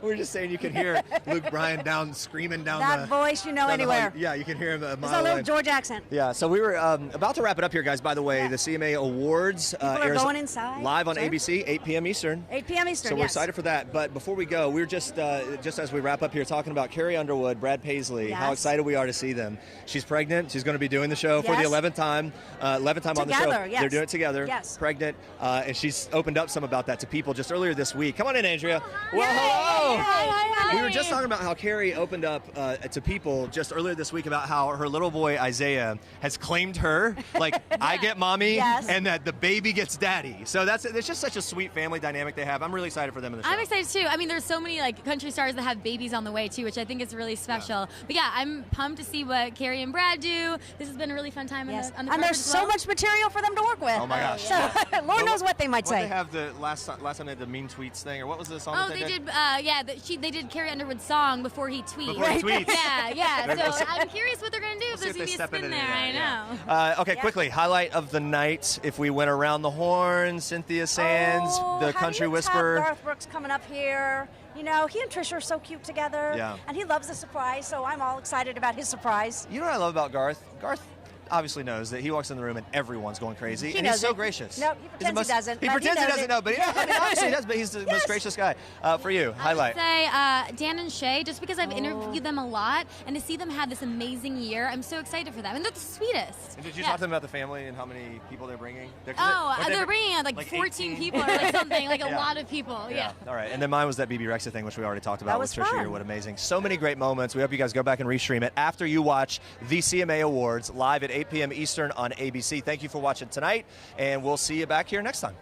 We were just saying you can hear Luke Bryan screaming down that voice, you know, anywhere. Yeah, you can hear him a It's mile a little away. George accent. Yeah, so we were about to wrap it up here, guys. By the way, the CMA Awards People are airs going inside. live on Sure. ABC, 8 p.m. Eastern. 8 p.m. Eastern, So we're yes. excited for that. But before we go, we're just as we wrap up here, talking about Carrie Underwood, Brad Paisley, how Yes. excited we are to see them. She's pregnant. She's going to be doing the show for the Yes. 11th time on the show. Together, yes. They're doing it together. Yes. Pregnant, and she's opened up some about that to people just earlier this week. Come on in, Andrea. Well, Hello. Hi. We were just talking about how Carrie opened up to People just earlier this week about how her little boy Isaiah has claimed her, like I get mommy, and that the baby gets daddy. So it's just such a sweet family dynamic they have. I'm really excited for them in the show. I'm excited too. I mean, there's so many like country stars that have babies on the way too, which I think is really special. But yeah, I'm pumped to see what Carrie and Brad do. This has been a really fun time on the And there's so much material for them to work with. Oh my gosh. So Lord knows what they might say. They have the last time they had the mean tweets thing, or what was the song? Oh, that they did. They did Carrie Underwood's song before he tweets. Before he tweets. Yeah. So I'm curious what they're gonna do. If there's gonna be a spin there. I know. Okay, quickly, highlight of the night. If we went around the horn, Cynthia Sands, the Country Whisperer. Garth Brooks coming up here. You know, he and Trisha are so cute together. Yeah. And he loves a surprise, so I'm all excited about his surprise. You know what I love about Garth? Garth obviously knows that he walks in the room and everyone's going crazy, and he's so gracious. No, he pretends he doesn't. He pretends he doesn't know, but obviously he does. But he's the most gracious guy. For you, highlight. I would say Dan and Shay, just because I've interviewed them a lot, and to see them have this amazing year, I'm so excited for them, and they're the sweetest. And did you talk to them about the family and how many people they're bringing? They're bringing like 14 people or like something, like a lot of people. Yeah. All right, and then mine was that Bebe Rexha thing, which we already talked about with Trisha here. What amazing. So many great moments. We hope you guys go back and restream it after you watch the CMA Awards live at 8 p.m. Eastern on ABC. Thank you for watching tonight, and we'll see you back here next time.